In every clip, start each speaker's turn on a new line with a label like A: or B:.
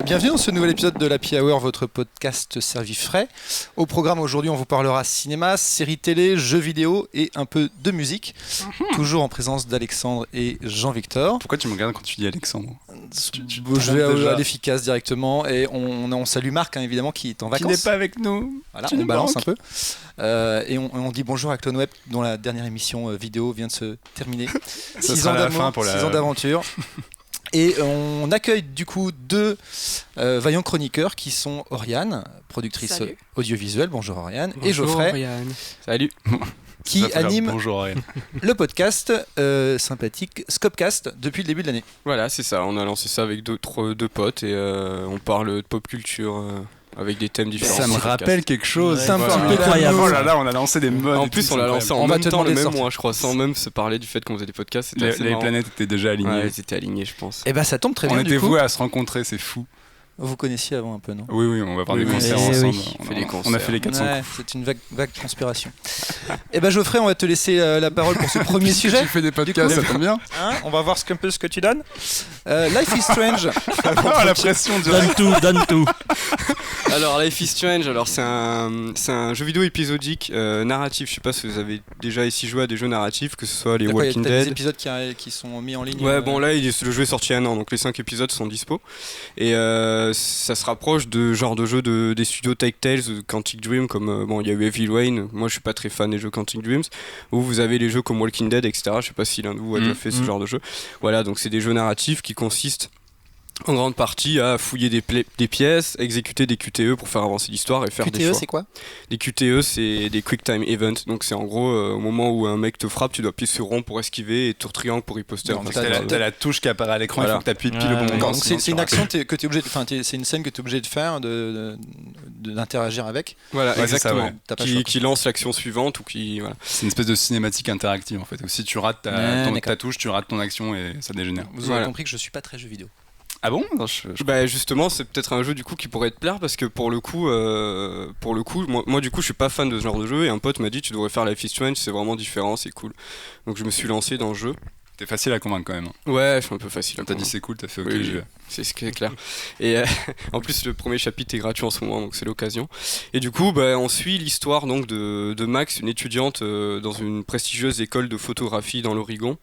A: Bienvenue dans ce nouvel épisode de l'Happy Hour, votre podcast servi frais. Au programme aujourd'hui, on vous parlera cinéma, séries télé, jeux vidéo et un peu de musique. Toujours en présence d'Alexandre et Jean-Victor.
B: Pourquoi tu me regardes quand tu dis Alexandre?
A: Je vais à l'efficace directement et on salue Marc évidemment qui est en vacances.
B: Qui n'est pas avec nous.
A: Voilà, on balance un peu. Et on dit bonjour à Cloneweb dont la dernière émission vidéo vient de se terminer. 6 ans d'amour, 6 ans d'aventure. Et on accueille du coup deux vaillants chroniqueurs qui sont Oriane, productrice audiovisuelle, bonjour Oriane, bonjour, et Geoffrey,
C: Oriane. Salut,
A: qui anime
B: bonjour,
A: le podcast sympathique Scopcast depuis le début de l'année.
C: Voilà, c'est ça, on a lancé ça avec deux potes et on parle de pop culture avec des thèmes différents.
B: Ça me rappelle quelque chose.
A: C'est un petit peu
B: incroyable. Oh là là, on a lancé des modes.
C: En plus, on l'a lancé en même temps le même mois, je crois, sans même se parler du fait qu'on faisait des podcasts.
B: Les planètes étaient déjà alignées.
C: Ouais, elles étaient alignées, je pense.
A: Et bah ça tombe très bien.
B: On était voués à se rencontrer, c'est fou.
A: Vous connaissiez avant un peu, non?
B: Oui, on va faire des concerts ensemble. On a fait les 400 coups.
A: C'est une vague conspiration. Et ben Geoffrey, on va te laisser la parole pour ce premier sujet.
B: Tu fais des podcasts, ça tombe bien.
A: On va voir un peu ce que tu donnes. Life is Strange.
B: La pression directe.
D: Donne tout.
C: Alors Life is Strange, c'est un jeu vidéo épisodique narratif. Je sais pas si vous avez déjà ici joué à des jeux narratifs, que ce soit les Walking Dead.
A: Il y a des épisodes qui sont mis en ligne.
C: Ouais, bon là le jeu est sorti il y a un an, donc les 5 épisodes sont dispo. Et ça se rapproche de genre de jeux des studios Telltale, Quantic Dream, comme il y a eu Evil Wayne. Moi je suis pas très fan des jeux Quantic Dreams, où vous avez les jeux comme Walking Dead, etc. Je sais pas si l'un de vous a déjà fait ce genre de jeu. Voilà, donc c'est des jeux narratifs qui consistent en grande partie à fouiller des pièces, exécuter des QTE pour faire avancer l'histoire et faire des choix.
A: QTE, c'est quoi?
C: Des QTE, c'est des Quick Time Events. Donc c'est en gros, au moment où un mec te frappe, tu dois appuyer sur rond pour esquiver et tour triangle pour riposter.
B: T'as la touche qui apparaît à l'écran, il faut que t'appuies pile au bon moment.
A: Donc c'est une action que t'es obligé c'est une scène que t'es obligé de faire, d'interagir avec.
C: Voilà, exactement.
B: Ça,
C: qui lance l'action suivante ou qui... Voilà.
B: C'est une espèce de cinématique interactive en fait. Si tu rates ta touche, tu rates ton action et ça dégénère.
A: Vous aurez compris que je suis pas très jeu vidéo.
B: Ah bon?
C: Bah justement, c'est peut-être un jeu du coup qui pourrait te plaire parce que pour le coup, moi du coup je suis pas fan de ce genre de jeu et un pote m'a dit tu devrais faire Life is Strange, c'est vraiment différent, c'est cool. Donc je me suis lancé dans le jeu.
B: T'es facile à convaincre quand même.
C: Ouais, je suis un peu facile à
B: convaincre. T'as dit c'est cool, t'as fait ok, j'y vais.
C: C'est ce qui est clair. Et en plus le premier chapitre est gratuit en ce moment, donc c'est l'occasion. Et du coup, on suit l'histoire donc de Max, une étudiante dans une prestigieuse école de photographie dans l'Oregon,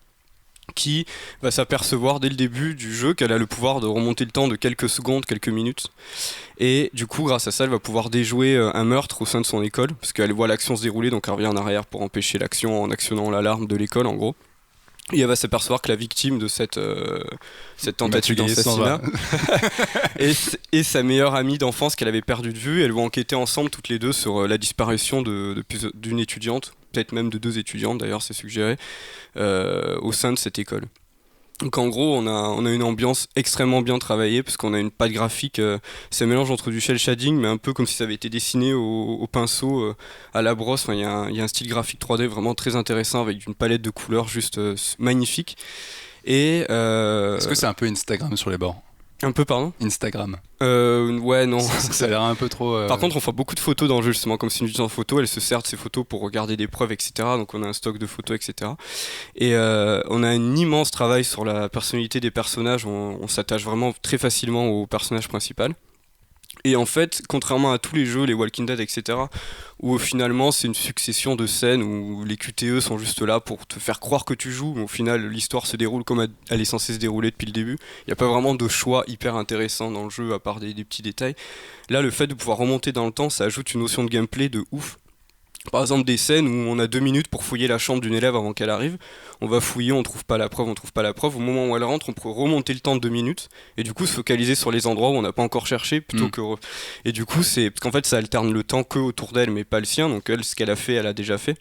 C: qui va s'apercevoir dès le début du jeu qu'elle a le pouvoir de remonter le temps de quelques secondes, quelques minutes. Et du coup, grâce à ça, elle va pouvoir déjouer un meurtre au sein de son école, parce qu'elle voit l'action se dérouler, donc elle revient en arrière pour empêcher l'action en actionnant l'alarme de l'école, en gros. Et elle va s'apercevoir que la victime de cette tentative d'assassinat est sa meilleure amie d'enfance qu'elle avait perdue de vue. Elles vont enquêter ensemble toutes les deux sur la disparition d'une étudiante, peut-être même de 2 étudiantes d'ailleurs, c'est suggéré, au sein de cette école. Donc en gros, on a une ambiance extrêmement bien travaillée parce qu'on a une patte graphique, c'est un mélange entre du shell shading mais un peu comme si ça avait été dessiné au pinceau, à la brosse. Enfin, il y a un style graphique 3D vraiment très intéressant avec une palette de couleurs juste magnifique. Et
B: est-ce que c'est un peu Instagram sur les bords?
C: Un peu, pardon?
B: Instagram.
C: Ouais, non.
B: Ça a l'air un peu trop...
C: Par contre, on fait beaucoup de photos dans le jeu, justement. Comme c'est une étudiante en photo, elle se sert de ses photos pour regarder des preuves, etc. Donc on a un stock de photos, etc. Et on a un immense travail sur la personnalité des personnages. On s'attache vraiment très facilement au personnage principal. Et en fait, contrairement à tous les jeux, les Walking Dead, etc., où finalement c'est une succession de scènes où les QTE sont juste là pour te faire croire que tu joues, mais au final l'histoire se déroule comme elle est censée se dérouler depuis le début. Il n'y a pas vraiment de choix hyper intéressant dans le jeu à part des petits détails. Là, le fait de pouvoir remonter dans le temps, ça ajoute une notion de gameplay de ouf. Par exemple, des scènes où on a 2 minutes pour fouiller la chambre d'une élève avant qu'elle arrive. On va fouiller, on trouve pas la preuve. Au moment où elle rentre, on peut remonter le temps de 2 minutes et du coup se focaliser sur les endroits où on n'a pas encore cherché plutôt que... Et du coup, c'est parce qu'en fait, ça alterne le temps que autour d'elle, mais pas le sien. Donc elle, ce qu'elle a fait, elle a déjà fait.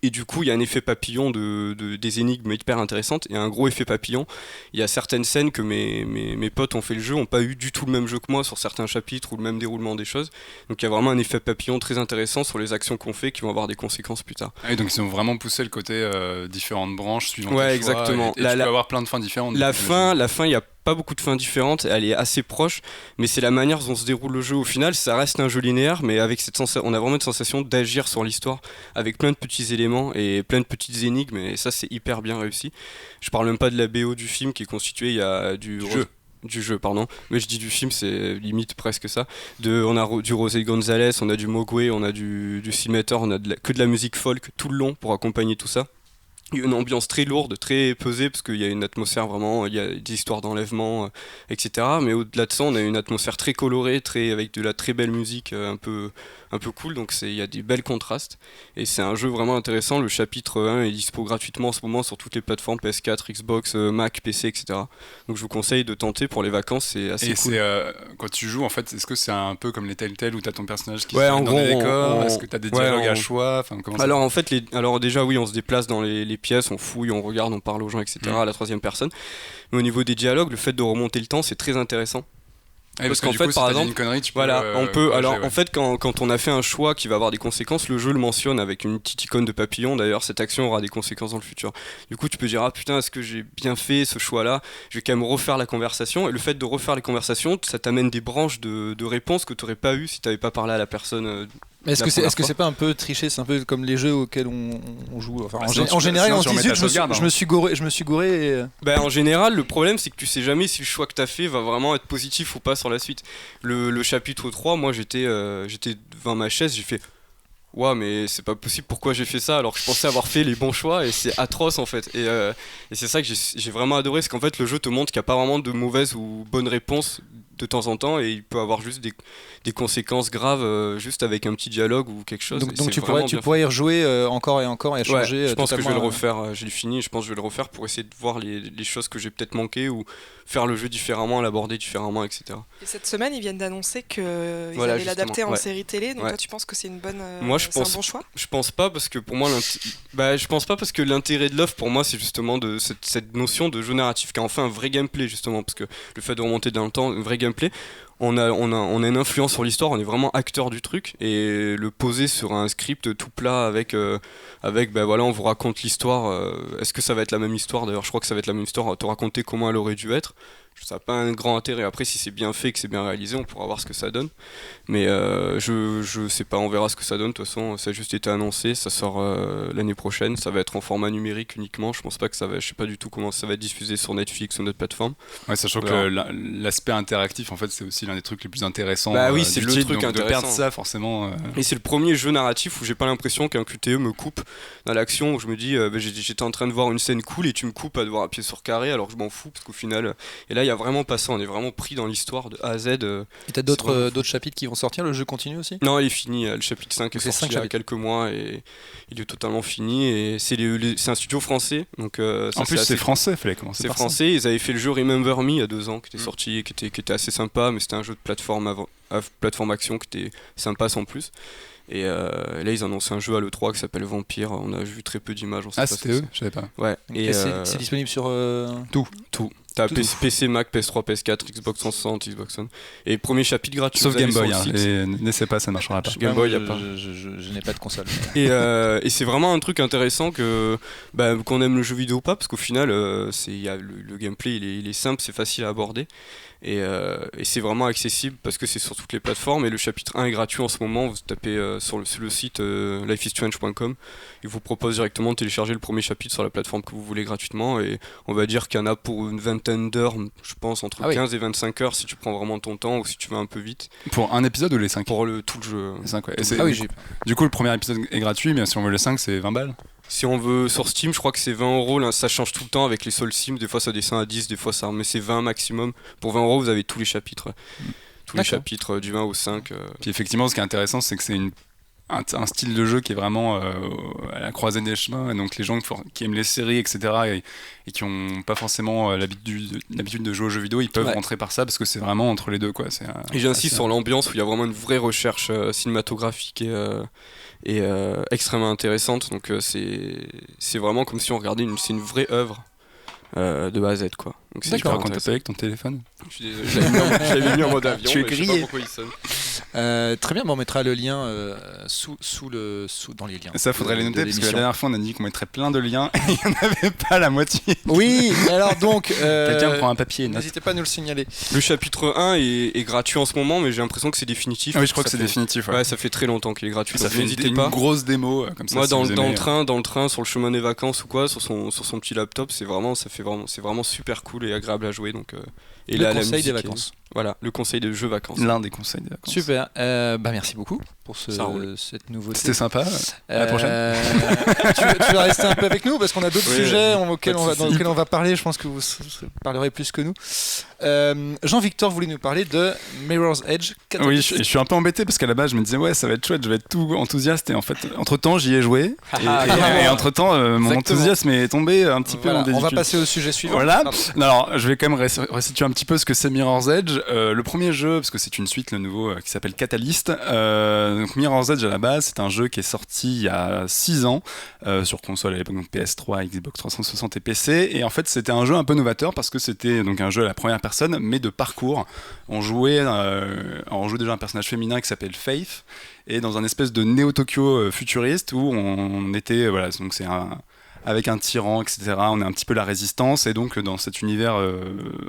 C: Et du coup, il y a un effet papillon des énigmes hyper intéressantes et un gros effet papillon. Il y a certaines scènes que mes potes ont fait le jeu, n'ont pas eu du tout le même jeu que moi sur certains chapitres ou le même déroulement des choses. Donc il y a vraiment un effet papillon très intéressant sur les actions qu'on fait qui vont avoir des conséquences plus tard.
B: Ah oui, donc ils ont vraiment poussé le côté différentes branches suivant
C: ouais,
B: tes
C: exactement.
B: choix. Et tu peux avoir plein de fins différentes.
C: La fin, il y a pas beaucoup de fins différentes, elle est assez proche, mais c'est la manière dont se déroule le jeu au final. Ça reste un jeu linéaire, mais avec on a vraiment une sensation d'agir sur l'histoire avec plein de petits éléments et plein de petites énigmes, et ça c'est hyper bien réussi. Je parle même pas de la BO du film qui est constituée, il y a du
B: jeu.
C: du jeu, pardon. Mais je dis du film, c'est limite presque ça. On a du José González, on a du Mogwai, on a du Cimeter, on a que de la musique folk tout le long pour accompagner tout ça. Il y a une ambiance très lourde, très pesée, parce qu'il y a une atmosphère vraiment, il y a des histoires d'enlèvement, etc. Mais au-delà de ça, on a une atmosphère très colorée, avec de la très belle musique, un peu cool, donc il y a des belles contrastes. Et c'est un jeu vraiment intéressant. Le chapitre 1 est dispo gratuitement en ce moment sur toutes les plateformes PS4, Xbox, Mac, PC, etc. Donc je vous conseille de tenter pour les vacances, c'est assez cool.
B: Et quand tu joues, en fait, est-ce que c'est un peu comme les Telltale où tu as ton personnage qui se met dans les décors? Est-ce que tu as des dialogues à choix?
C: Alors en fait, alors déjà oui, on se déplace dans les pièces, on fouille, on regarde, on parle aux gens, etc. à la troisième personne. Mais au niveau des dialogues, le fait de remonter le temps, c'est très intéressant.
B: Parce qu'en fait, par exemple, une connerie, tu peux
C: on peut. Alors, en fait, quand on a fait un choix qui va avoir des conséquences, le jeu le mentionne avec une petite icône de papillon. D'ailleurs, cette action aura des conséquences dans le futur. Du coup, tu peux dire putain, est-ce que j'ai bien fait ce choix-là? Je vais quand même refaire la conversation. Et le fait de refaire les conversations, ça t'amène des branches de réponses que tu n'aurais pas eu si tu n'avais pas parlé à la personne.
A: Mais est-ce que c'est pas un peu triché? C'est un peu comme les jeux auxquels on joue. Enfin, en général, on se dit je me suis gouré.
C: En général, le problème c'est que tu sais jamais si le choix que t'as fait va vraiment être positif ou pas sur la suite. Le chapitre 3, moi j'étais devant ma chaise, j'ai fait ouah, mais c'est pas possible, pourquoi j'ai fait ça alors que je pensais avoir fait les bons choix, et c'est atroce en fait. Et c'est ça que j'ai vraiment adoré, c'est qu'en fait le jeu te montre qu'il n'y a pas vraiment de mauvaises ou bonnes réponses de temps en temps, et il peut avoir juste des conséquences graves juste avec un petit dialogue ou quelque chose.
A: Donc tu pourrais y rejouer encore et encore et changer.
C: Je pense que je vais le refaire, j'ai fini, je pense que je vais le refaire pour essayer de voir les choses que j'ai peut-être manquées ou faire le jeu différemment, l'aborder différemment, etc.
D: Et cette semaine, ils viennent d'annoncer qu'ils allaient l'adapter en série télé, donc toi tu penses que c'est une bonne, un bon choix?
C: Je pense pas, parce que pour moi l'intérêt de l'œuvre pour moi c'est justement de cette notion de jeu narratif qui a enfin un vrai gameplay, justement, parce que le fait de remonter dans le temps, un vrai gameplay, on a une influence sur l'histoire, on est vraiment acteur du truc, et le poser sur un script tout plat avec on vous raconte l'histoire, est-ce que ça va être la même histoire? D'ailleurs je crois que ça va être la même histoire, te raconter comment elle aurait dû être. Ça n'a pas un grand intérêt. Après, si c'est bien fait, que c'est bien réalisé, on pourra voir ce que ça donne. Mais je sais pas, on verra ce que ça donne. De toute façon, ça a juste été annoncé, ça sort l'année prochaine. Ça va être en format numérique uniquement. Je pense pas que je sais pas du tout comment ça va être diffusé sur Netflix ou notre plateforme.
B: Ouais, sachant que l'aspect interactif, en fait, c'est aussi l'un des trucs les plus intéressants.
C: Oui, c'est le truc intéressant.
B: De perdre ça, forcément.
C: Et c'est le premier jeu narratif où j'ai pas l'impression qu'un QTE me coupe dans l'action, où je me dis, j'étais en train de voir une scène cool et tu me coupes à devoir appuyer sur carré, alors que je m'en fous, parce qu'au final, et là il y a vraiment pas ça, on est vraiment pris dans l'histoire de A à Z.
A: Et t'as d'autres chapitres qui vont sortir, le jeu continue aussi?
C: Non, il est fini, le chapitre 5 est sorti il y a quelques mois et il est totalement fini, et c'est un studio français, donc
B: en plus c'est français, fallait commencer par ça.
C: C'est français, ils avaient fait le jeu Remember Me il y a 2 ans qui était sorti, qui était assez sympa, mais c'était un jeu de plateforme action qui était sympa sans plus. Et là ils annoncent un jeu à l'E3 qui s'appelle Vampire, on a vu très peu d'images.
B: C'était eux? Je savais pas.
C: Ouais.
A: Et c'est disponible sur
C: tout. T'as PC, Mac, PS3, PS4, Xbox 360, Xbox One. Et premier chapitre gratuit.
B: Sauf Game Boy, et n'essaie pas, ça ne marchera pas.
A: Game Boy, je n'ai pas de console.
C: Et c'est vraiment un truc intéressant qu'on aime le jeu vidéo ou pas, parce qu'au final, le gameplay il est simple, c'est facile à aborder. Et c'est vraiment accessible parce que c'est sur toutes les plateformes, et le chapitre 1 est gratuit en ce moment. Vous tapez sur le site lifeistrange.com, il vous propose directement de télécharger le premier chapitre sur la plateforme que vous voulez gratuitement, et on va dire qu'il y en a pour une vingtaine d'heures, je pense entre 15 et 25 heures si tu prends vraiment ton temps, ou si tu vas un peu vite.
B: Pour un épisode ou les 5?
C: Pour tout le jeu.
B: Les 5, ouais. Du coup le premier épisode est gratuit, mais si on veut le 5 c'est 20 balles.
C: Si on veut sur Steam, je crois que c'est 20€, là, ça change tout le temps avec les soldes Steam, des fois ça descend à 10, des fois ça, mais c'est 20 maximum. Pour 20€, vous avez tous les chapitres. Les chapitres du 20 au 5.
B: Puis effectivement, ce qui est intéressant, c'est que c'est un style de jeu qui est vraiment à la croisée des chemins, et donc les gens qui aiment les séries, etc., et qui n'ont pas forcément l'habitude de jouer aux jeux vidéo, ils peuvent rentrer par ça, parce que c'est vraiment entre les deux, quoi.
C: Et j'insiste sur l'ambiance, où il y a vraiment une vraie recherche cinématographique et extrêmement intéressante, donc c'est vraiment comme si on regardait c'est une vraie œuvre de A à Z, quoi. Donc c'est
B: d'accord, quand t'as pas avec ton téléphone.
C: Je suis désolé, je l'avais mis en mode avion,
A: tu es
C: mais je sais pas pourquoi il sonne.
A: Très bien, on mettra le lien dans les liens.
B: Ça faudrait les noter, parce que la dernière fois on a dit qu'on mettrait plein de liens et il n'y en avait pas la moitié.
A: Oui, alors donc
B: quelqu'un prend un papier,
A: n'hésitez pas à nous le signaler.
C: Le chapitre 1 est gratuit en ce moment, mais j'ai l'impression que c'est définitif.
B: Oui, je crois que c'est définitif.
C: Ouais, ça fait très longtemps qu'il est gratuit.
B: Ça fait une grosse démo comme ça.
C: Moi, dans le train, sur le chemin des vacances ou quoi, sur son petit laptop, c'est vraiment super cool. cool et agréable à jouer. Donc,
A: et le conseil des vacances.
C: Voilà, le conseil de jeu vacances.
B: L'un des conseils des vacances.
A: Super. Merci beaucoup pour cette nouveauté.
B: C'était sympa. À la prochaine.
A: tu vas rester un peu avec nous parce qu'on a d'autres sujets dans lesquels on va parler. Je pense que vous parlerez plus que nous. Jean-Victor voulait nous parler de Mirror's Edge.
B: Oui, je suis un peu embêté parce qu'à la base, je me disais, ouais, ça va être chouette, je vais être tout enthousiaste. Et en fait, entre-temps, j'y ai joué. Et entre-temps, mon enthousiasme est tombé un petit peu en désuétude.
A: On va passer au sujet suivant.
B: Voilà. Alors, je vais quand même restituer un petit peu ce que c'est Mirror's Edge. Le premier jeu, parce que c'est une suite, le nouveau, qui s'appelle Catalyst. Donc Mirror's Edge à la base, c'est un jeu qui est sorti il y a 6 ans sur console à l'époque, donc PS3, Xbox 360 et PC. Et en fait, c'était un jeu un peu novateur parce que c'était donc un jeu à la première personne, mais de parcours. On jouait déjà un personnage féminin qui s'appelle Faith, et dans un espèce de Néo-Tokyo futuriste où on était, voilà, donc c'est avec un tyran, etc. On est un petit peu la résistance, et donc dans cet univers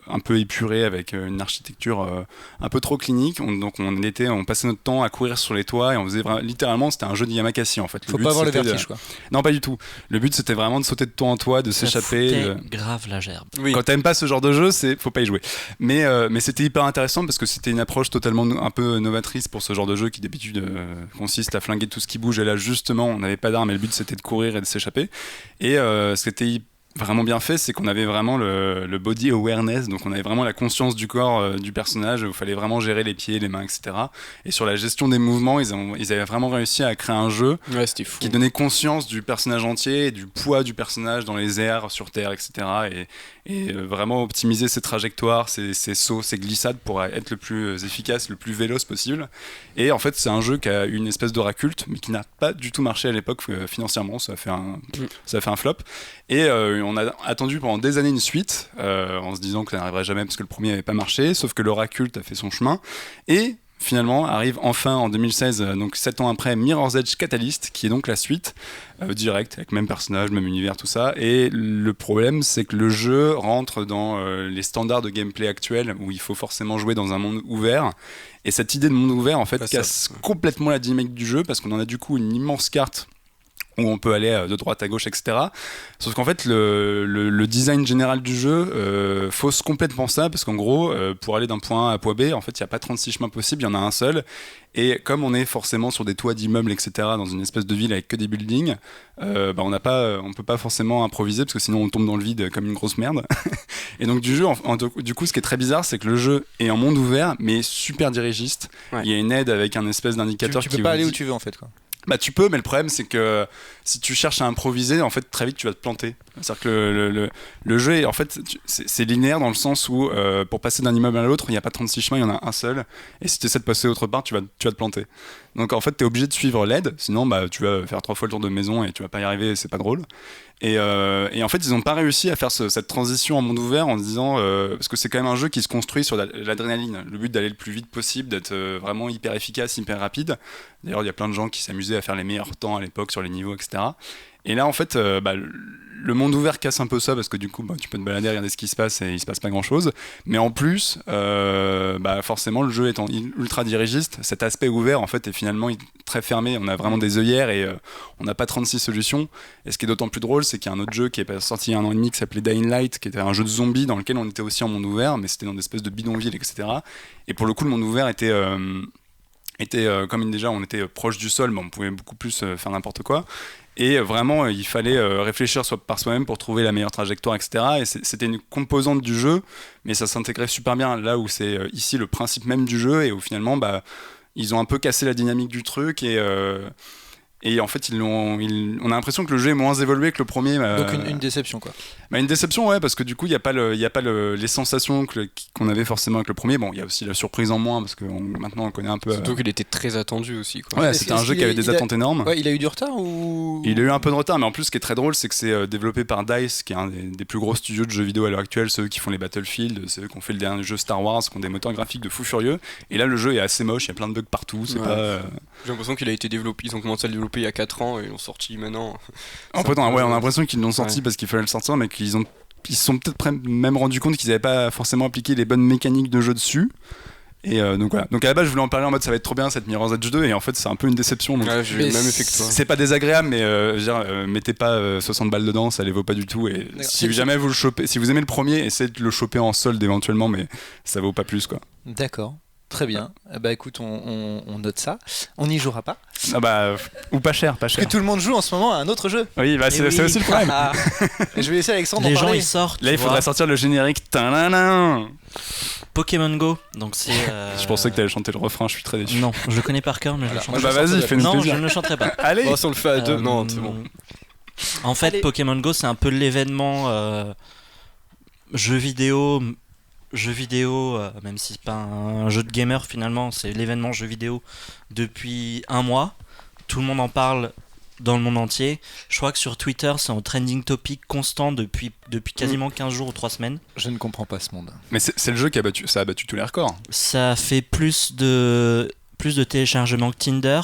B: un peu épuré avec une architecture un peu trop clinique, on passait notre temps à courir sur les toits et on faisait littéralement, c'était un jeu de Yamakasi en fait.
A: Faut pas avoir le vertige quoi.
B: Non, pas du tout. Le but c'était vraiment de sauter de toit en toit, de s'échapper.
E: Grave la gerbe.
B: Oui. Quand t'aimes pas ce genre de jeu, faut pas y jouer. Mais c'était hyper intéressant parce que c'était une approche totalement un peu novatrice pour ce genre de jeu qui d'habitude consiste à flinguer tout ce qui bouge, et là justement on n'avait pas d'armes et le but c'était de courir et de s'échapper. Et ce qui était vraiment bien fait, c'est qu'on avait vraiment le body awareness, donc on avait vraiment la conscience du corps du personnage, où il fallait vraiment gérer les pieds, les mains, etc. Et sur la gestion des mouvements, ils avaient vraiment réussi à créer un jeu qui donnait conscience du personnage entier et du poids du personnage dans les airs, sur terre, etc. Et vraiment optimiser ses trajectoires, ses sauts, ses glissades pour être le plus efficace, le plus véloce possible. Et en fait, c'est un jeu qui a une espèce d'aura culte, mais qui n'a pas du tout marché à l'époque financièrement. Ça a fait un flop. Et on a attendu pendant des années une suite, en se disant que ça n'arriverait jamais parce que le premier n'avait pas marché, sauf que l'aura culte a fait son chemin. Et finalement arrive enfin en 2016, donc 7 ans après, Mirror's Edge Catalyst, qui est donc la suite directe, avec même personnage, même univers, tout ça. Et le problème, c'est que le jeu rentre dans les standards de gameplay actuels, où il faut forcément jouer dans un monde ouvert. Et cette idée de monde ouvert, en fait, casse complètement la dynamique du jeu, parce qu'on en a du coup une immense carte où on peut aller de droite à gauche, etc. Sauf qu'en fait, le design général du jeu fausse complètement ça, parce qu'en gros, pour aller d'un point A à point B, en fait, il n'y a pas 36 chemins possibles, il y en a un seul. Et comme on est forcément sur des toits d'immeubles, etc., dans une espèce de ville avec que des buildings, on peut pas forcément improviser, parce que sinon on tombe dans le vide comme une grosse merde. Et donc du coup, ce qui est très bizarre, c'est que le jeu est en monde ouvert, mais super dirigiste. Ouais. Il y a une aide avec un espèce d'indicateur
A: tu peux pas aller où tu veux, en fait, quoi.
B: Bah tu peux, mais le problème c'est que si tu cherches à improviser, en fait très vite tu vas te planter. C'est-à-dire que le jeu est, en fait, c'est linéaire dans le sens où pour passer d'un immeuble à l'autre, il n'y a pas 36 chemins, il y en a un seul. Et si tu essaies de passer autre part, tu vas te planter. Donc en fait tu es obligé de suivre l'aide, sinon tu vas faire 3 fois le tour de maison et tu vas pas y arriver, c'est pas drôle. Et en fait ils n'ont pas réussi à faire cette transition en monde ouvert en se disant, parce que c'est quand même un jeu qui se construit sur l'adrénaline, le but d'aller le plus vite possible, d'être vraiment hyper efficace, hyper rapide. D'ailleurs il y a plein de gens qui s'amusaient à faire les meilleurs temps à l'époque sur les niveaux, etc. Et là en fait le monde ouvert casse un peu ça, parce que du coup tu peux te balader, regarder ce qui se passe et il se passe pas grand chose, mais en plus forcément le jeu étant ultra dirigiste, cet aspect ouvert en fait est finalement très fermé, on a vraiment des œillères et on n'a pas 36 solutions. Et ce qui est d'autant plus drôle, c'est qu'il y a un autre jeu qui est sorti il y a 1 an et demi qui s'appelait Dying Light, qui était un jeu de zombies dans lequel on était aussi en monde ouvert, mais c'était dans des espèces de bidonvilles, etc. Et pour le coup le monde ouvert était comme déjà on était proche du sol, mais on pouvait beaucoup plus faire n'importe quoi. Et vraiment, il fallait réfléchir par soi-même pour trouver la meilleure trajectoire, etc. Et c'était une composante du jeu, mais ça s'intégrait super bien là où c'est ici le principe même du jeu, et où finalement, ils ont un peu cassé la dynamique du truc, et en fait, on a l'impression que le jeu est moins évolué que le premier.
A: Donc une déception, quoi.
B: Une déception, ouais, parce que du coup, il n'y a pas les sensations qu'on avait forcément avec le premier. Bon, il y a aussi la surprise en moins, parce que maintenant on connaît un peu.
C: Surtout qu'il était très attendu aussi, quoi.
B: Ouais, c'était un jeu qui avait des attentes énormes.
A: Ouais, il a eu du retard ou.
B: Il a eu un peu de retard, mais en plus, ce qui est très drôle, c'est que c'est développé par DICE, qui est un des plus gros studios de jeux vidéo à l'heure actuelle, ceux qui font les Battlefield, ceux qui ont fait le dernier jeu Star Wars, qui ont des moteurs graphiques de fou furieux. Et là, le jeu est assez moche, il y a plein de bugs partout. C'est pas.
C: J'ai l'impression qu'il a été développé. Ils ont commencé à le développer il y a 4 ans et ils l'ont sorti maintenant.
B: En fait, on a l'impression qu'ils l'ont sorti parce qu'il fallait le sortir, mais qu'ils se sont peut-être même rendus compte qu'ils n'avaient pas forcément appliqué les bonnes mécaniques de jeu dessus. Et donc voilà. Donc à la base je voulais en parler en mode ça va être trop bien cette Mirror's Edge 2 et en fait c'est un peu une déception. Donc
C: j'ai eu le même effet que toi.
B: C'est pas désagréable mais je veux dire, mettez pas 60 balles dedans, ça les vaut pas du tout. Et si jamais vous le chopez, si vous aimez le premier, essayez de le choper en solde éventuellement, mais ça vaut pas plus quoi.
A: D'accord. Très bien. Bah écoute, on note ça. On n'y jouera pas.
B: Ah bah ou pas cher.
A: Parce que tout le monde joue en ce moment à un autre jeu.
B: Oui, bah c'est aussi le problème.
A: Et je vais laisser Alexandre
E: les
A: en parler.
E: gens ils sortent.
B: Là, il faudrait sortir le générique.
E: Pokémon Go. Donc c'est.
B: Je pensais que t'allais chanter le refrain. Je suis très déçu.
E: Non, je le connais par cœur, mais je le chante.
B: Bah vas-y, fais-nous
E: Non,
B: plaisir.
E: je ne le chanterai pas.
B: Allez.
C: Bon, si on le fait à deux, non, c'est bon.
E: En fait, Pokémon Go, c'est un peu l'événement jeu vidéo, même si c'est pas un jeu de gamer finalement, c'est l'événement jeu vidéo depuis un mois. Tout le monde en parle dans le monde entier. Je crois que sur Twitter, c'est en trending topic constant depuis quasiment 15 jours ou 3 semaines.
A: Je ne comprends pas ce monde.
B: Mais c'est le jeu qui a battu tous les records.
E: Ça fait plus de téléchargements que Tinder.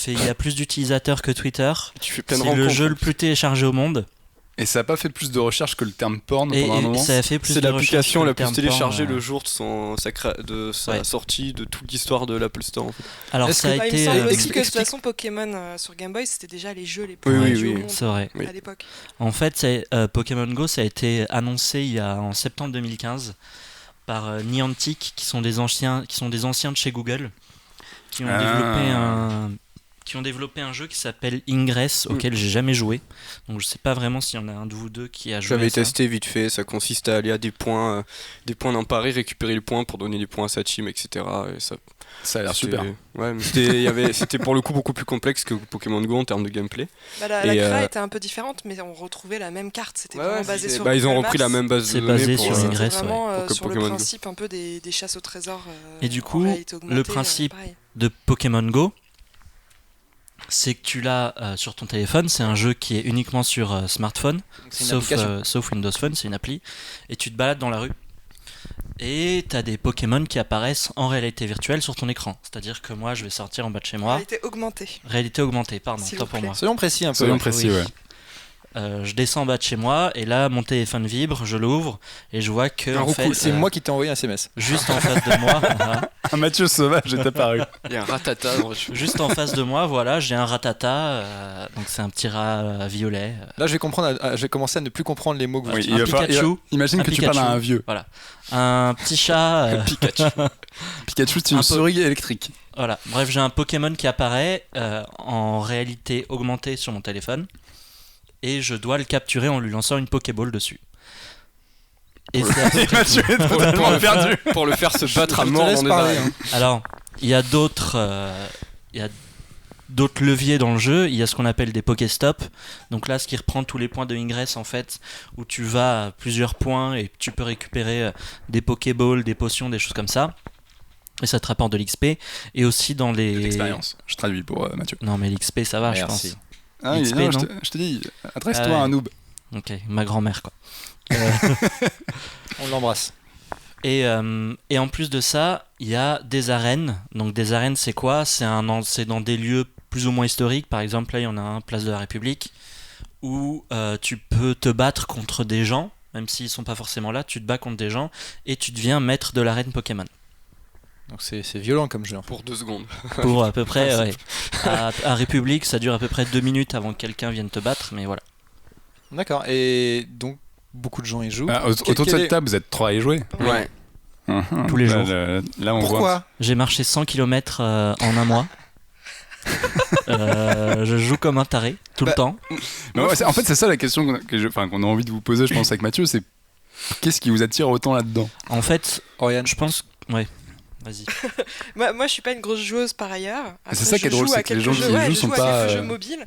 E: Il y a plus d'utilisateurs que Twitter.
C: Tu fais plein de
E: c'est
C: rencontres.
E: le jeu le plus téléchargé au monde.
B: Et ça a pas fait plus de recherches que le terme porn pendant un moment.
E: Ça a fait plus
C: c'est
E: de
C: l'application la
E: recherches
C: plus
E: que le terme
C: téléchargée
E: porn,
C: le jour de sa sortie, de toute l'histoire de l'Apple Store. En fait.
E: Alors
A: Est-ce
E: ça a
D: Il me
E: été.
D: semble aussi que de toute façon Pokémon sur Game Boy c'était déjà les jeux les plus joués au monde
E: c'est vrai.
D: à l'époque.
E: En fait, Pokémon Go, ça a été annoncé en septembre 2015 par Niantic, qui sont des anciens de chez Google, qui ont développé un jeu qui s'appelle Ingress, auquel j'ai jamais joué. Donc je sais pas vraiment s'il y en a un de vous deux qui a joué.
C: J'avais testé vite fait, ça consiste à aller à des points d'un pari, récupérer le point pour donner des points à sa team, etc. Et
B: ça a l'air super.
C: Ouais, mais c'était pour le coup beaucoup plus complexe que Pokémon Go en termes de gameplay.
D: La CRA était un peu différente, mais on retrouvait la même carte. C'était vraiment basé sur
C: ils ont repris la même base de données.
E: C'est basé sur Ingress.
D: C'était vraiment
C: pour
D: sur le
C: Pokémon
D: principe un peu des chasses au trésor.
E: Et du coup, le principe de Pokémon Go, c'est que tu l'as sur ton téléphone. C'est un jeu qui est uniquement sur smartphone, sauf Windows Phone, c'est une appli. Et tu te balades dans la rue. Et tu as des Pokémon qui apparaissent en réalité virtuelle sur ton écran. C'est-à-dire que moi, je vais sortir en bas de chez moi. Réalité augmentée, pardon, tant pour moi.
A: Soyons précis un peu.
B: Soyons précis, ouais.
E: Je descends en bas de chez moi et là mon téléphone vibre, je l'ouvre et je vois que en fait,
A: c'est moi qui t'ai envoyé un SMS.
E: Juste en face de moi,
B: un Mathieu sauvage est apparu.
C: Il y a un ratata.
E: Juste en face de moi, voilà, j'ai un ratata, donc c'est un petit rat violet.
A: Là, je vais commencer à ne plus comprendre les mots que vous dites.
E: Pikachu.
B: Imagine que tu parles à un vieux.
E: Voilà, un petit chat.
B: Pikachu. Pikachu, c'est une souris électrique.
E: Voilà. Bref, j'ai un Pokémon qui apparaît en réalité augmentée sur mon téléphone. Et je dois le capturer en lui lançant une Pokéball dessus. Et
B: Mathieu est totalement perdu.
C: Pour le faire se battre à mort dans des arènes.
E: Alors, il y a d'autres leviers dans le jeu. Il y a ce qu'on appelle des Pokéstop. Donc là, ce qui reprend tous les points de Ingress, en fait, où tu vas à plusieurs points et tu peux récupérer des Pokéballs, des potions, des choses comme ça. Et ça te rapporte de l'XP. Et aussi dans les...
B: L'expérience. Je traduis pour Mathieu.
E: Non, mais l'XP, ça va,
A: Merci.
E: je pense.
B: Ah,
E: XP,
B: non,
E: non
B: je te dis, adresse-toi à un noob.
E: Ok, ma grand-mère quoi.
A: On l'embrasse.
E: Et en plus de ça, il y a des arènes. Donc des arènes, c'est quoi ? C'est dans des lieux plus ou moins historiques. Par exemple, là, il y en a un, Place de la République, où tu peux te battre contre des gens, même s'ils sont pas forcément là. Tu te bats contre des gens et tu deviens maître de l'arène Pokémon.
A: Donc c'est violent comme jeu.
C: Pour 2 secondes.
E: Pour à peu près, ouais. À République, ça dure à peu près 2 minutes avant que quelqu'un vienne te battre, mais voilà.
A: D'accord, et donc beaucoup de gens y jouent.
B: Autour de cette table, vous êtes 3 à y jouer.
C: Ouais.
E: Tous les jours.
B: Là, on
A: Pourquoi
B: voit.
E: J'ai marché 100 km en un mois. Je joue comme un taré tout le temps.
B: Mais ouais, en fait, c'est ça la question qu'on a envie de vous poser, je pense, avec Mathieu, c'est qu'est-ce qui vous attire autant là-dedans ?
E: En fait,
A: Oriane,
E: je pense... Ouais. Vas-y.
D: Moi, je suis pas une grosse joueuse par ailleurs. Après,
B: c'est ça qui est drôle, c'est que les gens qui jouent sont pas.
D: Quelques jeux mobiles.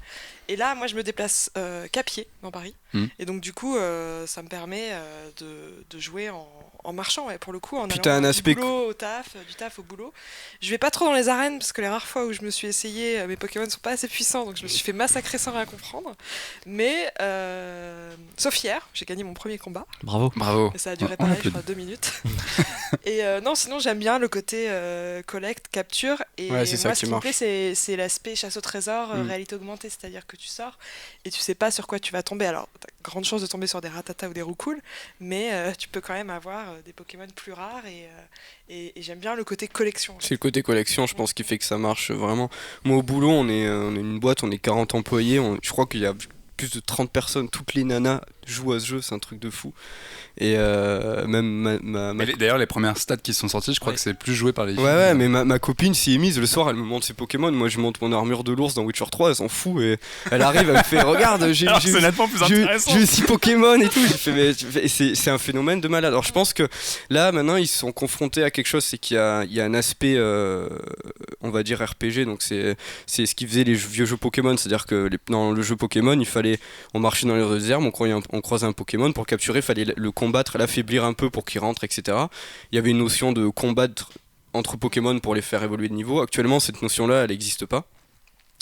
D: Et là, moi, je me déplace qu'à pied dans Paris. Et donc, du coup, ça me permet de jouer en marchant, pour le coup, en allant du boulot au taf, du taf au boulot. Je vais pas trop dans les arènes parce que les rares fois où je me suis essayé, mes Pokémon sont pas assez puissants, donc je me suis fait massacrer sans rien comprendre. Mais sauf hier, j'ai gagné mon premier combat.
E: Bravo.
D: Et ça a duré pareil, je crois, 2 minutes. Et non, sinon j'aime bien le côté collecte, capture. Et moi, ce qui me plaît, c'est l'aspect chasse au trésor, réalité augmentée, c'est-à-dire que tu sors et tu sais pas sur quoi tu vas tomber. Alors, t'as grande chance de tomber sur des Rattata ou des Roucoule, mais tu peux quand même avoir des Pokémon plus rares et j'aime bien le côté collection.
C: C'est le côté collection, je pense, qui fait que ça marche vraiment. Moi, au boulot, on est une boîte, on est 40 employés. Je crois qu'il y a plus de 30 personnes, toutes les nanas jouent à ce jeu, c'est un truc de fou. Et même
B: d'ailleurs, les premières stats qui sont sorties, je crois que c'est plus joué par les filles.
C: Ouais, mais ma copine s'y est mise le soir, elle me montre ses Pokémon. Moi, je monte mon armure de l'ours dans Witcher 3, elle s'en fout. Et elle arrive, elle me fait regarde, j'ai 6 Pokémon et tout. C'est un phénomène de malade. Alors, je pense que là, maintenant, ils sont confrontés à quelque chose, c'est qu'il y a un aspect, on va dire RPG. Donc, c'est ce qui faisait les vieux jeux Pokémon. C'est-à-dire que dans le jeu Pokémon, on marchait dans les déserts, on croisait un Pokémon, pour le capturer, il fallait le combattre, l'affaiblir un peu pour qu'il rentre, etc. Il y avait une notion de combattre entre Pokémon pour les faire évoluer de niveau. Actuellement, cette notion-là, elle n'existe pas.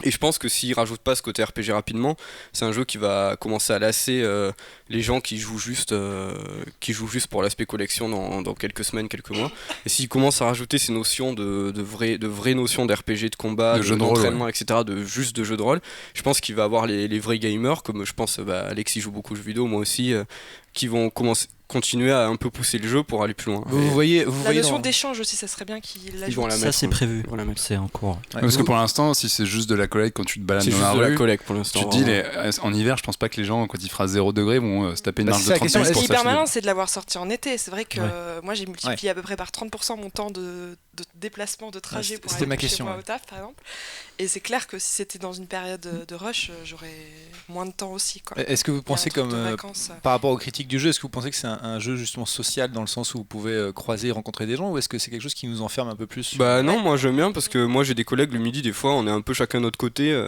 C: Et je pense que s'ils rajoutent pas ce côté RPG rapidement, c'est un jeu qui va commencer à lasser les gens qui jouent juste pour l'aspect collection dans quelques semaines, quelques mois. Et s'ils commencent à rajouter ces notions de vraies notions d'RPG, de combat, d'entraînement, etc., de jeu de rôle, je pense qu'il va avoir les vrais gamers, comme je pense Alex joue beaucoup de jeux vidéo, moi aussi, qui vont continuer à un peu pousser le jeu pour aller plus loin.
A: Vous voyez
D: la notion d'échange aussi, ça serait bien qu'ils l'ajoutent.
E: Ça c'est prévu, c'est en cours.
B: Parce que pour l'instant, si c'est juste de la collecte quand tu te balades dans la rue,
C: la collecte pour l'instant.
B: Tu te dis, en hiver, je pense pas que les gens, quand il fera 0 degré, vont se taper une marge de 30
D: minutes. Ce qui est hyper malin, c'est de l'avoir sorti en été. C'est vrai que moi, j'ai multiplié à peu près par 30% mon temps de déplacement, de trajet pour aller chez moi au taf, par exemple. Et c'est clair que si c'était dans une période de rush, j'aurais moins de temps aussi.
A: Est-ce que vous pensez par rapport aux critiques du jeu, est-ce que vous pensez que c'est un jeu justement social dans le sens où vous pouvez croiser et rencontrer des gens, ou est-ce que c'est quelque chose qui nous enferme un peu plus?
C: Non, moi j'aime bien parce que moi j'ai des collègues le midi, des fois on est un peu chacun de notre côté.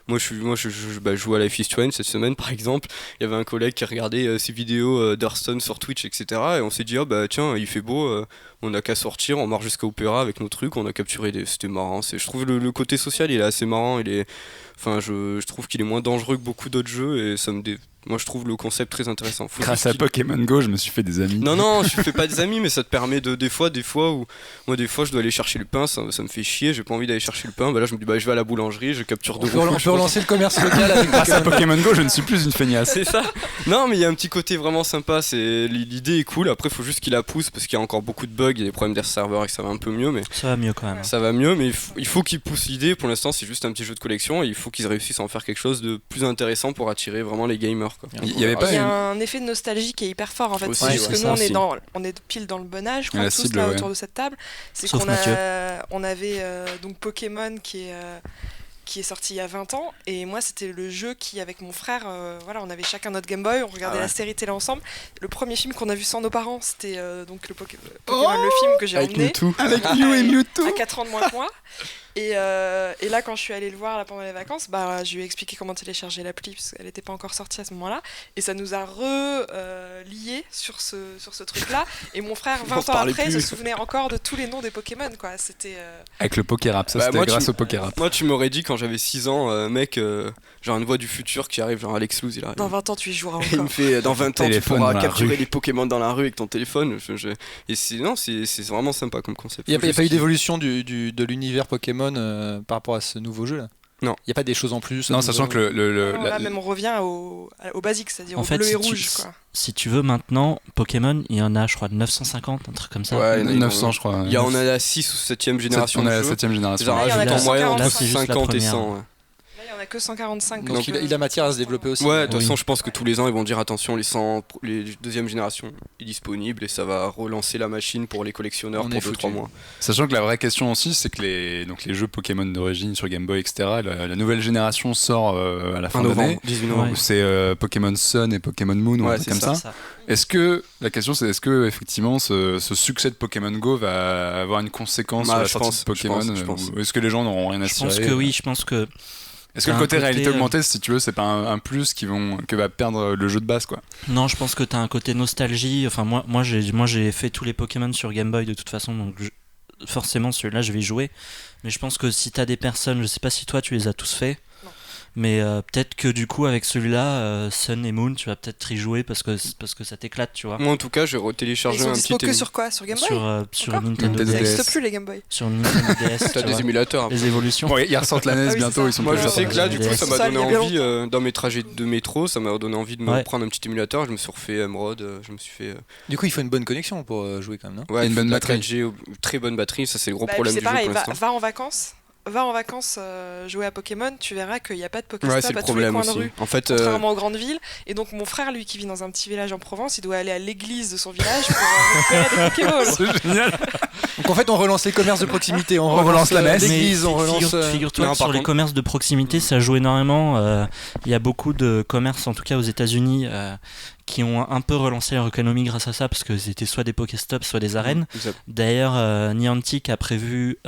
C: Moi je joue à Life is Strange cette semaine par exemple. Il y avait un collègue qui regardait ses vidéos d'Hearthstone sur Twitch, etc. Et on s'est dit tiens, il fait beau, on n'a qu'à sortir, on marche jusqu'à Opéra avec nos trucs, on a capturé c'était marrant. Je trouve le côté social il est assez marrant, je trouve qu'il est moins dangereux que beaucoup d'autres jeux et moi je trouve le concept très intéressant.
B: Grâce à Pokémon Go, je me suis fait des amis.
C: Non, je fais pas des amis, mais ça te permet des fois où moi des fois je dois aller chercher le pain, ça me fait chier, j'ai pas envie d'aller chercher le pain. Là je me dis je vais à la boulangerie, je capture
A: on peut relancer le commerce local avec
B: grâce à Pokémon Go, je ne suis plus une feignasse.
C: C'est ça. Non, mais il y a un petit côté vraiment sympa, l'idée est cool. Après faut juste qu'il la pousse parce qu'il y a encore beaucoup de bugs, il y a des problèmes des serveurs et que ça va un peu mieux, mais
E: ça va mieux quand même.
C: Ça va mieux, mais il faut qu'il pousse l'idée. Pour l'instant, c'est juste un petit jeu de collection et il faut qu'ils réussissent à en faire quelque chose de plus intéressant pour attirer vraiment les gamers, quoi.
D: Il y a un effet de nostalgie qui est hyper fort en fait. C'est juste que nous on est pile dans le bon âge, je crois, tous là autour de cette table. C'est qu'on on avait donc Pokémon qui est sorti il y a 20 ans, et moi c'était le jeu qui, avec mon frère, on avait chacun notre Game Boy, on regardait la série télé ensemble. Le premier film qu'on a vu sans nos parents, c'était donc le Pokémon, le film que j'ai emmené
A: avec Mew et Mewtwo
D: à 4 ans de moins que moi. Et là, quand je suis allée le voir pendant les vacances, je lui ai expliqué comment télécharger l'appli parce qu'elle n'était pas encore sortie à ce moment-là, et ça nous a reliés sur ce truc-là. Et mon frère, 20 ans après, se souvenait encore de tous les noms des Pokémon, quoi. C'était
B: avec le Pokérap, ça c'était grâce au Pokérap.
C: Moi, tu m'aurais dit quand j'avais 6 ans, mec, genre une voix du futur qui arrive, genre Alex Louz, il arrive.
D: Dans 20 ans, tu y joueras encore.
C: Et il me fait, dans 20 ans, tu pourras capturer les Pokémon dans la rue avec ton téléphone. Et c'est vraiment sympa comme concept.
A: Il n'y a pas eu d'évolution de l'univers Pokémon par rapport à ce nouveau jeu là?
C: Non.
A: Il n'y a pas des choses en plus?
B: Non, sachant que
D: là, même on revient au basique, c'est-à-dire au bleu et rouge, quoi.
E: Si tu veux maintenant, Pokémon, il y en a, je crois, 950, un truc comme ça.
B: Ouais, 900, je crois.
C: On a la 6 ou 7ème génération.
B: On a la 7ème génération.
C: Genre, en moyenne entre 50 et 100.
D: Là, il n'y en a que 145.
A: Donc il a matière à se développer aussi.
C: Ouais, de toute façon, je pense que tous les ans, ils vont dire attention, les deuxième génération est disponible et ça va relancer la machine pour les collectionneurs pour 2-3 mois.
B: Sachant que la vraie question aussi, c'est que les jeux Pokémon d'origine sur Game Boy, etc., la nouvelle génération sort à la fin de l'année.
C: 18 novembre.
B: C'est Pokémon Sun et Pokémon Moon ou un truc comme ça. La question c'est est-ce que effectivement ce succès de Pokémon Go va avoir une conséquence sur la sortie de Pokémon, ou est-ce que les gens n'auront rien à cirer?
E: Je pense que oui, je pense que
B: est-ce que le côté réalité augmentée, si tu veux, c'est pas un plus que va perdre le jeu de base, quoi?
E: Non, je pense que t'as un côté nostalgie. Enfin, moi j'ai fait tous les Pokémon sur Game Boy de toute façon, donc forcément celui-là je vais y jouer. Mais je pense que si t'as des personnes, je sais pas si toi tu les as tous faits. Mais peut-être que du coup avec celui-là, Sun et Moon, tu vas peut-être y jouer parce que ça t'éclate, tu vois.
C: Moi en tout cas, j'ai retéléchargé un petit.
D: Ils sont dispo que sur quoi? Sur Game Boy?
E: Sur Nintendo DS.
D: Ça n'existe plus les Game Boy.
E: Sur Nintendo DS.
C: T'as des émulateurs.
E: Les évolutions.
B: Bon, ils ressortent la NES bientôt. Ils sont.
C: Moi je sais que là, du coup, ça m'a donné envie dans mes trajets de métro, ça m'a donné envie de me prendre un petit émulateur. Je me suis refait Emerald, je me suis fait.
A: Du coup, il faut une bonne connexion pour jouer quand même, non?
C: Ouais, une bonne batterie. 4G, très bonne batterie, ça c'est le gros problème du jeu pour l'instant.
D: Va en vacances jouer à Pokémon, tu verras qu'il n'y a pas de Pokéstop à tous les coins de rue,
C: en fait,
D: contrairement aux grandes villes. Et donc mon frère, lui, qui vit dans un petit village en Provence, il doit aller à l'église de son village pour récupérer des Pokéballs.
B: C'est génial.
A: Donc en fait, on relance les commerces de proximité, on relance la messe, l'église, on relance...
E: Figure-toi que sur les commerces de proximité, ça joue énormément. Il y a beaucoup de commerces, en tout cas aux États-Unis, qui ont un peu relancé leur économie grâce à ça, parce que c'était soit des Pokéstops, soit des arènes. D'ailleurs, Niantic a prévu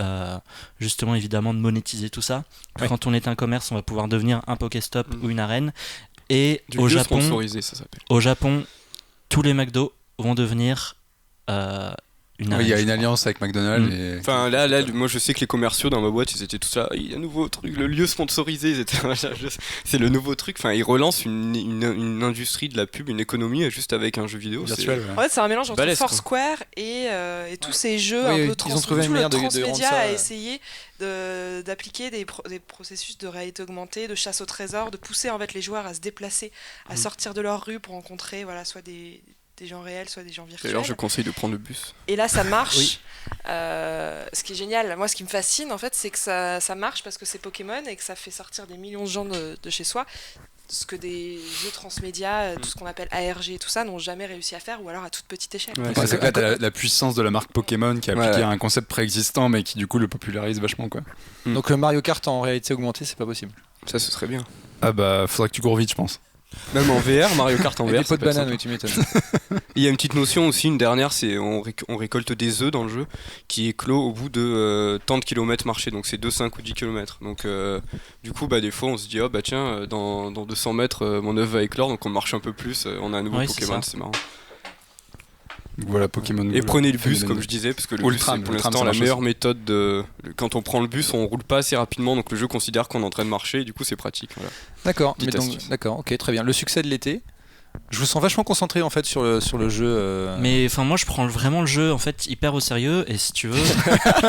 E: justement évidemment de monétiser tout ça. Ouais. Quand on est un commerce, on va pouvoir devenir un Pokéstop ou une arène. Et au Japon,
C: ça s'appelle.
E: Au Japon, tous les McDo vont devenir
B: il y a une alliance avec McDonald's. Et...
C: Enfin là, moi je sais que les commerciaux dans ma boîte, ils étaient tous là. Il y a un nouveau truc, le lieu sponsorisé, c'est le nouveau truc. Enfin, ils relancent une industrie de la pub, une économie juste avec un jeu vidéo.
B: Virtuel.
D: En fait, c'est un mélange entre Foursquare et tous ces jeux un peu transmédia à essayer d'appliquer des processus de réalité augmentée, de chasse au trésor, de pousser en fait les joueurs à se déplacer, à sortir de leur rue pour rencontrer soit des gens réels, soit des gens virtuels.
C: D'ailleurs, je conseille de prendre le bus.
D: Et là, ça marche. Oui. Ce qui est génial, moi, ce qui me fascine, en fait, c'est que ça marche parce que c'est Pokémon et que ça fait sortir des millions de gens de chez soi. Ce que des jeux transmédia, tout ce qu'on appelle ARG et tout ça, n'ont jamais réussi à faire, ou alors à toute petite échelle.
B: Ouais, c'est que là, t'as la puissance de la marque Pokémon qui est appliquée à un concept préexistant, mais qui, du coup, le popularise vachement, quoi.
A: Donc, Mario Kart en réalité augmentée, c'est pas possible.
C: Ça, ce serait bien.
B: Ah bah, faudrait que tu cours vite, je pense.
C: Même en VR, Mario Kart en VR.
A: Des pots de banane, oui, tu m'étonnes.
C: Il y a une petite notion aussi, une dernière, c'est on récolte des œufs dans le jeu qui éclot au bout de tant de kilomètres marchés, donc c'est 2, 5 ou 10 kilomètres. Donc du coup, des fois on se dit, oh bah tiens, dans 200 mètres, mon œuf va éclore, donc on marche un peu plus, on a un nouveau Pokémon, c'est marrant.
B: Donc voilà, Pokémon Go.
C: Et prenez le bus, comme je disais, parce que le bus, c'est pour l'instant la meilleure méthode quand on prend le bus, on roule pas assez rapidement, donc le jeu considère qu'on est en train de marcher, et du coup c'est pratique. Voilà.
A: D'accord, ok, très bien. Le succès de l'été, je vous sens vachement concentré en fait sur le jeu.
E: Mais enfin moi je prends vraiment le jeu en fait hyper au sérieux, et si tu veux,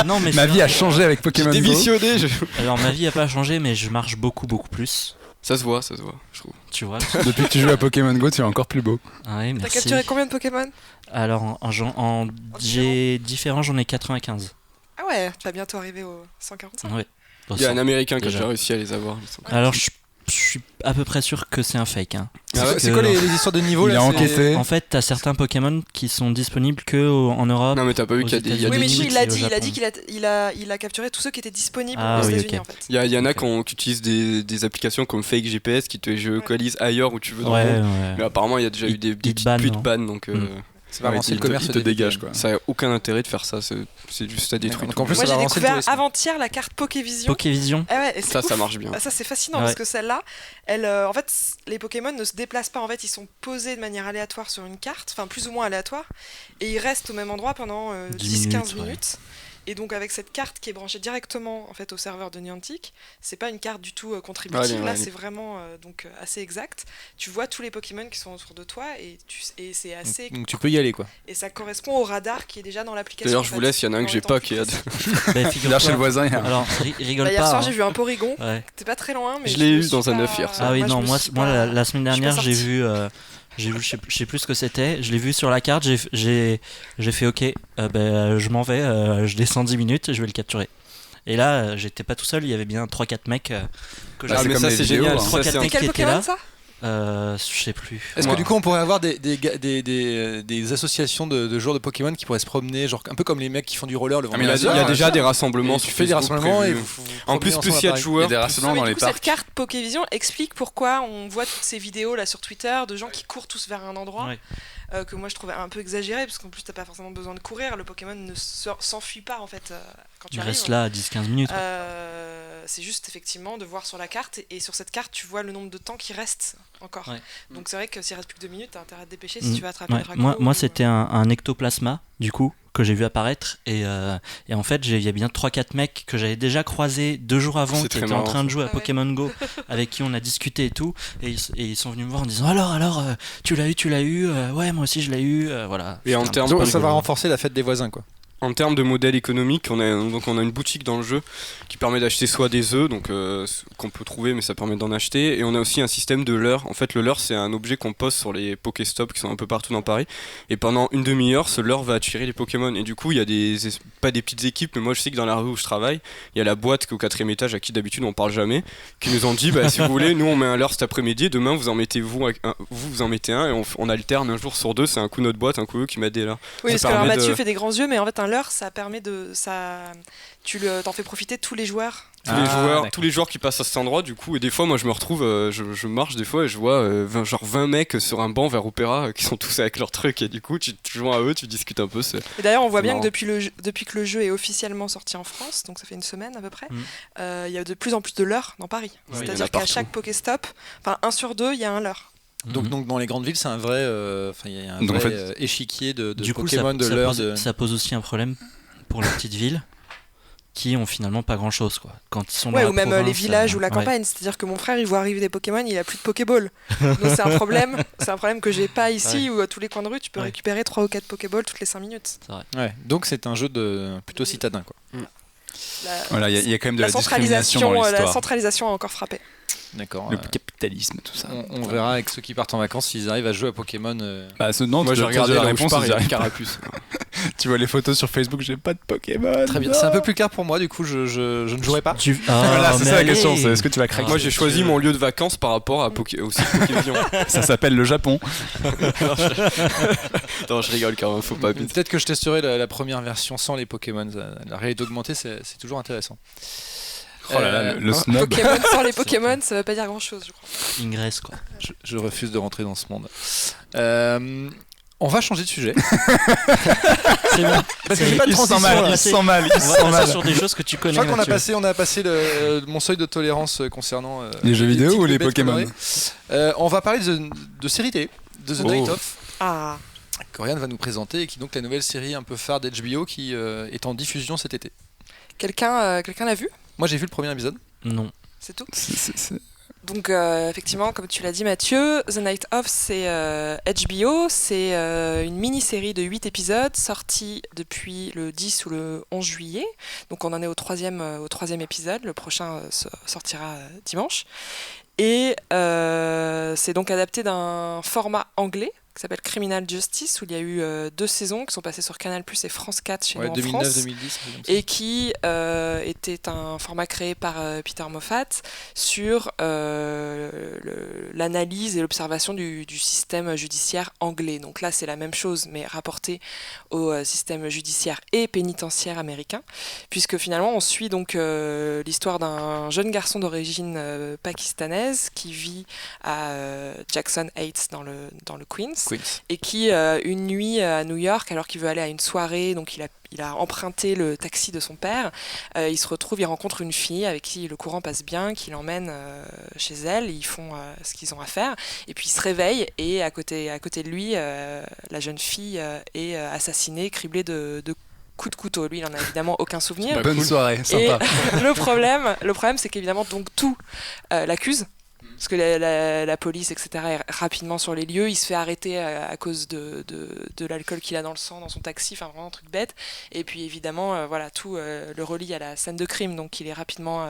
E: non mais
B: ma vie a changé avec Pokémon Go.
C: Démissionné.
E: Alors ma vie a pas changé, mais je marche beaucoup plus.
C: Ça se voit, je trouve.
E: Tu vois.
B: Depuis que tu joues à Pokémon Go, tu es encore plus beau.
E: Ah oui, merci.
D: T'as capturé combien de Pokémon?
E: Alors en différents, j'en ai 95.
D: Ah ouais, tu vas bientôt arriver aux 145.
E: Ouais.
C: Il y a un Américain qui a déjà réussi à les avoir.
E: Alors je suis à peu près sûr que c'est un fake. Hein.
A: C'est quoi les histoires de niveau là?
E: En fait, t'as certains Pokémon qui sont disponibles que en Europe.
C: Non mais t'as pas vu qu'il y a des
D: limites. Il a dit qu'il a capturé tous ceux qui étaient disponibles aux États-Unis en fait.
C: Il y en a qui utilisent des applications comme Fake GPS qui te géolocalisent ailleurs où tu veux dans le monde. Mais apparemment il y a déjà eu des petites pluies de ban, donc
A: ça va avancer le commerce,
C: te dégage quoi. Ça a aucun intérêt de faire ça, c'est juste à détruire.
A: En plus,
D: moi j'ai découvert avant-hier la carte Pokévision.
E: Ah
D: ouais,
C: ça marche bien.
D: Ça c'est fascinant parce que celle-là, en fait, les Pokémon ne se déplacent pas. En fait, ils sont posés de manière aléatoire sur une carte, enfin plus ou moins aléatoire, et ils restent au même endroit pendant 10-15 minutes. Et donc avec cette carte qui est branchée directement en fait au serveur de Niantic, c'est pas une carte du tout contributive, là c'est vraiment donc assez exact. Tu vois tous les Pokémon qui sont autour de toi et c'est assez.
A: Donc tu peux y aller quoi.
D: Et ça correspond au radar qui est déjà dans l'application.
C: D'ailleurs je vous laisse, il y en a un que j'ai pas qui a.
B: Là chez le voisin.
E: Alors rigole pas.
D: Hier soir j'ai vu un Porygon. T'es pas très loin mais.
C: Je l'ai eu dans un œuf hier soir.
E: Ah oui non moi la semaine dernière j'ai vu. Je sais plus ce que c'était, je l'ai vu sur la carte, j'ai fait ok, je m'en vais, je descends 10 minutes et je vais le capturer. Et là, j'étais pas tout seul, il y avait bien 3-4 mecs que
C: j'ai mais ça c'est génial.
E: 3-4 mecs qui étaient là.
D: Ça
E: je sais plus.
A: Est-ce que du coup on pourrait avoir des associations de joueurs de Pokémon qui pourraient se promener, genre un peu comme les mecs qui font du roller le vendredi?
C: Il y a déjà des rassemblements.
A: Tu fais des rassemblements et
C: en plus il y a de joueurs.
B: Il y a des rassemblements dans les parcs.
D: Cette carte Pokévision explique pourquoi on voit toutes ces vidéos là sur Twitter de gens qui courent tous vers un endroit. Ouais. Que moi je trouvais un peu exagéré parce qu'en plus t'as pas forcément besoin de courir, le Pokémon ne s'enfuit pas en fait quand tu arrives.
E: Il reste là à 10-15 minutes.
D: C'est juste effectivement de voir sur la carte et sur cette carte tu vois le nombre de temps qui reste encore. Ouais. Donc c'est vrai que s'il reste plus que 2 minutes t'as intérêt à te dépêcher si tu vas attraper le dragon.
E: Moi c'était un ectoplasma du coup que j'ai vu apparaître et en fait il y a bien 3-4 mecs que j'avais déjà croisés 2 jours avant qui étaient en train de jouer à Pokémon Go avec qui on a discuté et tout et ils sont venus me voir en disant alors tu l'as eu ouais moi aussi je l'ai eu voilà.
A: Et en termes ça va renforcer la fête des voisins quoi.
C: En termes de modèle économique, on a une boutique dans le jeu qui permet d'acheter soit des œufs, donc qu'on peut trouver, mais ça permet d'en acheter. Et on a aussi un système de leurre. En fait, le leurre, c'est un objet qu'on pose sur les Pokéstops qui sont un peu partout dans Paris. Et pendant une demi-heure, ce leurre va attirer les Pokémon. Et du coup, il y a pas des petites équipes, mais moi je sais que dans la rue où je travaille, il y a la boîte qui est au 4e étage, à qui d'habitude on parle jamais, qui nous ont dit si vous voulez, nous on met un leurre cet après-midi, demain vous en mettez vous en mettez un, et on alterne un jour sur 2. C'est un coup notre boîte, un coup eux qui mettent des là.
D: Oui, parce que Mathieu fait des grands yeux, mais en fait un leurre, ça permet tu t'en fais profiter tous les joueurs.
C: Tous les joueurs qui passent à cet endroit, du coup, et des fois, moi je me retrouve, je marche des fois et je vois 20 mecs sur un banc vers Opéra qui sont tous avec leur truc, et du coup, tu joins à eux, tu discutes un peu.
D: Et d'ailleurs, on voit bien que depuis que le jeu est officiellement sorti en France, donc ça fait une semaine à peu près, il y a de plus en plus de leurres dans Paris. Ouais, c'est-à-dire qu'à chaque Pokéstop, 1 sur 2, il y a un leurre.
A: Donc dans les grandes villes, c'est un vrai, y a un vrai échiquier de Pokémon, de leurres.
E: Ça pose aussi un problème pour les petites villes qui ont finalement pas grand chose quoi. Quand ils sont dans la
D: ou même
E: province,
D: les villages ou la campagne, c'est-à-dire que mon frère il voit arriver des Pokémon, il a plus de Pokéball. Donc c'est un problème que j'ai pas ici où à tous les coins de rue tu peux récupérer 3 ou 4 Pokéballs toutes les 5 minutes.
E: C'est vrai.
A: Ouais, donc c'est un jeu plutôt citadin quoi.
B: Voilà, il y a quand même de la discrimination dans l'histoire.
D: La centralisation a encore frappé.
A: D'accord.
B: Le capitalisme, tout ça.
A: On verra avec ceux qui partent en vacances s'ils arrivent à jouer à Pokémon.
B: Non, moi
A: j'ai regardé la réponse,
B: ils Carapuce. Tu vois les photos sur Facebook, j'ai pas de Pokémon.
A: Très bien, c'est un peu plus clair pour moi, du coup je ne jouerai pas.
B: Voilà, c'est ça la question, c'est est-ce que tu vas craquer?
C: Moi j'ai choisi mon lieu de vacances par rapport à Pokévision.
B: Ça s'appelle le Japon.
C: Non, je rigole quand même, faut pas.
A: Peut-être que je testerai la première version sans les Pokémon. La réalité augmentée, c'est toujours intéressant.
B: Oh là là, le snob.
D: Pokémon sans les Pokémon, ça veut pas dire grand chose, je crois.
E: Ingress quoi.
A: Je refuse de rentrer dans ce monde. On va changer de sujet.
E: C'est bon.
A: Parce que j'ai pas de transition.
B: Il se sent mal.
E: On va passer sur des choses que tu connais.
A: Je crois qu'on a passé mon seuil de tolérance concernant
B: les jeux vidéo ou les Pokémon.
A: On va parler de série télé, de The Night Of.
D: Ah.
A: Corianne va nous présenter, et qui est donc la nouvelle série un peu phare d'HBO qui est en diffusion cet été.
D: Quelqu'un l'a vu ?
A: Moi j'ai vu le premier épisode.
E: Non.
D: C'est tout ? Donc effectivement, comme tu l'as dit Mathieu, The Night Of c'est HBO, c'est une mini-série de 8 épisodes sortie depuis le 10 ou le 11 juillet. Donc on en est au troisième épisode, le prochain sortira dimanche. Et c'est donc adapté d'un format anglais qui s'appelle Criminal Justice, où il y a eu 2 saisons qui sont passées sur Canal+ et France 4 chez nous en
A: 2009,
D: France,
A: 2010,
D: et qui était un format créé par Peter Moffat sur l'analyse et l'observation du système judiciaire anglais. Donc là, c'est la même chose, mais rapporté au système judiciaire et pénitentiaire américain, puisque finalement, on suit donc l'histoire d'un jeune garçon d'origine pakistanaise qui vit à Jackson Heights dans le Queens. Et qui, une nuit à New York, alors qu'il veut aller à une soirée, donc il a emprunté le taxi de son père, il rencontre une fille avec qui le courant passe bien, qui l'emmène chez elle, ils font ce qu'ils ont à faire, et puis il se réveille, et à côté de lui, la jeune fille est assassinée, criblée de coups de couteau. Lui, il en a évidemment aucun souvenir.
B: Bonne soirée, sympa.
D: Et le problème, c'est qu'évidemment, donc tout l'accuse. Parce que la police, etc., est rapidement sur les lieux. Il se fait arrêter à cause de l'alcool qu'il a dans le sang, dans son taxi, enfin vraiment un truc bête. Et puis évidemment, tout le relie à la scène de crime. Donc il est rapidement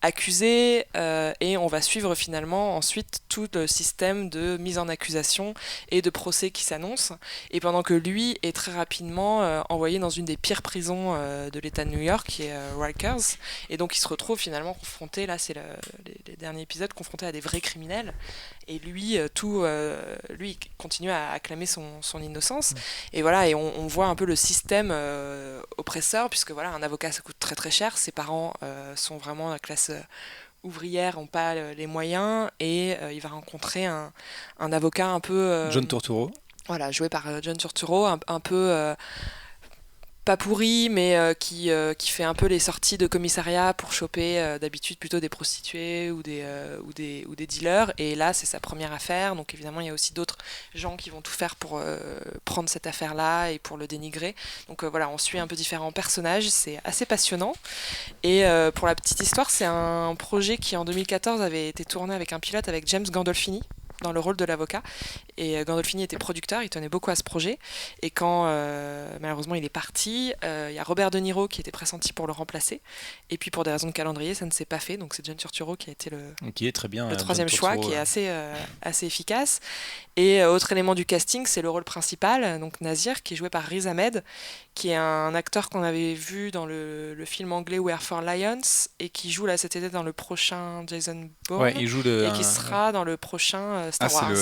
D: accusé et on va suivre finalement ensuite tout le système de mise en accusation et de procès qui s'annonce. Et pendant que lui est très rapidement envoyé dans une des pires prisons de l'État de New York, qui est Rikers. Et donc il se retrouve finalement confronté, là c'est les derniers épisodes, confronté à des vrais criminels, et lui lui continue à acclamer son innocence, et voilà, et on voit un peu le système oppresseur, puisque voilà, un avocat ça coûte très très cher, ses parents sont vraiment la classe ouvrière, n'ont pas les moyens, et il va rencontrer un avocat un peu
A: John Turturro,
D: voilà, joué par John Turturro, un peu pas pourri, mais qui fait un peu les sorties de commissariat pour choper d'habitude plutôt des prostituées ou des dealers. Et là, c'est sa première affaire. Donc évidemment, il y a aussi d'autres gens qui vont tout faire pour prendre cette affaire-là et pour le dénigrer. Donc voilà, on suit un peu différents personnages. C'est assez passionnant. Et pour la petite histoire, c'est un projet qui en 2014 avait été tourné avec un pilote avec James Gandolfini dans le rôle de l'avocat. Et Gandolfini était producteur, il tenait beaucoup à ce projet. Et quand malheureusement il est parti, il y a Robert De Niro qui était pressenti pour le remplacer. Et puis pour des raisons de calendrier, ça ne s'est pas fait. Donc c'est John Turturro qui a été
A: est très bien,
D: le troisième choix, qui est assez efficace. Et autre élément du casting, c'est le rôle principal, donc Nasir, qui est joué par Riz Ahmed, qui est un acteur qu'on avait vu dans le film anglais Where for Lions et qui joue là cet été dans le prochain Jason Bourne et qui sera dans le prochain Star Wars.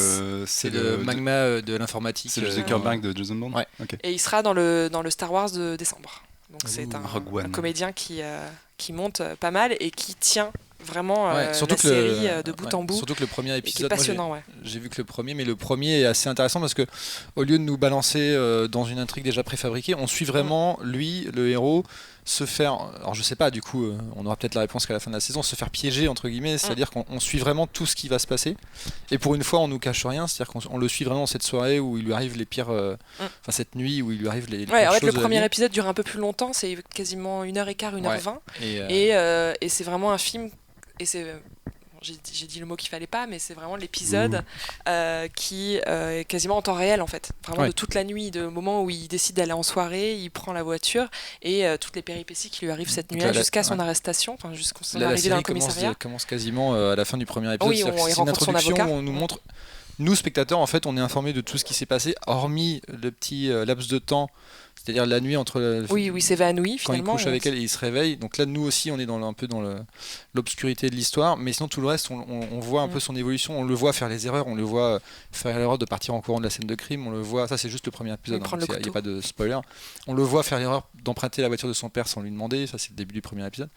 A: C'est le magma de l'informatique.
B: C'est le Zuckerberg de Jason Bourne.
A: Ouais.
B: Okay.
D: Et il sera dans le Star Wars de décembre. Donc c'est un comédien qui monte pas mal et qui tient vraiment la série de bout en bout.
A: Surtout que le premier épisode,
D: est passionnant,
A: j'ai vu que le premier est assez intéressant parce que au lieu de nous balancer dans une intrigue déjà préfabriquée, on suit vraiment lui, le héros, se faire, alors je sais pas, du coup on aura peut-être la réponse qu'à la fin de la saison, se faire piéger entre guillemets, c'est-à-dire qu'on suit vraiment tout ce qui va se passer et pour une fois on nous cache rien, c'est-à-dire qu'on le suit vraiment cette soirée où il lui arrive les pires, enfin cette nuit où il lui arrive les pires
D: en fait,
A: choses.
D: le premier épisode dure un peu plus longtemps, c'est quasiment 1h15, 1h20 et c'est vraiment un film et c'est j'ai dit le mot qu'il fallait pas, mais c'est vraiment l'épisode qui est quasiment en temps réel en fait, vraiment de toute la nuit, de moment où il décide d'aller en soirée, il prend la voiture et toutes les péripéties qui lui arrivent cette nuit-là jusqu'à son arrestation, enfin jusqu'à son arrivée dans le commissariat.
A: Commence quasiment à la fin du premier épisode.
D: Oui, il rencontre son avocat.
A: Où on nous montre, nous spectateurs en fait, on est informés de tout ce qui s'est passé, hormis le petit laps de temps. C'est-à-dire la nuit entre
D: où il s'évanouit
A: quand
D: finalement.
A: il couche avec elle et il se réveille. Donc là, nous aussi, on est un peu dans l'obscurité de l'histoire. Mais sinon, tout le reste, on voit un peu son évolution. On le voit faire les erreurs. On le voit faire l'erreur de partir en courant de la scène de crime. On le voit. Ça, c'est juste le premier épisode. Il n'y a pas de spoiler. On le voit faire l'erreur d'emprunter la voiture de son père sans lui demander. Ça, c'est le début du premier épisode.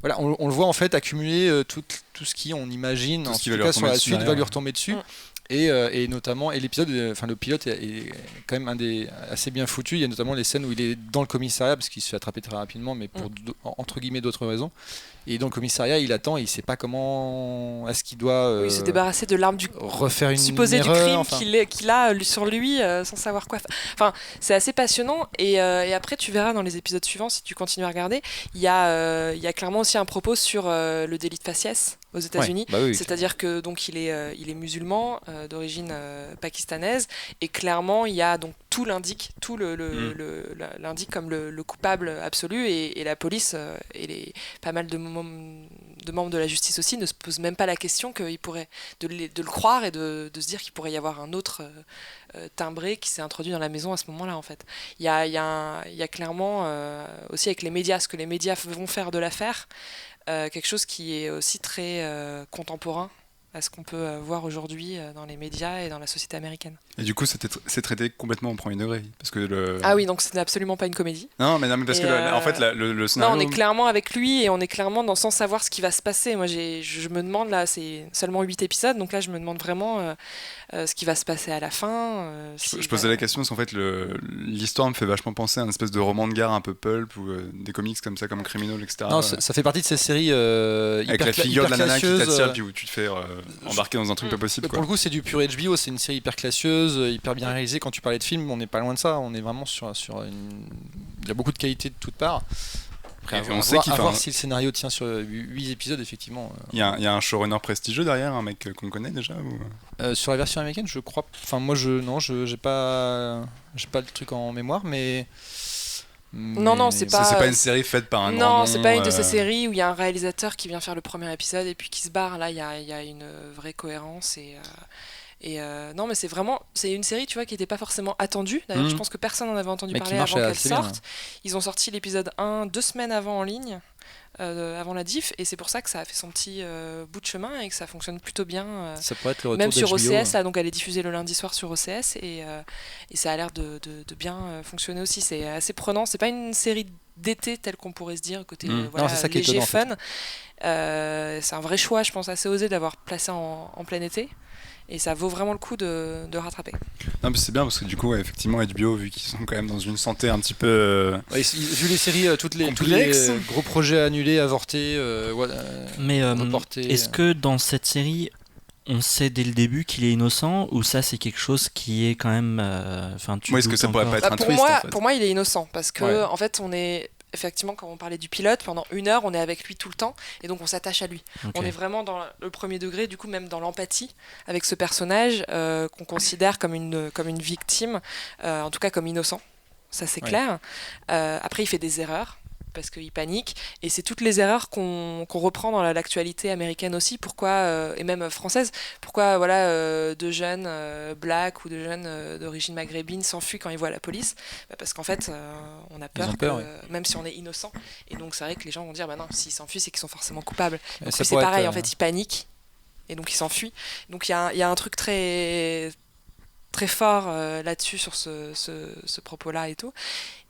A: Voilà, on le voit en fait accumuler tout ce qui, on imagine, en tout cas sur la suite, va lui retomber dessus. Et notamment, et l'épisode, enfin le pilote est quand même assez bien foutu. Il y a notamment les scènes où il est dans le commissariat parce qu'il se fait attraper très rapidement, mais pour entre guillemets d'autres raisons. Et dans le commissariat, il attend, il sait pas comment est-ce qu'il doit
D: se débarrasser de l'arme
A: refaire une
D: supposée
A: erreur,
D: du crime qu'il a sur lui sans savoir quoi. Enfin, c'est assez passionnant. Et après, tu verras dans les épisodes suivants, si tu continues à regarder, il y a clairement aussi un propos sur le délit de faciès aux États-Unis. C'est-à-dire que donc il est musulman d'origine pakistanaise et clairement il y a donc tout l'indique comme le coupable absolu et la police et pas mal de membres de la justice aussi ne se posent même pas la question qu'il pourrait de le croire et de se dire qu'il pourrait y avoir un autre timbré qui s'est introduit dans la maison à ce moment-là en fait. Il y a clairement aussi avec les médias, ce que les médias vont faire de l'affaire, quelque chose qui est aussi très contemporain à ce qu'on peut voir aujourd'hui dans les médias et dans la société américaine.
B: Et du coup, c'est traité complètement au premier degré parce que
D: Ah oui, donc ce n'est absolument pas une comédie.
B: Non, mais parce que en fait, le scénario...
D: Non, on est clairement avec lui et on est clairement sans savoir ce qui va se passer. Moi, je me demande, là, c'est seulement 8 épisodes, donc là, je me demande vraiment ce qui va se passer à la fin.
B: Je posais la question parce qu'en fait, l'histoire me fait vachement penser à une espèce de roman de gare un peu pulp ou des comics comme ça, comme Criminal, etc.
A: Non, ça fait partie de ces séries
B: avec la figure de la nana qui t'attire puis où tu te fais embarquer dans un truc pas possible.
A: Pour le coup, c'est du pur HBO, c'est une série hyper classieuse, hyper bien réalisée. Quand tu parlais de film, on n'est pas loin de ça. On est vraiment sur une... Il y a beaucoup de qualité de toutes parts. Après, on sait qu'il voir si le scénario tient sur 8 épisodes, effectivement.
B: Il y a un showrunner prestigieux derrière, un mec qu'on connaît déjà ou...
A: Sur la version américaine, je crois. Enfin, moi, j'ai pas le truc en mémoire, mais.
D: Non, c'est pas.
B: C'est pas une série faite par un grand nom.
D: Non, c'est pas une de ces séries où il y a un réalisateur qui vient faire le premier épisode et puis qui se barre. Là, il y a une vraie cohérence non, mais c'est une série, tu vois, qui n'était pas forcément attendue. D'ailleurs, je pense que personne n'en avait entendu parler avant qu'elle sorte. Ils ont sorti l'épisode 1 2 semaines avant en ligne. Avant la diff, et c'est pour ça que ça a fait son petit bout de chemin et que ça fonctionne plutôt bien.
A: Ça pourrait être le retour
D: même sur
A: d'HBO,
D: OCS, là, donc elle est diffusée le lundi soir sur OCS et ça a l'air de bien fonctionner aussi. C'est assez prenant. C'est pas une série d'été tel qu'on pourrait se dire, côté léger, fun. C'est un vrai choix, je pense, assez osé d'avoir placé en plein été. Et ça vaut vraiment le coup de rattraper.
B: Non, mais c'est bien parce que du coup, effectivement, HBO, vu qu'ils sont quand même dans une santé un petit peu.
A: Vu les séries, tous les gros projets annulés, avortés, reportés.
E: Est-ce que dans cette série, on sait dès le début qu'il est innocent, ou ça c'est quelque chose qui est quand même.
B: Est-ce que ça pourrait pas être un twist
D: pour moi, il est innocent parce que en fait, on est. Effectivement, quand on parlait du pilote, pendant 1 heure, on est avec lui tout le temps et donc on s'attache à lui. On est vraiment dans le premier degré, du coup même dans l'empathie avec ce personnage qu'on considère comme une victime, en tout cas comme innocent, ça c'est clair. Après il fait des erreurs parce qu'il panique et c'est toutes les erreurs qu'on reprend dans l'actualité américaine aussi, pourquoi et même française, pourquoi de jeunes blacks ou de jeunes d'origine maghrébine s'enfuient quand ils voient la police, parce qu'en fait on a peur, même si on est innocent, et donc c'est vrai que les gens vont dire non, s'ils s'enfuient c'est qu'ils sont forcément coupables, donc c'est pareil, en fait ils paniquent et donc ils s'enfuient, donc il y a un truc très très fort là-dessus sur ce propos-là et tout.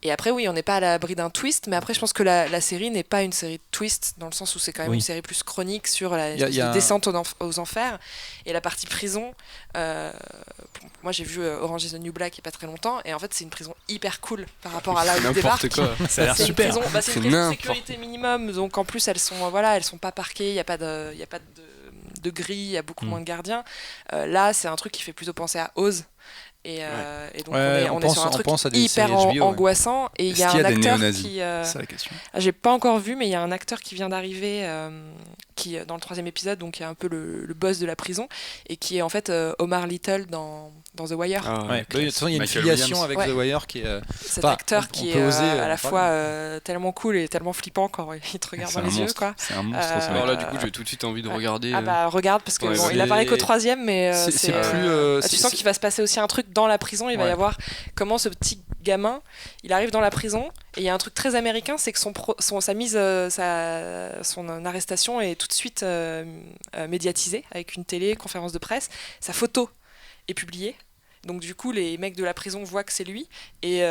D: Et après, oui, on n'est pas à l'abri d'un twist, mais après, je pense que la série n'est pas une série de twist, dans le sens où c'est quand même une série plus chronique sur la descente aux enfers. Et la partie prison, moi j'ai vu Orange is the New Black il n'y a pas très longtemps, et en fait, c'est une prison hyper cool par rapport à là où ils débarquent.
B: Ça a l'air super.
D: C'est une prison de sécurité minimum, donc en plus, elles sont pas parquées, il n'y a pas de grille, il y a beaucoup moins de gardiens. Là, c'est un truc qui fait plutôt penser à Oz. Et donc on est sur un truc hyper angoissant, et il y a un acteur qui
B: c'est la question.
D: j'ai pas encore vu, mais il y a un acteur qui vient d'arriver qui dans le 3e épisode, donc qui est un peu le boss de la prison, et qui est en fait Omar Little dans The Wire.
A: De toute façon, il y a une filiation avec The Wire qui est
D: cet acteur qui est à la fois tellement cool et tellement flippant quand il te regarde dans les yeux, quoi.
B: C'est un monstre.
C: Alors là, du coup, j'ai tout de suite envie de regarder.
D: Regarde, parce que il apparaît qu'au 3e, mais tu sens qu'il va se passer aussi un truc dans la prison. Il va y avoir comment ce petit gamin, il arrive dans la prison, et il y a un truc très américain, c'est que son arrestation est tout de suite médiatisée avec une télé, conférence de presse. Sa photo est publiée. Donc du coup, les mecs de la prison voient que c'est lui, et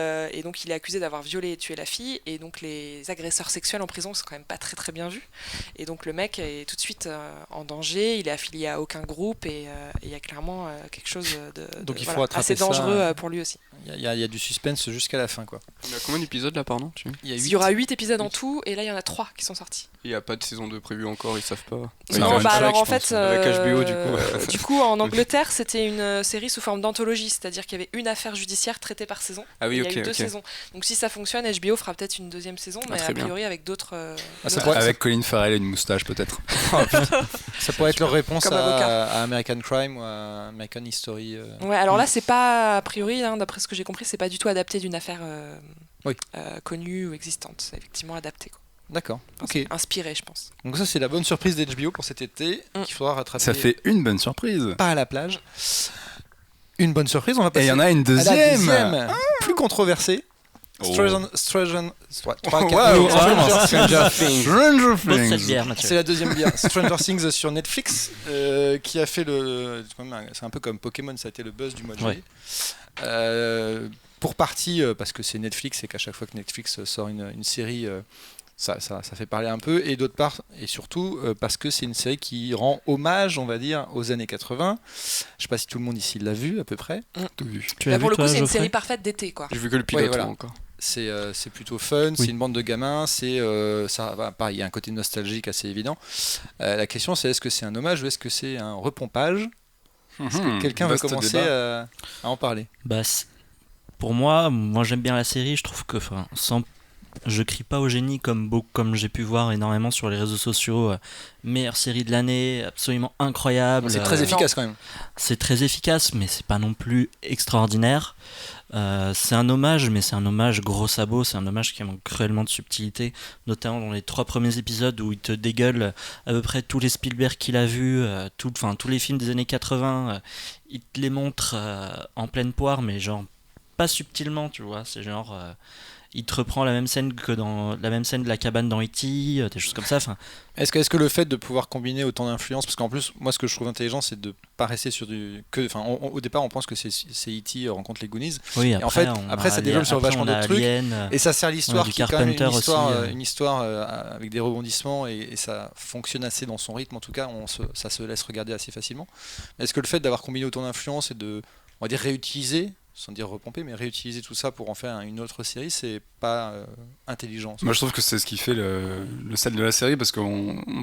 D: donc il est accusé d'avoir violé et tué la fille, et donc les agresseurs sexuels en prison sont quand même pas très très bien vus, et donc le mec est tout de suite en danger, il est affilié à aucun groupe, et il y a clairement quelque chose
A: donc il faut
D: assez dangereux pour lui aussi.
A: Il y a du suspense jusqu'à la fin, quoi.
C: Il y a combien d'épisodes là, pardon?
D: Il y aura 8 épisodes en tout, et là il y en a 3 qui sont sortis.
C: Il n'y a pas de saison 2 prévue encore, ils savent pas.
D: Non, alors en fait,
C: avec HBO
D: du coup en Angleterre c'était une série sous forme d'anthologie, c'est-à-dire qu'il y avait une affaire judiciaire traitée par saison.
C: Il
D: y a eu 2 saisons. Donc si ça fonctionne, HBO fera peut-être une 2e saison, mais a priori avec d'autres.
B: Avec Colin Farrell et une moustache peut-être.
A: Ça pourrait être leur réponse à American Crime ou à American History.
D: Ouais, alors là c'est pas, a priori, d'après ce que j'ai compris, c'est pas du tout adapté d'une affaire connue ou existante. C'est effectivement adapté, quoi.
A: D'accord.
D: Inspiré, je pense.
A: Donc ça, c'est la bonne surprise d'HBO pour cet été qu'il faudra rattraper.
B: Ça fait une bonne surprise.
A: Pas à la plage. Une bonne surprise, on va passer.
B: Et il y en a une deuxième.
A: Plus controversée. Stranger
E: Things.
A: C'est la deuxième bière. Stranger Things sur Netflix, qui a fait c'est un peu comme Pokémon, ça a été le buzz du mois de juillet. Pour partie parce que c'est Netflix et qu'à chaque fois que Netflix sort une série, ça fait parler un peu, et d'autre part, et surtout parce que c'est une série qui rend hommage, on va dire, aux années 80. Je sais pas si tout le monde ici l'a vu à peu près.
B: Tout vu.
D: Pour le coup, c'est une série parfaite d'été, quoi.
C: J'ai vu que le pilote encore.
A: C'est plutôt fun, c'est une bande de gamins, pareil, il y a un côté nostalgique assez évident. La question, c'est est-ce que c'est un hommage ou est-ce que c'est un repompage? Est-ce que quelqu'un va commencer à en parler?
E: Pour moi j'aime bien la série, je trouve que je crie pas au génie comme j'ai pu voir énormément sur les réseaux sociaux. Meilleure série de l'année, absolument incroyable.
A: C'est très efficace quand même.
E: C'est très efficace, mais c'est pas non plus extraordinaire. C'est un hommage, mais c'est un hommage gros sabot. C'est un hommage qui manque cruellement de subtilité, notamment dans les 3 premiers épisodes où il te dégueule à peu près tous les Spielberg qu'il a vus, tous les films des années 80. Il te les montre en pleine poire, mais genre pas subtilement, tu vois. C'est genre, il te reprend la même scène que dans la même scène de la cabane dans E.T., des choses comme ça. Enfin,
A: est-ce que le fait de pouvoir combiner autant d'influences, parce qu'en plus, moi, ce que je trouve intelligent, c'est de pas rester sur du au départ, on pense que c'est E.T. rencontre les Goonies.
E: Oui,
A: et en fait, après ça développe sur vachement d'autres trucs. Et ça sert l'histoire qui est quand même une histoire avec des rebondissements et ça fonctionne assez dans son rythme. En tout cas, ça se laisse regarder assez facilement. Est-ce que le fait d'avoir combiné autant d'influences et de, on va dire, réutiliser, sans dire repomper, mais réutiliser tout ça pour en faire une autre série, c'est pas intelligent.
B: Moi, je trouve que c'est ce qui fait le sel de la série, parce que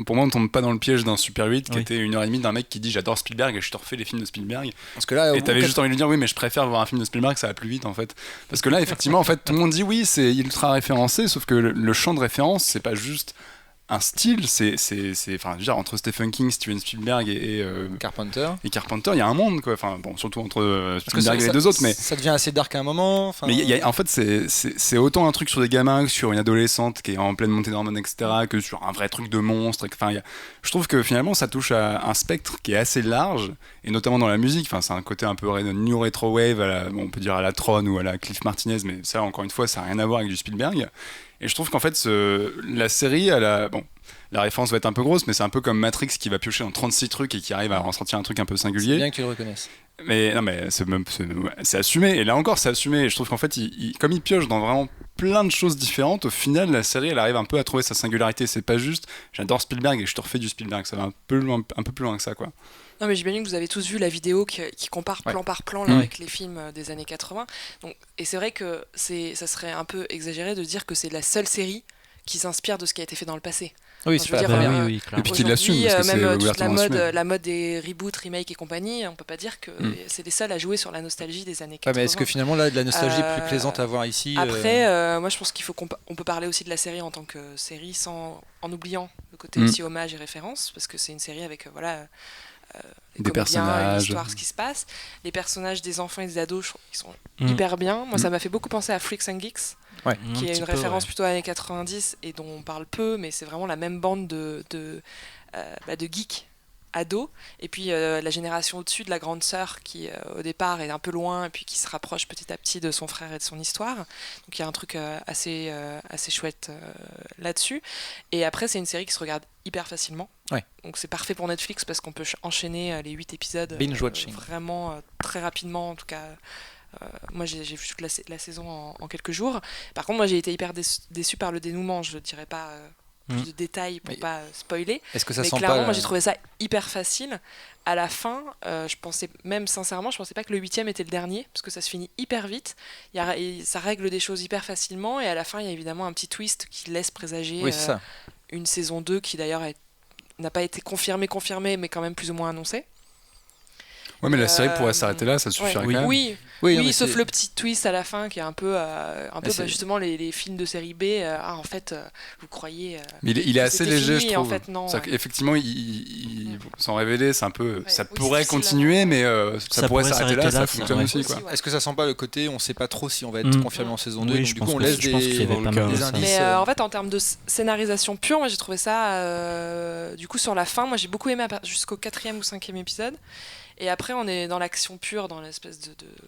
B: pour moi, on tombe pas dans le piège d'un Super 8 qui était 1h30 d'un mec qui dit j'adore Spielberg et je te refais les films de Spielberg. Parce que là, et t'avais juste envie de lui dire oui, mais je préfère voir un film de Spielberg, ça va plus vite en fait. Parce que là, effectivement, en fait, tout le monde dit oui, c'est ultra référencé, sauf que le champ de référence, c'est pas juste un style, c'est enfin, je veux dire, entre Stephen King, Steven Spielberg et
A: Carpenter,
B: il y a un monde, quoi. Enfin, bon, surtout entre Spielberg et les deux autres, mais
A: ça devient assez dark à un moment.
B: Mais en fait, c'est autant un truc sur des gamins que sur une adolescente qui est en pleine montée d'hormones, etc., que sur un vrai truc de monstre. Enfin, je trouve que finalement, ça touche à un spectre qui est assez large, et notamment dans la musique. Enfin, c'est un côté un peu new retro wave, on peut dire à la Tron ou à la Cliff Martinez, mais ça, encore une fois, ça n'a rien à voir avec du Spielberg. Et je trouve qu'en fait, la série, la référence va être un peu grosse, mais c'est un peu comme Matrix qui va piocher dans 36 trucs et qui arrive à en sortir un truc un peu singulier.
A: C'est bien que tu le reconnaisses.
B: Mais non, mais c'est assumé. Et là encore, c'est assumé. Et je trouve qu'en fait, comme il pioche dans vraiment plein de choses différentes, au final, la série, elle arrive un peu à trouver sa singularité. C'est pas juste, j'adore Spielberg et je te refais du Spielberg. Ça va un peu plus loin que ça, quoi.
D: Non, mais j'imagine que vous avez tous vu la vidéo qui compare plan par plan là, avec les films des années 80. Donc, et c'est vrai que ça serait un peu exagéré de dire que c'est la seule série qui s'inspire de ce qui a été fait dans le passé.
A: Oui, c'est pas
E: oui,
B: et puis qu'il l'assume, parce que
D: même
B: c'est
D: toute la mode des reboots, remakes et compagnie, on peut pas dire que c'est les seuls à jouer sur la nostalgie des années 80.
A: Ouais, mais est-ce que finalement là, de la nostalgie est plus plaisante à voir ici
D: Après, moi je pense qu'on peut parler aussi de la série en tant que série en oubliant le côté aussi hommage et référence, parce que c'est une série avec
B: des personnages,
D: l'histoire, ce qui se passe. Les personnages des enfants et des ados, je trouve qu'ils sont hyper bien. Moi, ça m'a fait beaucoup penser à Freaks and Geeks, qui est une référence plutôt années 90 et dont on parle peu, mais c'est vraiment la même bande de geeks ados. Et puis la génération au-dessus de la grande sœur qui, au départ, est un peu loin et puis qui se rapproche petit à petit de son frère et de son histoire. Donc il y a un truc assez chouette là-dessus. Et après, c'est une série qui se regarde hyper facilement. Donc c'est parfait pour Netflix parce qu'on peut enchaîner les 8 épisodes vraiment très rapidement. En tout cas, moi j'ai vu toute la saison en quelques jours. Par contre, moi j'ai été hyper déçue par le dénouement. Je ne dirais pas plus de détails pour pas spoiler.
A: Est-ce que ça
D: mais
A: sent
D: clairement,
A: pas
D: moi j'ai trouvé ça hyper facile. À la fin, je pensais pas que le 8e était le dernier, parce que ça se finit hyper vite. Ça règle des choses hyper facilement, et à la fin, il y a évidemment un petit twist qui laisse présager une saison 2 qui d'ailleurs n'a pas été confirmée, mais quand même plus ou moins annoncée.
B: Ouais, mais la série pourrait s'arrêter là, ça suffirait quand même.
D: Oui, sauf le petit twist à la fin qui est un peu justement les films de série B. En fait, vous croyez.
B: Mais il est assez léger, je trouve.
D: En fait, non.
B: Effectivement, sans révéler, c'est un peu. Ça pourrait continuer, mais ça pourrait s'arrêter là, ça fonctionne aussi.
A: Est-ce que ça sent pas le côté, on sait pas trop si on va être confirmé en saison 2, donc du coup on laisse des indices.
D: Mais en fait, en termes de scénarisation pure, moi j'ai trouvé ça. Du coup, sur la fin, moi j'ai beaucoup aimé jusqu'au 4e ou 5e épisode. Et après, on est dans l'action pure, dans l'espèce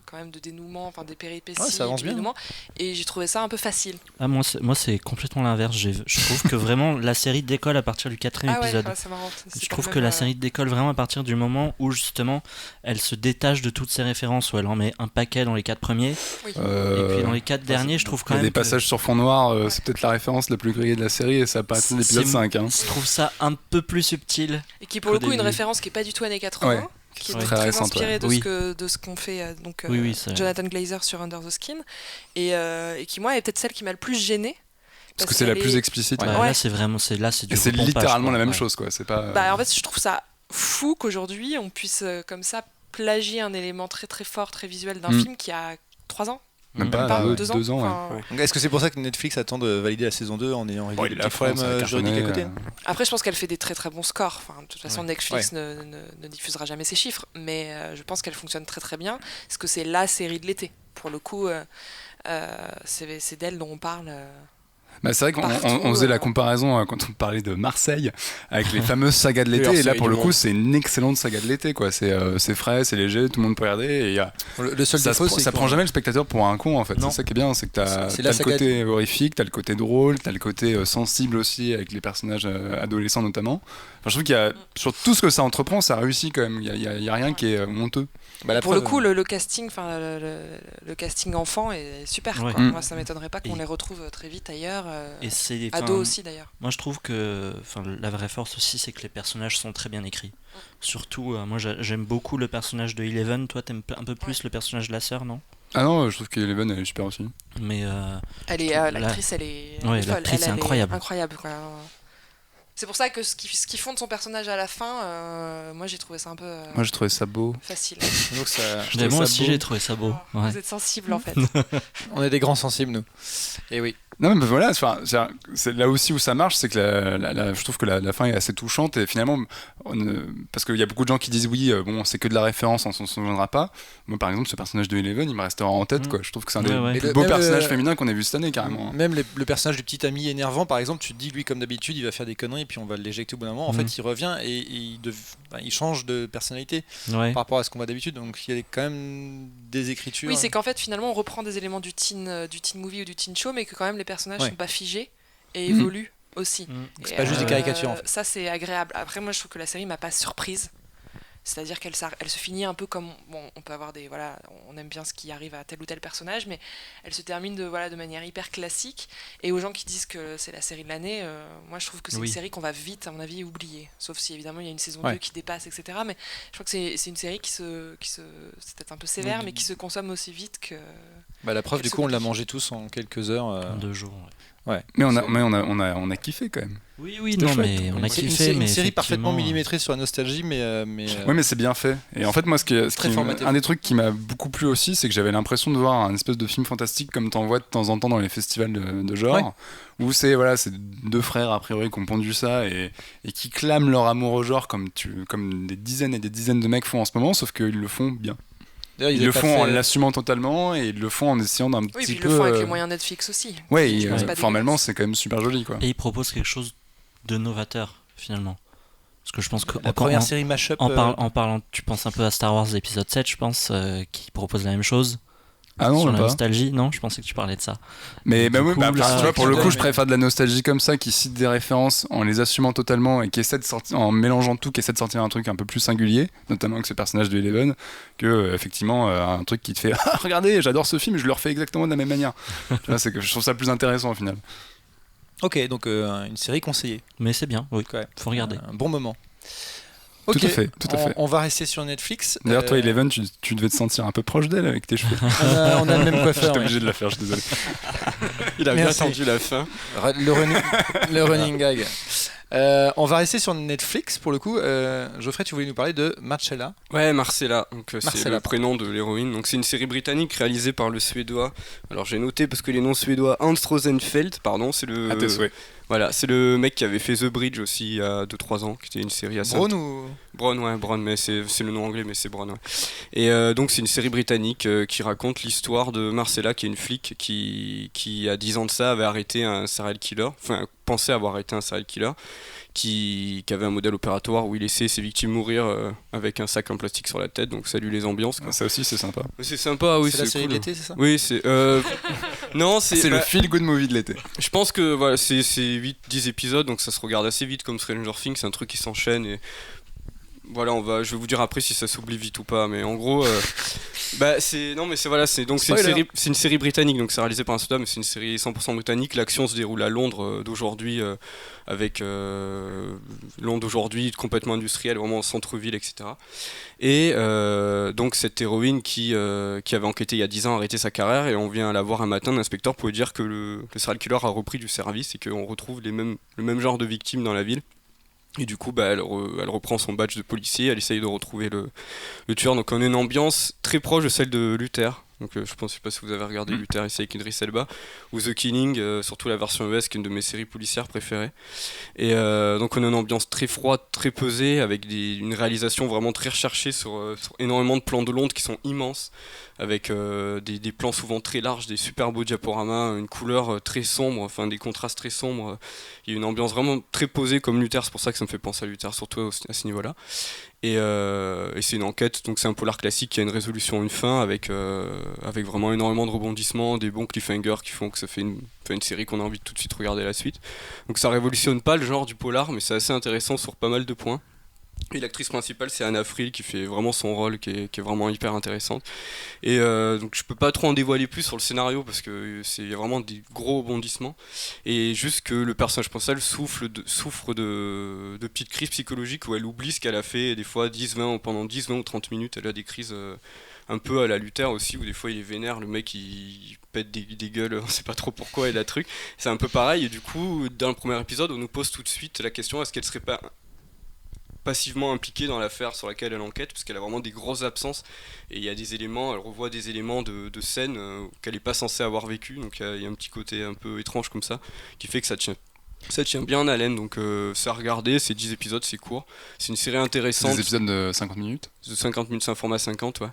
D: quand même de dénouement, enfin des péripéties,
A: ça avance bien.
D: Dénouement, et j'ai trouvé ça un peu facile.
E: Moi, c'est complètement l'inverse. Je trouve que vraiment la série décolle à partir du 4e épisode.
D: C'est marrant.
E: Je trouve que la série décolle vraiment à partir du moment où justement elle se détache de toutes ses références, où elle en met un paquet dans les 4 premiers. Et puis dans les 4 derniers, je trouve quand même.
B: Il y a des passages sur fond noir, c'est peut-être la référence la plus grillée de la série, et ça passe l'épisode 5.
E: Je trouve ça un peu plus subtil.
D: Et qui est pour le coup une référence qui n'est pas du tout années 80. Qui est très inspiré de ce qu'on fait Jonathan Glazer sur Under the Skin, et qui moi est peut-être celle qui m'a le plus gênée.
B: Parce que c'est la plus explicite.
E: Là c'est vraiment c'est du.
B: Et c'est littéralement la même chose, quoi. C'est pas.
D: En fait, je trouve ça fou qu'aujourd'hui on puisse comme ça plagier un élément très très fort, très visuel d'un film qui a 3 ans.
B: Même pas 2 ans.
A: Est-ce que c'est pour ça que Netflix attend de valider la saison 2 en ayant réglé les problèmes juridiques à côté?
D: Après, je pense qu'elle fait des très très bons scores. Enfin, de toute façon, Netflix ne diffusera jamais ses chiffres, mais je pense qu'elle fonctionne très très bien. Parce que c'est la série de l'été. Pour le coup, c'est d'elle dont on parle.
B: Bah, c'est vrai qu'on faisait la comparaison quand on parlait de Marseille avec les fameuses sagas de l'été, et là pour le coup c'est une excellente saga de l'été, quoi. C'est frais, c'est léger, tout le monde peut regarder, et
A: le seul défaut, c'est
B: ça prend jamais le spectateur pour un con, en fait. C'est ça qui est bien, c'est que t'as le côté horrifique, t'as le côté drôle, t'as le côté sensible aussi avec les personnages adolescents notamment. Enfin, je trouve qu'il y a, sur tout ce que ça entreprend, ça réussit quand même, il y a rien qui est honteux.
D: Pour le coup, le casting, le casting enfant est super. Quoi. Moi, ça m'étonnerait pas qu'on les retrouve très vite ailleurs. Et c'est ados aussi d'ailleurs.
E: Moi, je trouve que la vraie force aussi, c'est que les personnages sont très bien écrits. Surtout, moi, j'aime beaucoup le personnage de Eleven. Toi, t'aimes un peu plus le personnage de la sœur, non ?
B: Ah non, je trouve qu'Eleven elle est super aussi.
E: Mais
D: l'actrice, elle est folle.
E: L'actrice est incroyable.
D: Incroyable, quoi. C'est pour ça que ce qui fonde son personnage à la fin, moi j'ai trouvé ça un peu
B: moi j'ai trouvé ça beau.
D: Facile.
E: Donc moi aussi j'ai trouvé ça beau.
D: Vous êtes sensibles en fait.
A: On est des grands sensibles nous. Et oui.
B: Non mais voilà, c'est là aussi où ça marche, c'est que je trouve que la fin est assez touchante, et finalement parce qu'il y a beaucoup de gens qui disent oui, bon c'est que de la référence, on s'en souviendra pas. Moi par exemple ce personnage de Eleven il me restera en tête, quoi. Je trouve que c'est un des plus beaux personnages féminins qu'on ait vu cette année carrément.
A: Même le personnage du petit ami énervant par exemple, tu te dis lui comme d'habitude il va faire des conneries puis on va l'éjecter au bout d'un moment. En fait il revient et il change de personnalité par rapport à ce qu'on voit d'habitude, donc il y a quand même des écritures.
D: Oui, c'est qu'en fait finalement on reprend des éléments du teen movie ou du teen show, mais que quand même les personnages sont pas figés et évoluent aussi.
A: C'est pas juste des caricatures en fait.
D: Ça c'est agréable. Après moi je trouve que la série m'a pas surprise. C'est-à-dire qu'elle se finit un peu comme on peut avoir on aime bien ce qui arrive à tel ou tel personnage, mais elle se termine de manière hyper classique. Et aux gens qui disent que c'est la série de l'année, moi je trouve que c'est une série qu'on va vite, à mon avis, oublier. Sauf si évidemment il y a une saison 2 qui dépasse, etc. Mais je crois que c'est une série qui se c'est peut-être un peu sévère, mais qui se consomme aussi vite que.
A: La preuve, du coup, on l'a mangé tous en quelques heures.
E: En 2 jours.
A: Ouais.
B: Mais on a kiffé quand même.
E: Oui, non, mais on a kiffé.
A: Une série parfaitement millimétrée sur la nostalgie, mais.
B: Oui, mais c'est bien fait. Et en fait, moi, un des trucs qui m'a beaucoup plu aussi, c'est que j'avais l'impression de voir un espèce de film fantastique comme t'en vois de temps en temps dans les festivals de genre, où c'est deux frères a priori qui ont pondu ça et qui clament leur amour au genre comme des dizaines et des dizaines de mecs font en ce moment, sauf qu'ils le font bien. Ils le font en l'assumant totalement, et ils le font en essayant d'un petit peu.
D: Oui, puis ils le font avec les moyens Netflix aussi.
B: Oui, formellement, c'est quand même super joli, quoi.
E: Et ils proposent quelque chose de novateur, finalement. Parce que je pense que
A: la première série Mashup.
E: En parlant, tu penses un peu à Star Wars épisode 7, je pense, qui propose la même chose.
B: Ah non,
E: sur la nostalgie, non, je pensais que tu parlais de ça.
B: Mais tu vois, pour le coup, je préfère de la nostalgie comme ça, qui cite des références en les assumant totalement et qui essaie de sortir, en mélangeant tout, qui essaie de sortir un truc un peu plus singulier, notamment avec ce personnage de Eleven, que effectivement un truc qui te fait ah, regardez, j'adore ce film, je le refais exactement de la même manière. Tu vois, c'est que je trouve ça plus intéressant au final.
A: Ok, donc une série conseillée.
E: Mais c'est bien, oui. Faut regarder.
A: Un bon moment.
B: Okay. Tout à fait.
A: On va rester sur Netflix.
B: D'ailleurs, toi, Eleven, tu devais te sentir un peu proche d'elle avec tes cheveux.
A: On a le même coiffeur.
B: J'étais obligé de la faire, je suis désolé.
C: Il a bien tendu la fin.
A: Le running gag. On va rester sur Netflix pour le coup. Geoffrey, tu voulais nous parler de Marcella.
C: Ouais, Marcella. Donc c'est le prénom de l'héroïne. Donc c'est une série britannique réalisée par le Suédois. Alors j'ai noté parce que les noms suédois, Hans Rosenfeld, pardon, c'est le.
B: À tes souhaits.
C: Voilà, c'est le mec qui avait fait The Bridge aussi il y a 2-3 ans, qui était une série assez.
A: Braun ou
C: Braun, mais c'est le nom anglais, mais c'est Braun. Ouais. Et donc c'est une série britannique qui raconte l'histoire de Marcella, qui est une flic qui à 10 ans de ça avait arrêté un serial killer, enfin pensait avoir arrêté un serial killer, qui avait un modèle opératoire où il laissait ses victimes mourir avec un sac en plastique sur la tête, donc salut les ambiances.
B: Ça aussi c'est sympa.
C: C'est sympa, oui.
A: C'est la série de l'été, c'est ça ?
C: Oui, c'est. Non, c'est
B: le feel good movie de l'été.
C: Je pense que voilà, c'est 8-10 épisodes, donc ça se regarde assez vite comme Stranger Things, c'est un truc qui s'enchaîne et. Voilà, je vais vous dire après si ça s'oublie vite ou pas, mais en gros, c'est une série britannique, donc c'est réalisé par un Suédois, mais c'est une série 100% britannique. L'action se déroule à Londres d'aujourd'hui, avec Londres d'aujourd'hui complètement industrielle, vraiment en centre-ville, etc. Et donc cette héroïne qui avait enquêté il y a 10 ans a arrêté sa carrière, et on vient la voir un matin, l'inspecteur pour lui dire que le serial killer a repris du service et qu'on retrouve le même genre de victimes dans la ville. Et du coup, elle reprend son badge de policier, elle essaye de retrouver le tueur. Donc on a une ambiance très proche de celle de Luther, Donc je sais pas si vous avez regardé Luther et avec Idris Elba, ou The Killing, surtout la version US, qui est une de mes séries policières préférées. Et donc on a une ambiance très froide, très pesée, avec une réalisation vraiment très recherchée sur énormément de plans de Londres qui sont immenses, avec des plans souvent très larges, des super beaux diaporamas, une couleur très sombre, enfin des contrastes très sombres. Il y a une ambiance vraiment très posée comme Luther, c'est pour ça que ça me fait penser à Luther, surtout à ce niveau-là. Et c'est une enquête, donc c'est un polar classique qui a une résolution, une fin, avec vraiment énormément de rebondissements, des bons cliffhangers qui font que ça fait une série qu'on a envie de tout de suite regarder la suite. Donc ça révolutionne pas le genre du polar, mais c'est assez intéressant sur pas mal de points. Et l'actrice principale, c'est Anna Friel, qui fait vraiment son rôle, qui est vraiment hyper intéressante. Et donc je peux pas trop en dévoiler plus sur le scénario, parce que y a vraiment des gros rebondissements. Et juste que le personnage principal souffre de petites crises psychologiques où elle oublie ce qu'elle a fait, et des fois pendant 10, 20 ou 30 minutes, elle a des crises un peu à la Luther aussi, où des fois il est vénère, le mec il pète des gueules, on sait pas trop pourquoi, et la truc. C'est un peu pareil, et du coup, dans le premier épisode, on nous pose tout de suite la question, est-ce qu'elle serait pas passivement impliquée dans l'affaire sur laquelle elle enquête, parce qu'elle a vraiment des grosses absences, et il y a des éléments, elle revoit des éléments de scène qu'elle n'est pas censée avoir vécu, donc il y a un petit côté un peu étrange comme ça, qui fait que ça tient bien en haleine, donc c'est à regarder, c'est 10 épisodes, c'est court, c'est une série intéressante.
B: Des épisodes de 50 minutes
C: De 50 minutes, c'est un format 50, ouais.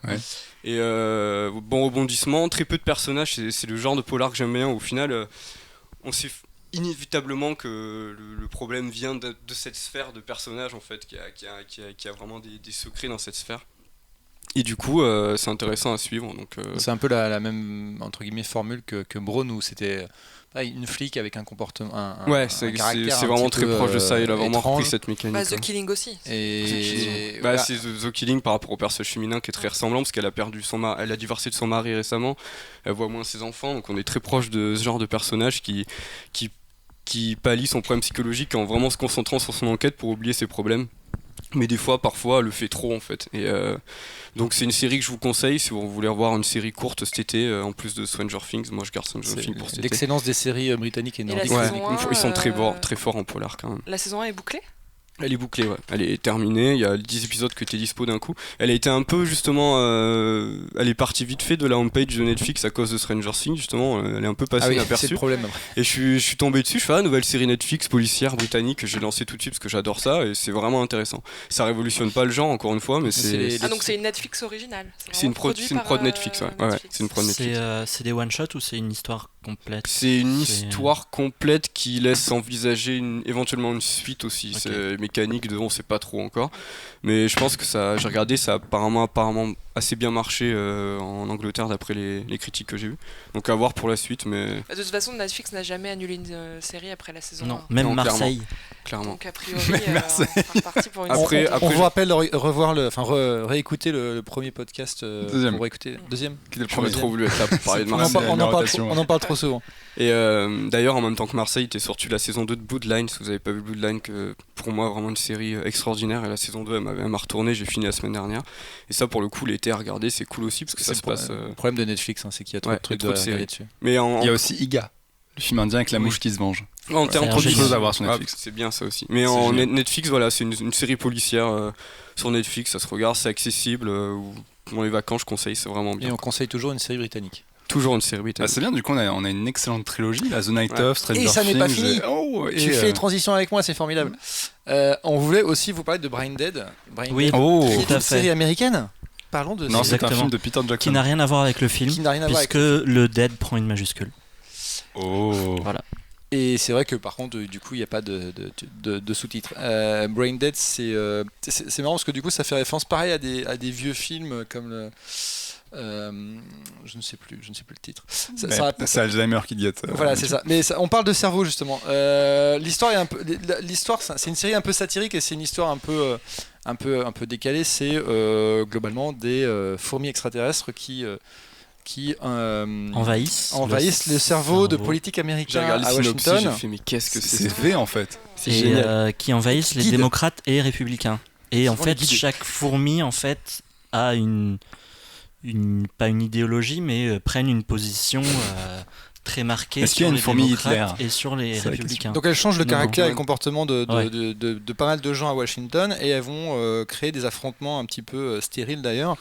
C: Et bon rebondissement, très peu de personnages, c'est le genre de polar que j'aime bien, où au final, on sait inévitablement que le problème vient de cette sphère de personnages, en fait, qui a vraiment des secrets dans cette sphère. Et du coup, c'est intéressant à suivre. Donc,
A: c'est un peu la même entre guillemets formule que Brown, où c'était une flic avec un comportement,
C: c'est vraiment très proche de ça. Il a vraiment repris cette mécanique.
D: The Killing aussi.
A: Et
C: c'est The Killing par rapport au personnage féminin qui est très ressemblant, parce qu'elle a perdu elle a divorcé de son mari récemment. Elle voit moins ses enfants, donc on est très proche de ce genre de personnage qui pallie son problème psychologique en vraiment se concentrant sur son enquête pour oublier ses problèmes. Mais parfois, elle le fait trop, en fait. Et donc c'est une série que je vous conseille si vous voulez revoir une série courte cet été, en plus de Stranger Things. Moi je garde Stranger Things pour cet été.
A: L'excellence des séries britanniques et nordiques.
C: Ils sont très forts en polar quand même.
D: La saison 1 est bouclée ?
C: Elle est bouclée, ouais. Elle est terminée. Il y a 10 épisodes qui étaient dispo d'un coup. Elle a été un peu, justement, elle est partie vite fait de la homepage de Netflix à cause de Stranger Things, justement. Elle est un peu passée inaperçue.
A: C'est le problème.
C: Et je suis tombé dessus. Je fais nouvelle série Netflix policière britannique que j'ai lancée tout de suite parce que j'adore ça et c'est vraiment intéressant. Ça révolutionne pas le genre, encore une fois, mais c'est.
D: Donc c'est une Netflix originale.
C: C'est une prod Netflix, ouais. C'est une prod Netflix.
E: C'est des one shot ou c'est une histoire complète ?
C: C'est une histoire complète qui laisse envisager éventuellement une suite aussi. Okay. C'est mécanique on sait pas trop encore, mais je pense que j'ai regardé, ça a apparemment assez bien marché en Angleterre d'après les critiques que j'ai vues, donc à voir pour la suite. Mais
D: de toute façon, Netflix n'a jamais annulé une série après la saison 1.
E: Non, même Marseille
C: clairement.
D: Donc a priori on est reparti pour une
A: après, on vous rappelle réécouter le premier podcast
B: deuxième.
A: Pour écouter deuxième
C: qui était le premier trop voulu être là pour parler de Marseille.
A: On en parle trop souvent.
C: Et d'ailleurs, en même temps que Marseille, était sorti la saison 2 de Bloodline. Si vous n'avez pas vu Bloodline, que pour moi vraiment une série extraordinaire, et la saison 2 elle m'a retourné, j'ai fini la semaine dernière, et ça pour le coup l'été à regarder, c'est cool aussi parce que ça se passe.
A: Le problème de Netflix, c'est qu'il y a trop de trucs de séries dessus.
C: Mais il
B: y a aussi Iga, le film indien avec la mouche qui se venge.
C: En termes de
B: choses à voir sur Netflix.
C: C'est bien ça aussi. Mais en Netflix, voilà, c'est une série policière sur Netflix, ça se regarde, c'est accessible. Dans les vacances, je conseille, c'est vraiment bien.
A: Et on conseille toujours une série britannique.
C: Toujours une série britannique.
B: C'est bien, du coup on a une excellente trilogie, la The Night of, Stranger Things.
A: Et ça n'est pas fini. Tu fais transition avec moi, c'est formidable. On voulait aussi vous parler de Brain Dead.
E: Oui,
A: qui est une série américaine. Parlons de.
B: Non, c'est un film de Peter Jackson.
E: Qui n'a rien à voir avec le film, puisque le Dead prend une majuscule. Voilà.
A: Et c'est vrai que par contre, du coup, il n'y a pas de sous-titres. Brain Dead, c'est marrant parce que du coup, ça fait référence pareil à des vieux films comme le. Je ne sais plus le titre.
B: C'est Alzheimer qui dit.
A: Voilà, c'est ça. Mais on parle de cerveau justement. L'histoire est c'est une série un peu satirique et c'est une histoire un peu décalée. C'est globalement des fourmis extraterrestres qui envahissent le cerveau de politiques américains à Washington.
C: J'ai fait mais qu'est-ce que c'est
B: V en fait.
E: C'est génial. Qui envahissent les démocrates et républicains. Et en fait, chaque fourmi en fait a pas une idéologie, mais prennent une position très marquée sur les démocrates et sur les républicains.
A: Donc elles changent le caractère et le comportement de pas mal de gens à Washington et elles vont créer des affrontements un petit peu stériles d'ailleurs.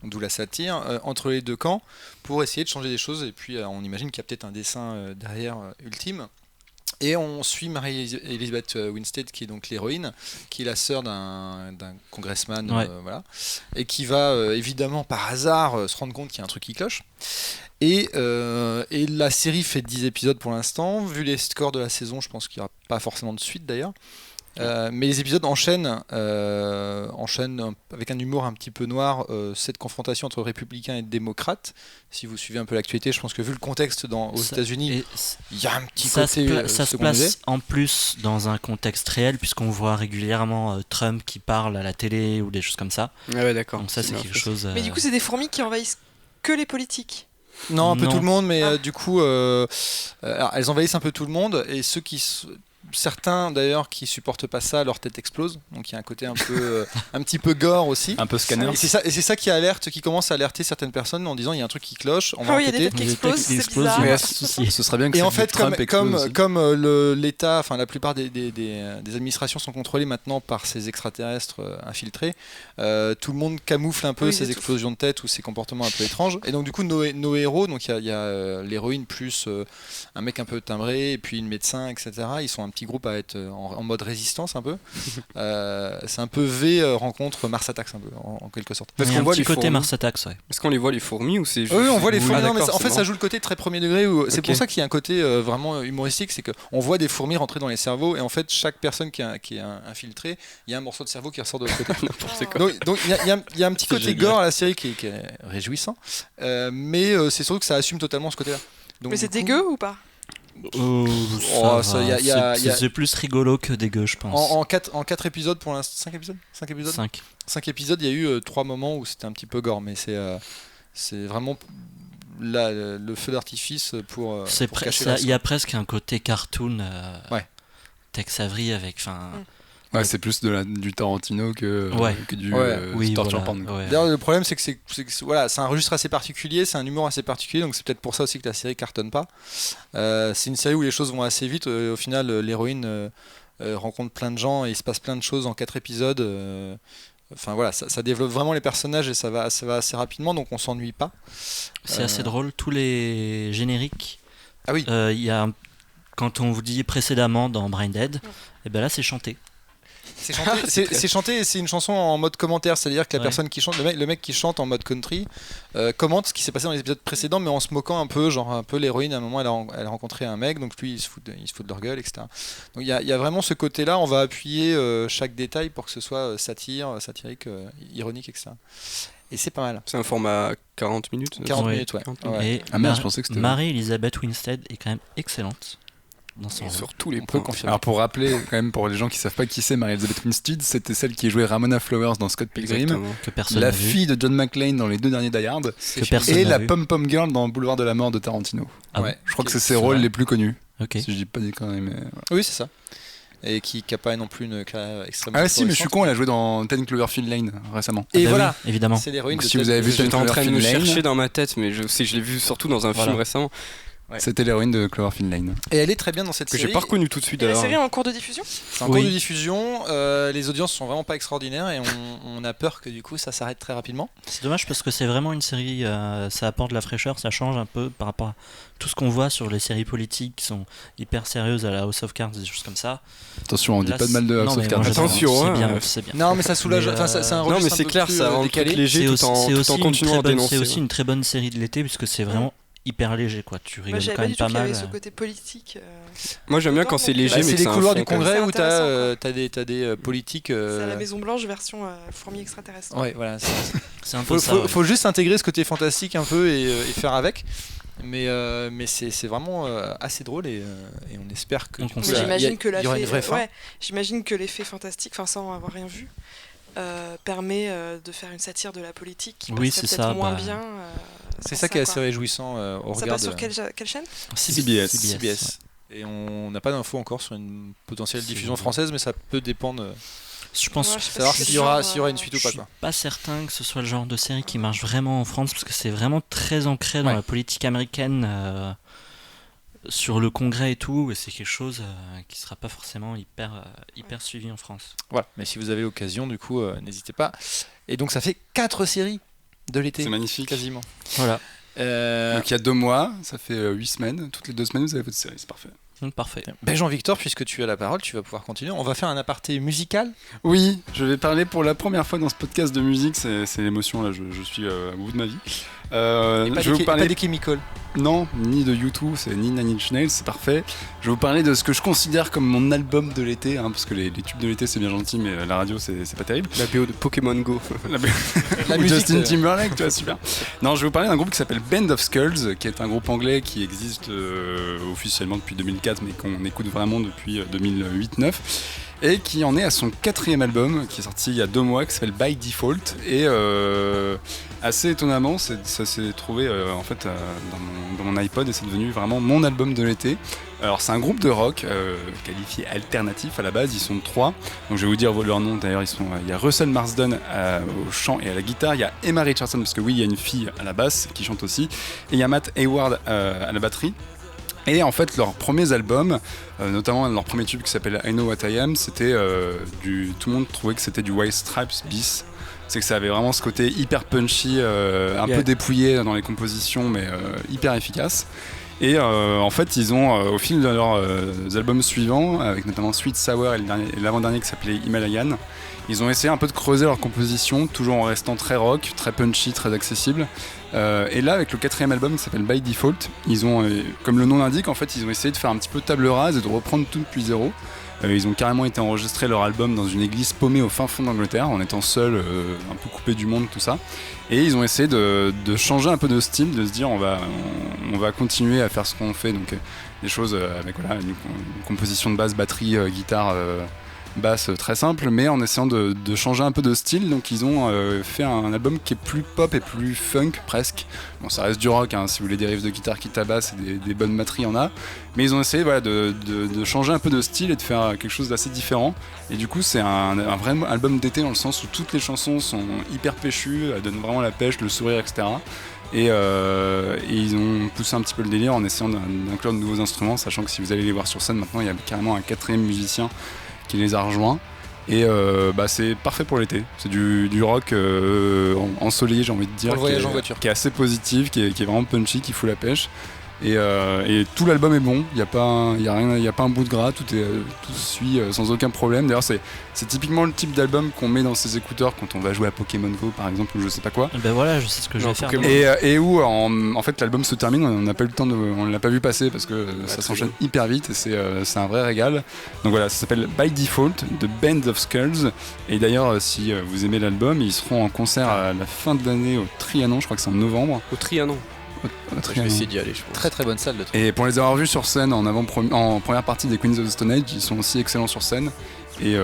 A: d'où la satire, entre les deux camps pour essayer de changer des choses. Et puis on imagine qu'il y a peut-être un dessin derrière ultime. Et on suit Mary-Elizabeth Winstead, qui est donc l'héroïne, qui est la sœur d'un congressman, voilà, et qui va évidemment par hasard se rendre compte qu'il y a un truc qui cloche. Et la série fait 10 épisodes pour l'instant. Vu les scores de la saison, je pense qu'il n'y aura pas forcément de suite d'ailleurs. Mais les épisodes enchaînent avec un humour un petit peu noir cette confrontation entre républicains et démocrates. Si vous suivez un peu l'actualité, je pense que vu le contexte aux États-Unis, il y a un petit côté
E: ça se place en plus dans un contexte réel, puisqu'on voit régulièrement Trump qui parle à la télé ou des choses comme ça.
C: Ah ouais, d'accord.
E: Donc ça, c'est quelque chose.
D: Mais du coup, c'est des fourmis qui envahissent que les politiques.
A: Non, un peu tout le monde, mais du coup, alors, elles envahissent un peu tout le monde, et certains d'ailleurs qui supportent pas ça, leur tête explose. Donc il y a un côté un petit peu gore aussi.
B: Un peu scanner.
A: Et c'est ça qui commence à alerter certaines personnes en disant il y a un truc qui cloche. On va
D: enquêter. Il y a des têtes qui explosent, c'est bizarre.
B: Mais ce serait bien que.
A: Et en fait, comme l'État, enfin la plupart des administrations sont contrôlées maintenant par ces extraterrestres infiltrés, tout le monde camoufle un peu ces explosions de tête ou ces comportements un peu étranges. Et donc du coup nos héros, donc il y a l'héroïne plus un mec un peu timbré et puis une médecin, etc. Ils sont un petit groupe à être en mode résistance un peu. C'est un peu rencontre Mars Attacks un peu en quelque sorte.
E: Parce qu'on voit les côté Mars Attacks, ouais.
C: Est-ce qu'on les voit les fourmis ou c'est juste...
A: Oui, on voit les fourmis. En fait, ça joue le côté très premier degré. C'est pour ça qu'il y a un côté vraiment humoristique, c'est qu'on voit des fourmis rentrer dans les cerveaux et en fait chaque personne qui est infiltrée, il y a un morceau de cerveau qui ressort de l'autre côté. Donc il y a un petit côté gore à la série qui est réjouissant, mais c'est surtout que ça assume totalement ce côtéla.
D: Mais c'est dégueu ou pas?
E: C'est plus rigolo que dégueu, je pense.
A: En 4 épisodes pour l'instant. 5 épisodes 5 épisodes, il y a eu 3 moments où c'était un petit peu gore, mais c'est vraiment le feu d'artifice pour cacher la...
E: Il y a presque un côté cartoon Tex Avery avec...
B: Ouais, c'est plus du Tarantino que du Torture Porn.
A: D'ailleurs, le problème, c'est que voilà, c'est un registre assez particulier, c'est un humour assez particulier, donc c'est peut-être pour ça aussi que la série cartonne pas. C'est une série où les choses vont assez vite. Au final, l'héroïne rencontre plein de gens et il se passe plein de choses en 4 épisodes. Enfin voilà, ça développe vraiment les personnages et ça va assez rapidement, donc on s'ennuie pas.
E: C'est assez drôle, tous les génériques.
A: Ah oui.
E: Quand on vous dit précédemment dans Brain Dead, et ben là c'est chanté.
A: C'est chanté et c'est une chanson en mode commentaire, c'est-à-dire que la personne qui chante, le mec qui chante en mode country, commente ce qui s'est passé dans les épisodes précédents, mais en se moquant un peu l'héroïne. À un moment, elle a rencontré un mec, donc lui il se fout de leur gueule, etc. Donc il y a vraiment ce côté-là. On va appuyer chaque détail pour que ce soit satirique, ironique, etc. Et c'est pas mal.
C: C'est un format 40 minutes.
A: 40 minutes, ouais.
E: Et
B: je pensais que c'était...
E: Mary-Elizabeth Winstead est quand même excellente.
C: Sur tous les points.
B: Alors pour rappeler quand même pour les gens qui savent pas qui c'est Mary-Elizabeth Winstead, c'était celle qui jouait Ramona Flowers dans Scott Pilgrim, la fille de John McClane dans les 2 derniers Die Hard, et la pom-pom girl dans Boulevard de la Mort de Tarantino. Je crois que c'est ses rôles les plus connus. Si je dis pas des conneries, mais voilà.
A: Oui, c'est ça. Et qui n'a pas non plus une carrière extrêmement.
B: Ah si, mais je suis con, elle a joué dans 10 Cloverfield Lane récemment.
A: Et voilà,
E: oui, évidemment.
A: C'est l'héroïne.
C: Si vous avez vu, j'étais en train de me chercher dans ma tête, mais je l'ai vu surtout dans un film récemment.
B: C'était l'héroïne de Cloverfield Lane.
A: Et elle est très bien dans cette série.
C: Que j'ai pas reconnu tout de suite.
D: Et la série est en cours de diffusion ?
A: C'est en cours de diffusion. Les audiences sont vraiment pas extraordinaires et on a peur que du coup ça s'arrête très rapidement.
E: C'est dommage parce que c'est vraiment une série, ça apporte de la fraîcheur, ça change un peu par rapport à tout ce qu'on voit sur les séries politiques qui sont hyper sérieuses à la House of Cards, des choses comme ça.
B: Attention, on dit pas de mal de House of Cards.
C: Attention,
E: c'est bien.
A: Non, mais ça soulage. C'est un registre.
C: Non, mais c'est clair, ça rend léger tout en continuant à dénoncer.
E: C'est aussi une très bonne série de l'été puisque c'est vraiment hyper léger, quoi. Tu rigoles quand même pas mal.
D: J'avais ce côté politique.
C: Moi j'aime bien quand c'est léger, mais
A: c'est les couloirs du Congrès où t'as des politiques.
D: C'est la Maison Blanche version fourmi extraterrestre.
A: Ouais, voilà.
E: C'est un peu ça.
A: Faut juste intégrer ce côté fantastique un peu et faire avec. Mais c'est vraiment assez drôle et on espère que il y aura une vraie fin.
D: J'imagine que l'effet fantastique, sans avoir rien vu, permet de faire une satire de la politique qui passerait peut-être moins bien.
A: C'est ça qui est assez réjouissant au regard
D: de... Ça passe sur quelle chaîne ?
A: CBS. Et on n'a pas d'infos encore sur une potentielle diffusion française, mais ça peut dépendre.
E: Je pense
A: savoir s'il y aura une suite ou pas.
E: Je suis pas certain que ce soit le genre de série qui marche vraiment en France, parce que c'est vraiment très ancré dans la politique américaine, sur le Congrès et tout, et c'est quelque chose qui sera pas forcément hyper suivi en France.
A: Voilà, mais si vous avez l'occasion, du coup, n'hésitez pas. Et donc ça fait 4 séries. de l'été.
B: C'est magnifique.
A: Quasiment.
E: Voilà.
B: Donc il y a 2 mois, ça fait 8 semaines. Toutes les 2 semaines, vous avez votre série, c'est parfait.
E: Parfait.
A: Ben Jean-Victor, puisque tu as la parole, tu vas pouvoir continuer. On va faire un aparté musical.
B: Oui, je vais parler pour la première fois dans ce podcast de musique. C'est l'émotion, là, je suis au bout de ma vie.
A: Je vais vous parler... Pas des Chemical.
B: Non, ni de U2, c'est ni Nine Inch Nails, c'est parfait. Je vais vous parler de ce que je considère comme mon album de l'été, parce que les tubes de l'été c'est bien gentil, mais la radio c'est pas terrible.
C: La BO de Pokémon Go.
B: La musique Justin Timberlake, tu vois, super. Non, je vais vous parler d'un groupe qui s'appelle Band of Skulls, qui est un groupe anglais qui existe officiellement depuis 2004, mais qu'on écoute vraiment depuis 2008-9. Et qui en est à son 4e album, qui est sorti il y a 2 mois, qui s'appelle By Default. Et assez étonnamment, ça s'est trouvé en fait dans mon iPod et c'est devenu vraiment mon album de l'été. Alors c'est un groupe de rock qualifié alternatif à la base, ils sont 3. Donc je vais vous dire leur nom d'ailleurs, il y a Russell Marsden au chant et à la guitare, il y a Emma Richardson, parce que oui, il y a une fille à la basse qui chante aussi, et il y a Matt Hayward à la batterie. Et en fait, leurs premiers albums, notamment leur premier tube qui s'appelle I Know What I Am, c'était tout le monde trouvait que c'était du White Stripes bis. C'est que ça avait vraiment ce côté hyper punchy, peu dépouillé dans les compositions, mais hyper efficace. Et en fait, ils ont, au fil de leurs albums suivants, avec notamment Sweet Sour et l'avant-dernier qui s'appelait Himalayan, ils ont essayé un peu de creuser leur composition, toujours en restant très rock, très punchy, très accessible. Et là, avec le 4e album qui s'appelle By Default, ils ont, comme le nom l'indique, en fait, ils ont essayé de faire un petit peu table rase et de reprendre tout depuis zéro. Ils ont carrément été enregistrer leur album dans une église paumée au fin fond d'Angleterre, en étant seuls, un peu coupés du monde, tout ça. Et ils ont essayé de changer un peu de style, de se dire on va continuer à faire ce qu'on fait, donc des choses avec une composition de basse, batterie, guitare, basse très simple, mais en essayant de changer un peu de style. Donc ils ont fait un album qui est plus pop et plus funk presque. Bon, ça reste du rock, si vous voulez des riffs de guitare qui tabassent et des bonnes batteries, il y en a. Mais ils ont essayé de changer un peu de style et de faire quelque chose d'assez différent. Et du coup, c'est un vrai album d'été dans le sens où toutes les chansons sont hyper péchues, elles donnent vraiment la pêche, le sourire, etc. Et ils ont poussé un petit peu le délire en essayant d'inclure de nouveaux instruments, sachant que si vous allez les voir sur scène maintenant, il y a carrément un 4e musicien qui les a rejoints. Et c'est parfait pour l'été. C'est du rock ensoleillé, j'ai envie de dire,
A: voyage en voiture,
B: qui est assez positif, qui est vraiment punchy, qui fout la pêche. Et tout l'album est bon, il n'y a pas un bout de gras, tout suit sans aucun problème. D'ailleurs c'est typiquement le type d'album qu'on met dans ses écouteurs quand on va jouer à Pokémon Go par exemple, ou je sais pas quoi.
E: Ben voilà, je sais ce que je vais faire.
B: Et où en fait l'album se termine, on n'a pas eu le temps on l'a pas vu passer parce que ça s'enchaîne hyper vite et c'est un vrai régal. Donc voilà, ça s'appelle By Default de Band of Skulls. Et d'ailleurs si vous aimez l'album, ils seront en concert à la fin de l'année au Trianon, je crois que c'est en novembre.
C: Au Trianon.
A: Je vais essayer d'y aller, je pense. Très très bonne salle de
B: Et pour les avoir vus sur scène en première partie des Queens of the Stone Age, ils sont aussi excellents sur scène. Et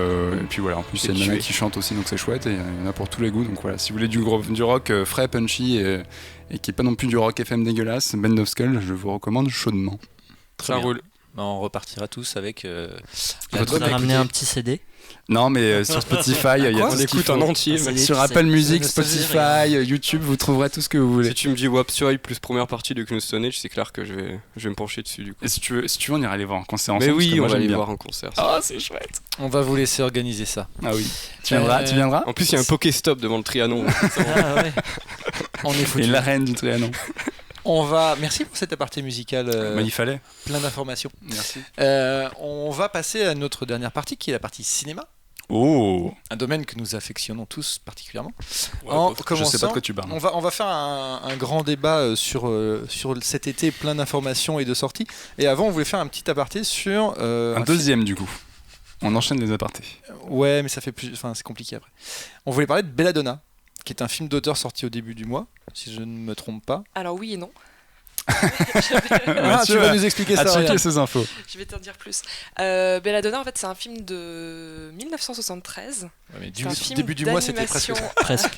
B: puis voilà, en plus il y a une nana qui chante aussi, donc c'est chouette, et il y en a pour tous les goûts. Donc voilà, si vous voulez du rock frais, punchy et qui est pas non plus du rock FM dégueulasse, Band of Skulls, je vous recommande chaudement.
A: Très bien. Roule. On repartira tous avec.
E: On a ramené un petit CD.
B: Non, mais sur Spotify, il y a
C: on écoute en entier.
B: Sur Apple Music, Spotify, YouTube, vous trouverez tout ce que vous voulez.
C: Si tu me dis Wapsuai plus première partie de Queen's Stone Age, c'est clair que je vais me pencher dessus du coup.
B: Et si tu veux, on ira aller voir en concert ensemble.
C: Mais oui, on va aller voir en concert.
B: Ah, c'est chouette.
A: On va vous laisser organiser ça.
B: Ah oui. Tu viendras.
C: En plus, il y a un Pokéstop devant le Trianon.
A: Ah ouais. On est foutus.
B: Et la reine du Trianon.
A: Merci pour cet aparté musical.
B: Il fallait.
A: Plein d'informations.
B: Merci.
A: On va passer à notre dernière partie, qui est la partie cinéma.
B: Oh.
A: Un domaine que nous affectionnons tous particulièrement.
B: Je sais pas de quoi tu parles.
A: On va faire un grand débat sur cet été plein d'informations et de sorties. Et avant, on voulait faire un petit aparté sur
B: un deuxième du coup. On enchaîne les apartés.
A: Ouais, mais ça fait c'est compliqué après. On voulait parler de Belladonna, qui est un film d'auteur sorti au début du mois, si je ne me trompe pas.
D: Alors oui et non.
A: Tu vas nous expliquer ça.
B: Checker ces infos.
D: Je vais t'en dire plus. Belladonna, en fait, c'est un film de 1973.
A: Ouais, mais début du mois, c'était presque ça.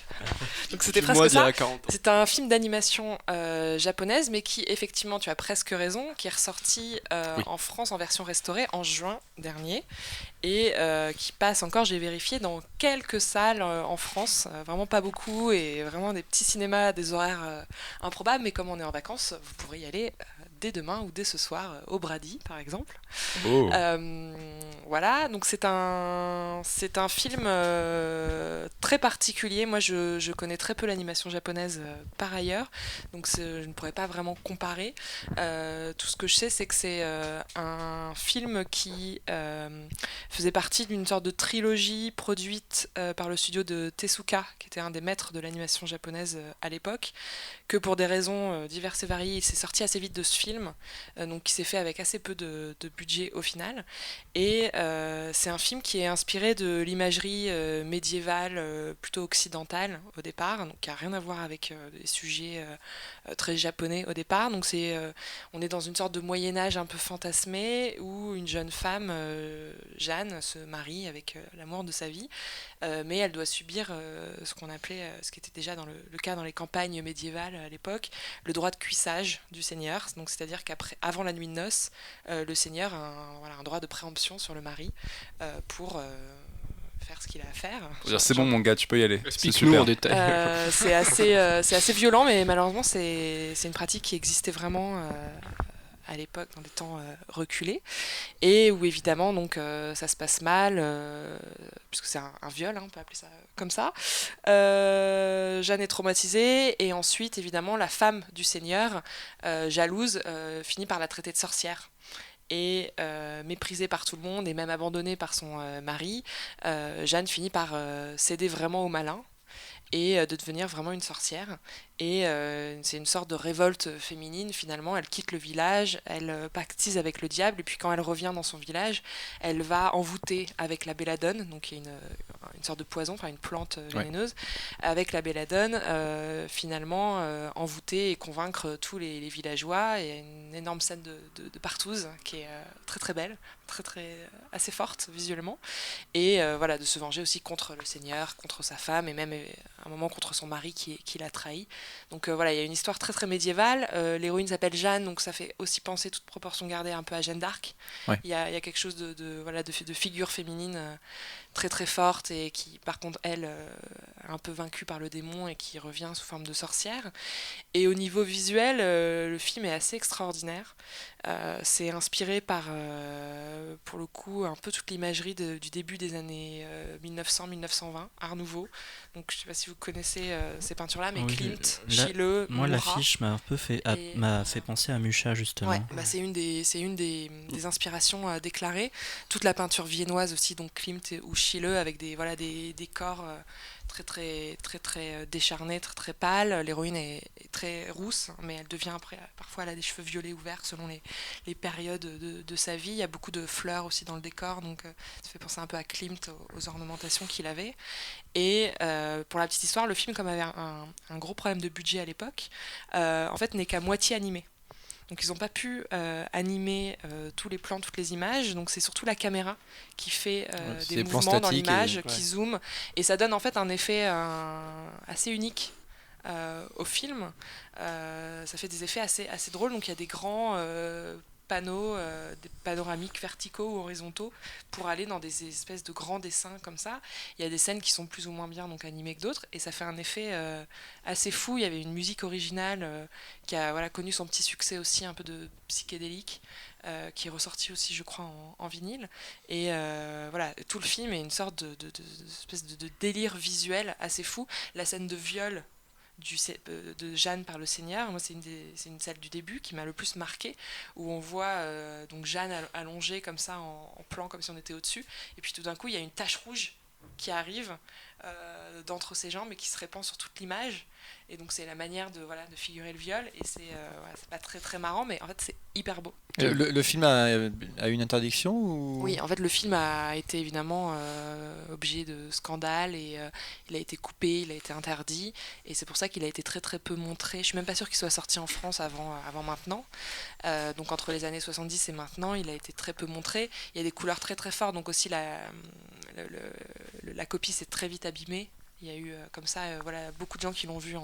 D: Donc c'était presque ça. C'est un film d'animation japonaise, mais qui, effectivement, tu as presque raison, qui est ressorti en France en version restaurée en juin dernier. Et qui passe encore, j'ai vérifié, dans quelques salles en France, vraiment pas beaucoup, et vraiment des petits cinémas, des horaires improbables, mais comme on est en vacances, vous pourrez y aller dès demain ou dès ce soir au Brady par exemple.
B: Oh.
D: Voilà, donc c'est un film très particulier. Moi je connais très peu l'animation japonaise par ailleurs, donc je ne pourrais pas vraiment comparer. Tout ce que je sais, c'est que c'est un film qui faisait partie d'une sorte de trilogie produite par le studio de Tezuka, qui était un des maîtres de l'animation japonaise à l'époque, que pour des raisons diverses et variées, il s'est sorti assez vite de ce film, donc qui s'est fait avec assez peu de budget au final. Et c'est un film qui est inspiré de l'imagerie médiévale, plutôt occidentale au départ, donc qui n'a rien à voir avec des sujets très japonais au départ. Donc on est dans une sorte de Moyen-Âge un peu fantasmé, où une jeune femme, Jeanne, se marie avec l'amour de sa vie, mais elle doit subir ce qu'on appelait, ce qui était déjà le cas dans les campagnes médiévales à l'époque, le droit de cuissage du seigneur. Donc c'est-à-dire qu'avant la nuit de noces, le seigneur a un droit de préemption sur le mari pour faire ce qu'il a à faire.
B: C'est bon mon gars, tu peux y aller.
C: Explique-nous en détail.
D: C'est assez violent, mais malheureusement c'est une pratique qui existait vraiment à l'époque, dans des temps reculés, et où évidemment donc ça se passe mal, puisque c'est un viol, on peut appeler ça comme ça. Jeanne est traumatisée, et ensuite évidemment la femme du seigneur, jalouse, finit par la traiter de sorcière. Et méprisée par tout le monde et même abandonnée par son mari, Jeanne finit par céder vraiment au malin et de devenir vraiment une sorcière. Et c'est une sorte de révolte féminine finalement. Elle quitte le village, elle pactise avec le diable, et puis quand elle revient dans son village, elle va envoûter avec la belladone, donc qui est une sorte de poison, enfin une plante vénéneuse, avec la belladone, finalement envoûter et convaincre tous les villageois. Et une énorme scène de partouze qui est très très belle, assez forte visuellement, et voilà, de se venger aussi contre le seigneur, contre sa femme, et même à un moment contre son mari qui l'a trahi. Donc voilà, il y a une histoire très très médiévale. L'héroïne s'appelle Jeanne, donc ça fait aussi penser, toute proportion gardée, un peu à Jeanne d'Arc. Il y a quelque chose de figure féminine très très forte, et qui par contre elle est un peu vaincue par le démon et qui revient sous forme de sorcière. Et au niveau visuel, le film est assez extraordinaire. C'est inspiré par, pour le coup, un peu toute l'imagerie du début des années 1900-1920, Art Nouveau. Donc je ne sais pas si vous connaissez ces peintures-là, mais oui, Klimt, Schiele,
E: moi Murat. L'affiche m'a un peu fait penser à Mucha justement.
D: Ouais, c'est une des inspirations déclarées. Toute la peinture viennoise aussi, donc Klimt ou Schiele, avec des décors très très très très décharnés, très très pâles. L'héroïne est très rousse, mais elle devient parfois elle a des cheveux violets ou verts selon les périodes de sa vie. Il y a beaucoup de fleurs aussi dans le décor, donc ça fait penser un peu à Klimt, aux ornementations qu'il avait. Et pour la petite histoire, le film, comme avait un gros problème de budget à l'époque, en fait n'est qu'à moitié animé. Donc ils n'ont pas pu animer tous les plans, toutes les images, donc c'est surtout la caméra qui fait des mouvements dans l'image, qui zoome, et ça donne en fait un effet assez unique au film. Ça fait des effets assez drôles, donc il y a des grands panneaux, des panoramiques verticaux ou horizontaux, pour aller dans des espèces de grands dessins comme ça. Il y a des scènes qui sont plus ou moins bien donc animées que d'autres, et ça fait un effet assez fou. Il y avait une musique originale qui a connu son petit succès aussi, un peu de psychédélique, qui est ressorti aussi, je crois, en vinyle. Et voilà, tout le film est une sorte de délire visuel assez fou. La scène de viol de Jeanne par le Seigneur, moi c'est une scène du début qui m'a le plus marqué, où on voit donc Jeanne allongée comme ça en plan, comme si on était au-dessus, et puis tout d'un coup il y a une tache rouge qui arrive d'entre ses jambes et qui se répand sur toute l'image, et donc c'est la manière de figurer le viol, et c'est pas très très marrant, mais en fait c'est hyper beau.
A: Le film a une interdiction ou...
D: Oui, en fait le film a été évidemment objet de scandale, et il a été coupé, il a été interdit, et c'est pour ça qu'il a été très très peu montré. Je suis même pas sûre qu'il soit sorti en France avant maintenant, donc entre les années 70 et maintenant il a été très peu montré. Il y a des couleurs très très fortes, donc aussi la copie s'est très vite abîmée, Il y a eu comme ça beaucoup de gens qui l'ont vu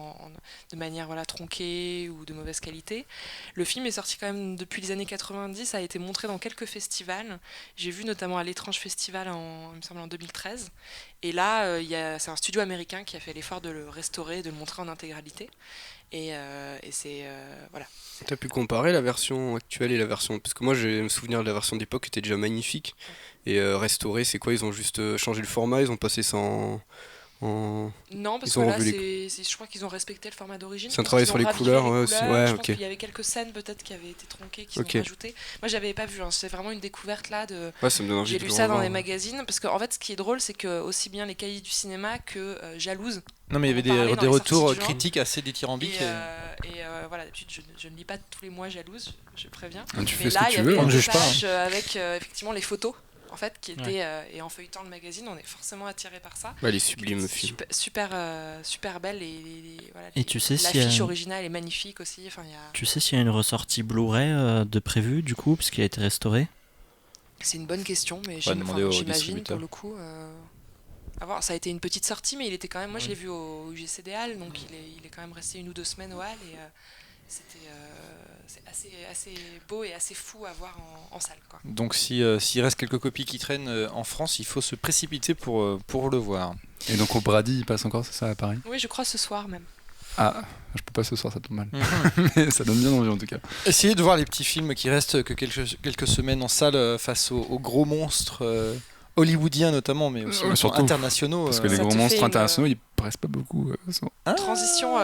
D: de manière tronquée ou de mauvaise qualité. Le film est sorti quand même depuis les années 90, a été montré dans quelques festivals. J'ai vu notamment à l'Étrange Festival il me semble en 2013. Et là, c'est un studio américain qui a fait l'effort de le restaurer, de le montrer en intégralité. Et c'est voilà.
C: T'as pu comparer la version actuelle et la version... Parce que moi j'ai me souvenir de la version d'époque qui était déjà magnifique. Et restauré, c'est quoi? Ils ont juste changé le format, ils ont passé ça en...
D: Non, parce que là, je crois qu'ils ont respecté le format d'origine.
C: C'est un travail sur les couleurs, aussi. Ouais,
D: je pense qu'il y avait quelques scènes peut-être qui avaient été tronquées, qui sont rajoutées. Moi, j'avais pas vu. C'est vraiment une découverte là.
C: Ça me donne envie.
D: J'ai lu ça dans les magazines parce qu'en fait, ce qui est drôle, c'est que aussi bien les cahiers du cinéma que Jalouse.
A: Non, mais il y avait des retours critiques assez dithyrambiques.
D: Et voilà, d'habitude, je ne lis pas tous les mois Jalouse, je préviens.
B: Tu fais ce que tu veux,
A: on ne juge pas.
D: Avec effectivement les photos. En fait, qui était et en feuilletant le magazine, on est forcément attiré par ça.
C: Elle est sublime, le film.
D: Super belle
E: et tu sais
D: l'affiche originale est magnifique aussi. Enfin,
E: tu sais s'il y a une ressortie Blu-ray de prévue du coup, parce qu'il a été restauré.
D: C'est une bonne question, mais j'imagine pour le coup. Ça a été une petite sortie, mais il était quand même. Moi, je l'ai vu au UGC des Halles, donc il est quand même resté 1 ou 2 semaines au Halles et c'était. C'est assez beau et assez fou à voir en salle, quoi.
A: Donc s'il reste quelques copies qui traînent en France, il faut se précipiter pour le voir.
B: Et donc au Brady, il passe encore, c'est ça, à Paris?
D: Oui, je crois ce soir même.
B: Ah, je peux pas ce soir, ça tombe mal. Mais ça donne bien envie en tout cas.
A: Essayez de voir les petits films qui restent que quelques semaines en salle face aux gros monstres hollywoodiens notamment, mais aussi
B: surtout,
A: internationaux.
B: Parce que les gros monstres internationaux, ils paraissent pas beaucoup.
D: Transition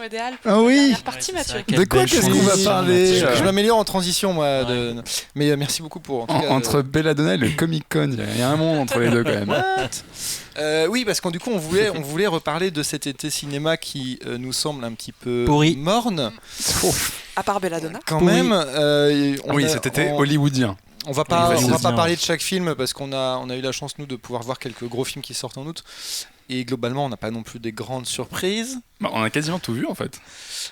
D: idéale
A: pour la
D: dernière partie, Mathieu.
A: De quoi qu'est-ce qu'on va parler? Je m'améliore en transition, moi. Mais merci beaucoup pour...
B: Entre Belladonna et le Comic-Con, il y a un monde entre les deux quand même.
A: Oui, parce que du coup, on voulait reparler de cet été cinéma qui nous semble un petit peu morne.
D: À part Belladonna.
A: Quand même.
B: Cet été hollywoodien.
A: On va pas parler de chaque film parce qu'on a eu la chance nous de pouvoir voir quelques gros films qui sortent en août et globalement on n'a pas non plus des grandes surprises.
B: On a quasiment tout vu en fait.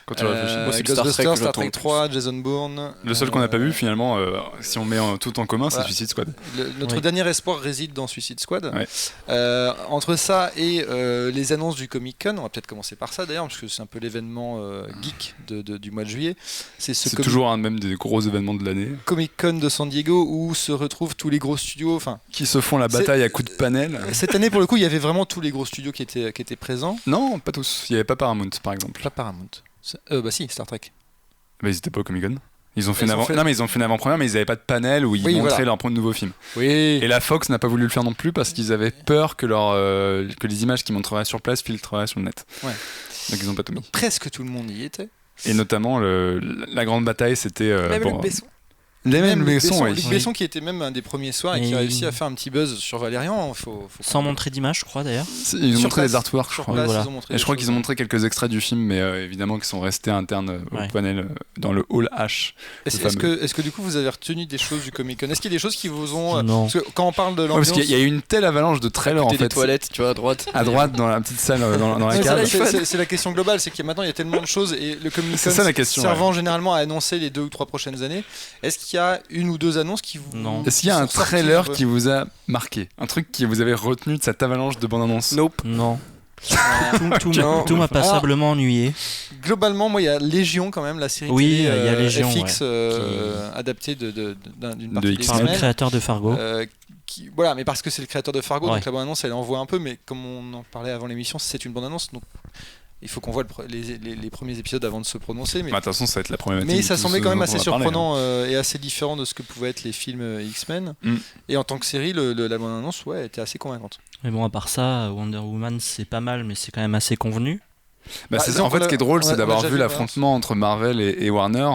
B: Quand tu réfléchis.
A: Ghostbusters, Star Trek 3, Jason Bourne.
B: Le seul qu'on n'a pas vu finalement, si on met tout en commun, c'est Suicide Squad.
A: Notre dernier espoir réside dans Suicide Squad. Entre ça et les annonces du Comic Con, on va peut-être commencer par ça d'ailleurs parce que c'est un peu l'événement geek du mois de juillet.
B: C'est toujours un même des gros événements de l'année.
A: Comic Con de San Diego où se retrouvent tous les gros studios,
B: qui se font la bataille à coups de panel.
A: Cette année pour le coup, il y avait vraiment tous les gros studios qui étaient présents.
B: Non, pas tous. Il y avait pas Paramount par exemple.
A: Pas Paramount. Bah si, Star Trek.
B: Mais ils étaient pas au Comic Con. Ils ont fait une avant-première, mais ils avaient pas de panel où ils montraient leur nouveau film.
A: Oui.
B: Et la Fox n'a pas voulu le faire non plus parce qu'ils avaient peur que les images qu'ils montreraient sur place filtreraient sur le net.
A: Ouais.
B: Donc ils ont pas tout mis.
A: Presque tout le monde y était.
B: Et notamment la grande bataille, c'était
D: même Luc Besson.
A: Luc Besson qui était même un des premiers soirs et qui a réussi à faire un petit buzz sur Valérian.
E: Sans montrer d'image, je crois d'ailleurs.
B: Ils ont montré des artworks, je crois.
A: Et
B: je crois qu'ils ont montré quelques extraits du film, mais évidemment qui sont restés internes au panel dans le hall H.
A: Est-ce que du coup vous avez retenu des choses du Comic Con? Est-ce qu'il y a des choses qui vous ont...
E: Non.
A: Parce que quand on parle de l'ambiance...
B: parce qu'il y a eu une telle avalanche de trailers en fait.
C: Des toilettes, tu vois, à droite.
B: À droite, dans la petite salle, dans la cave.
A: C'est la question globale, c'est qu'il y a tellement de choses et le Comic Con
B: servant
A: généralement à annoncer les 2 ou 3 prochaines années. Est-ce qu'il y a une ou deux annonces qui vous...
E: Non.
B: Est-ce qu'il y a un trailer qui vous a marqué? Un truc qui vous avez retenu de cette avalanche de bandes annonces?
C: Nope.
E: Non. Tout m'a passablement ennuyé.
A: Globalement, moi, il y a Légion quand même, la série
E: il y a Légion,
A: FX adaptée d'une partie des
E: par le créateur de Fargo.
A: Voilà, mais parce que c'est le créateur de Fargo, donc la bande-annonce, elle envoie un peu, mais comme on en parlait avant l'émission, c'est une bande-annonce, donc il faut qu'on voit les premiers épisodes avant de se prononcer. Mais
B: de toute façon, ça va être la problématique.
A: Mais ça semblait quand même assez surprenant et assez différent de ce que pouvaient être les films X-Men. Et en tant que série, la bande-annonce était assez convaincante.
E: Mais bon, à part ça, Wonder Woman, c'est pas mal, mais c'est quand même assez convenu.
B: En fait, ce qui est drôle, c'est d'avoir vu l'affrontement entre Marvel et Warner,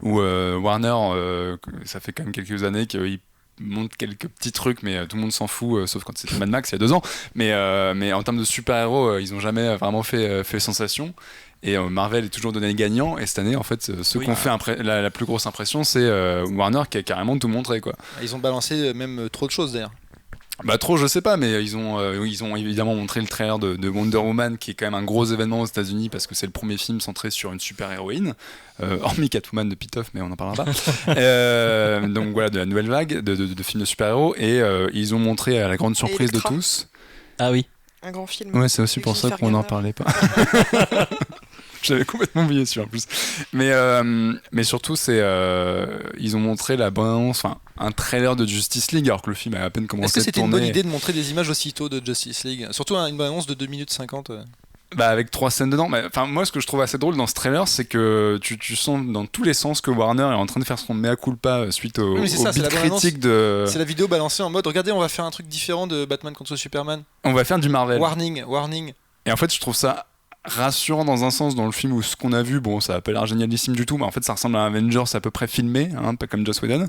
B: où Warner, ça fait quand même quelques années qu'ils montre quelques petits trucs, mais tout le monde s'en fout, sauf quand c'était Mad Max il y a 2 ans. Mais en termes de super-héros, ils n'ont jamais vraiment fait sensation. Et Marvel est toujours donné gagnant. Et cette année, en fait, ceux qui ont fait la plus grosse impression, c'est Warner qui a carrément tout montré, quoi.
A: Ils ont balancé même trop de choses d'ailleurs.
B: Trop, je sais pas, mais ils ont évidemment montré le trailer de Wonder Woman, qui est quand même un gros événement aux États-Unis parce que c'est le premier film centré sur une super-héroïne, hormis Catwoman de Pitoff, mais on en parlera pas. Donc voilà, de la nouvelle vague de films de super-héros, et ils ont montré à la grande surprise de tous.
E: Ah oui.
D: Un grand film.
B: Ouais, c'est aussi pour ça qu'on n'en parlait pas. J'avais complètement oublié celui-là en plus. Mais surtout, ils ont montré la bande-annonce, un trailer de Justice League, alors que le film a à peine commencé à tourner.
A: Est-ce que c'était une bonne idée de montrer des images aussitôt de Justice League ? Surtout une bande-annonce de 2 minutes 50.
B: Avec 3 scènes dedans. Moi, ce que je trouve assez drôle dans ce trailer, c'est que tu sens dans tous les sens que Warner est en train de faire son mea culpa suite aux bits critiques de...
A: C'est la vidéo balancée en mode, regardez, on va faire un truc différent de Batman contre Superman.
B: On va faire du Marvel.
A: Warning.
B: Et en fait, je trouve ça rassurant dans un sens, dans le film où ce qu'on a vu, ça a pas l'air génialissime du tout, mais en fait ça ressemble à Avengers à peu près filmé, pas comme Joss Whedon.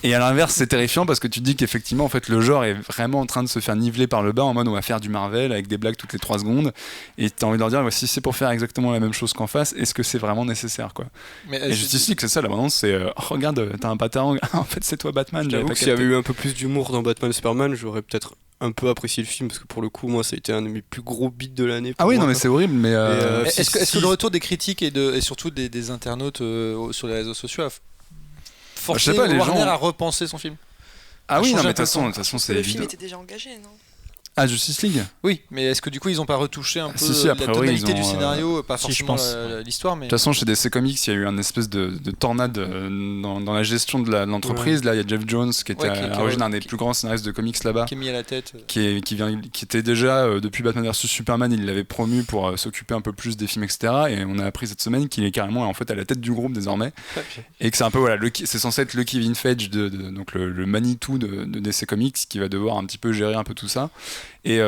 B: Et à l'inverse, c'est terrifiant parce que tu te dis qu'effectivement en fait le genre est vraiment en train de se faire niveler par le bas, en mode on va faire du Marvel avec des blagues toutes les 3 secondes, et t'as envie de leur dire si c'est pour faire exactement la même chose qu'en face, est-ce que c'est vraiment nécessaire quoi. Et Justice League, c'est ça, la bande-annonce, c'est regarde, t'as un patin, en fait c'est toi Batman.
C: J'avoue que s'il y avait eu un peu plus d'humour dans Batman Superman, j'aurais peut-être un peu apprécié le film, parce que pour le coup moi ça a été un de mes plus gros beats de l'année.
B: Ah oui, non mais c'est horrible, mais
A: est-ce que le retour des critiques et surtout des internautes sur les réseaux sociaux a forcé Warner à repenser son film?
B: Ah oui, non mais de toute façon c'est évident.
D: Le film était déjà engagé, non?
B: Ah, Justice League ?
A: Oui, mais est-ce que du coup ils n'ont pas retouché un peu la tonalité du scénario, pas forcément l'histoire, mais...
B: De toute façon, chez DC Comics, il y a eu une espèce de tornade dans la gestion de l'entreprise. Ouais. Là, il y a Jeff Jones qui était à l'origine un des plus grands scénaristes de comics là-bas,
A: qui est mis à la tête,
B: qui était déjà depuis Batman vs Superman, il l'avait promu pour s'occuper un peu plus des films, etc. Et on a appris cette semaine qu'il est carrément en fait à la tête du groupe désormais, et que c'est un peu c'est censé être le Kevin Feige donc le Manitou de DC Comics qui va devoir un petit peu gérer un peu tout ça. Et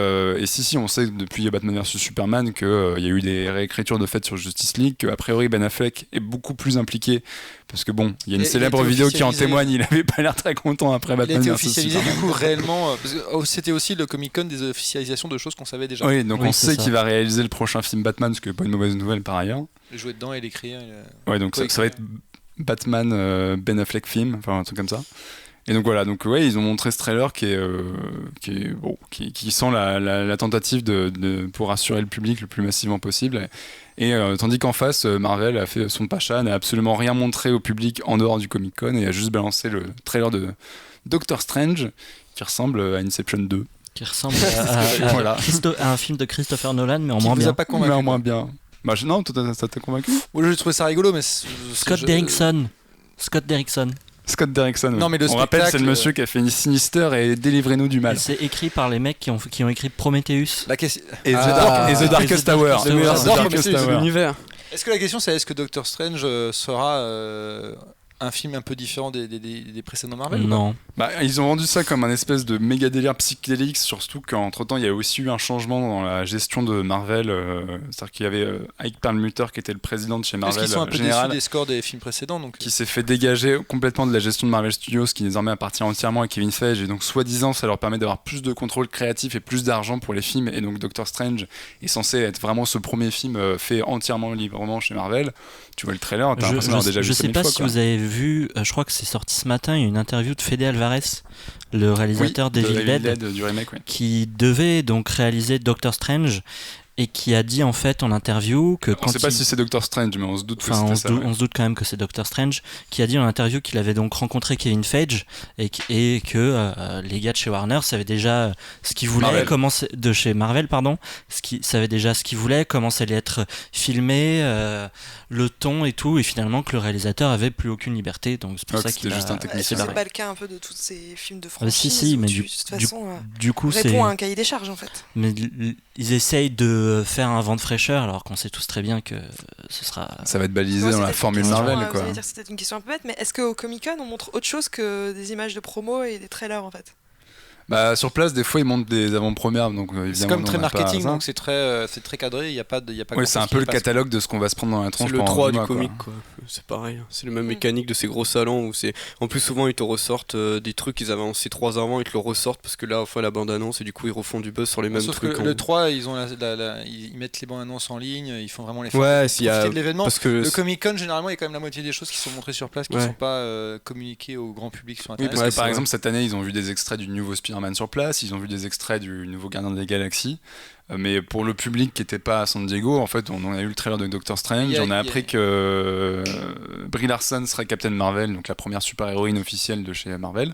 B: si on sait depuis Batman vs Superman qu'il y a eu des réécritures de fait sur Justice League, qu'a priori Ben Affleck est beaucoup plus impliqué, parce que il y a une célèbre vidéo qui en témoigne, il avait pas l'air très content après Batman vs Superman.
A: Il a été officialisé du coup réellement, parce que c'était aussi le Comic Con des officialisations de choses qu'on savait déjà.
B: Oui, donc on sait qu'il va réaliser le prochain film Batman, ce qui n'est pas une mauvaise nouvelle par ailleurs.
A: Jouer dedans et l'écrire.
B: Ouais, donc ça va être Batman Ben Affleck film, enfin un truc comme ça. Et donc voilà, ils ont montré ce trailer qui sent la tentative pour rassurer le public le plus massivement possible. Et tandis qu'en face, Marvel a fait son pacha, n'a absolument rien montré au public en dehors du Comic Con et a juste balancé le trailer de Doctor Strange qui ressemble à Inception 2.
E: Qui ressemble à un film de Christopher Nolan, mais en moins bien.
A: Vous a pas convaincu,
B: mais en moins bien. Non, ça t'a convaincu ?
A: Moi, j'ai trouvé ça rigolo, mais
E: Scott Derrickson.
B: Scott Derrickson.
A: Non, mais
B: on rappelle, c'est le monsieur qui a fait Sinister et Délivrez-nous du mal.
E: C'est écrit par les mecs qui ont écrit Prometheus.
B: Et The Darkest Tower.
C: Le meilleur de l'univers.
A: Est-ce que la question c'est est-ce que Doctor Strange sera un film un peu différent des précédents Marvel?
E: Non.
B: Ils ont vendu ça comme un espèce de méga délire psychédélique, surtout qu'entre temps il y a aussi eu un changement dans la gestion de Marvel. C'est-à-dire qu'il y avait Ike Perlmutter qui était le président de chez Marvel.
A: Parce qu'ils sont un peu déçus des scores des films précédents.
B: Qui s'est fait dégager complètement de la gestion de Marvel Studios, qui désormais appartient entièrement à Kevin Feige. Et donc soi-disant ça leur permet d'avoir plus de contrôle créatif et plus d'argent pour les films. Et donc Doctor Strange est censé être vraiment ce premier film fait entièrement librement chez Marvel. Tu vois le trailer, t'as l'impression d'avoir déjà vu ça 1000 fois.
E: Je sais pas si vous avez vu, je crois que c'est sorti ce matin, il y a une interview de Fede Alvarez, le réalisateur d'Evil Dead,
B: du remake,
E: qui devait donc réaliser Doctor Strange et qui a dit en fait en interview que
B: on sait pas si c'est Doctor Strange, mais on se doute que
E: on se doute quand même que c'est Doctor Strange, qui a dit en interview qu'il avait donc rencontré Kevin Feige et que les gars de chez Warner savaient déjà ce qu'ils voulaient, de chez Marvel pardon, savaient déjà ce qu'ils voulaient, comment ça allait être filmé, le ton et tout, et finalement que le réalisateur avait plus aucune liberté, donc c'est pour ça qu'il a
B: juste un technicien.
D: C'est pas le cas un peu de tous ces films de franchise
E: si, mais
D: de toute façon
E: du coup
D: répond à un cahier des charges en fait.
E: Mais ils essayent de faire un vent de fraîcheur alors qu'on sait tous très bien que ce sera...
B: Ça va être balisé dans la formule Marvel, quoi.
D: Vous allez dire c'était une question un peu bête, mais est-ce qu'au Comic-Con on montre autre chose que des images de promo et des trailers en fait?
B: Sur place, des fois, ils montent des avant-premières, donc évidemment.
A: C'est comme très marketing, donc c'est très cadré. Il y a pas.
B: Oui, c'est un peu le catalogue de ce qu'on va se prendre dans la tronche.
C: C'est le 3 du comic, quoi. C'est pareil. C'est la même mécanique de ces gros salons où c'est. En plus, souvent, ils te ressortent des trucs qu'ils avaient annoncé 3 ans avant, ils te le ressortent parce que là, à fois la bande-annonce et du coup, ils refont du buzz sur les mêmes
A: Sauf
C: trucs.
A: Que le 3, ils ont ils mettent les bandes-annonces en ligne, ils font vraiment les
C: profiter
A: de l'événement.
C: Parce que
A: le Comic-Con, généralement, il y a quand même la moitié des choses qui sont montrées sur place, qui ne sont pas communiquées au grand public sur Internet.
B: Oui, parce que par exemple, cette année, ils ont vu des extraits du nouveau Spider-Man sur place. Ils ont vu des extraits du nouveau Gardien des Galaxies, mais pour le public qui n'était pas à San Diego, en fait, on a eu le trailer de Doctor Strange, on a appris que Brie Larson serait Captain Marvel, donc la première super-héroïne officielle de chez Marvel,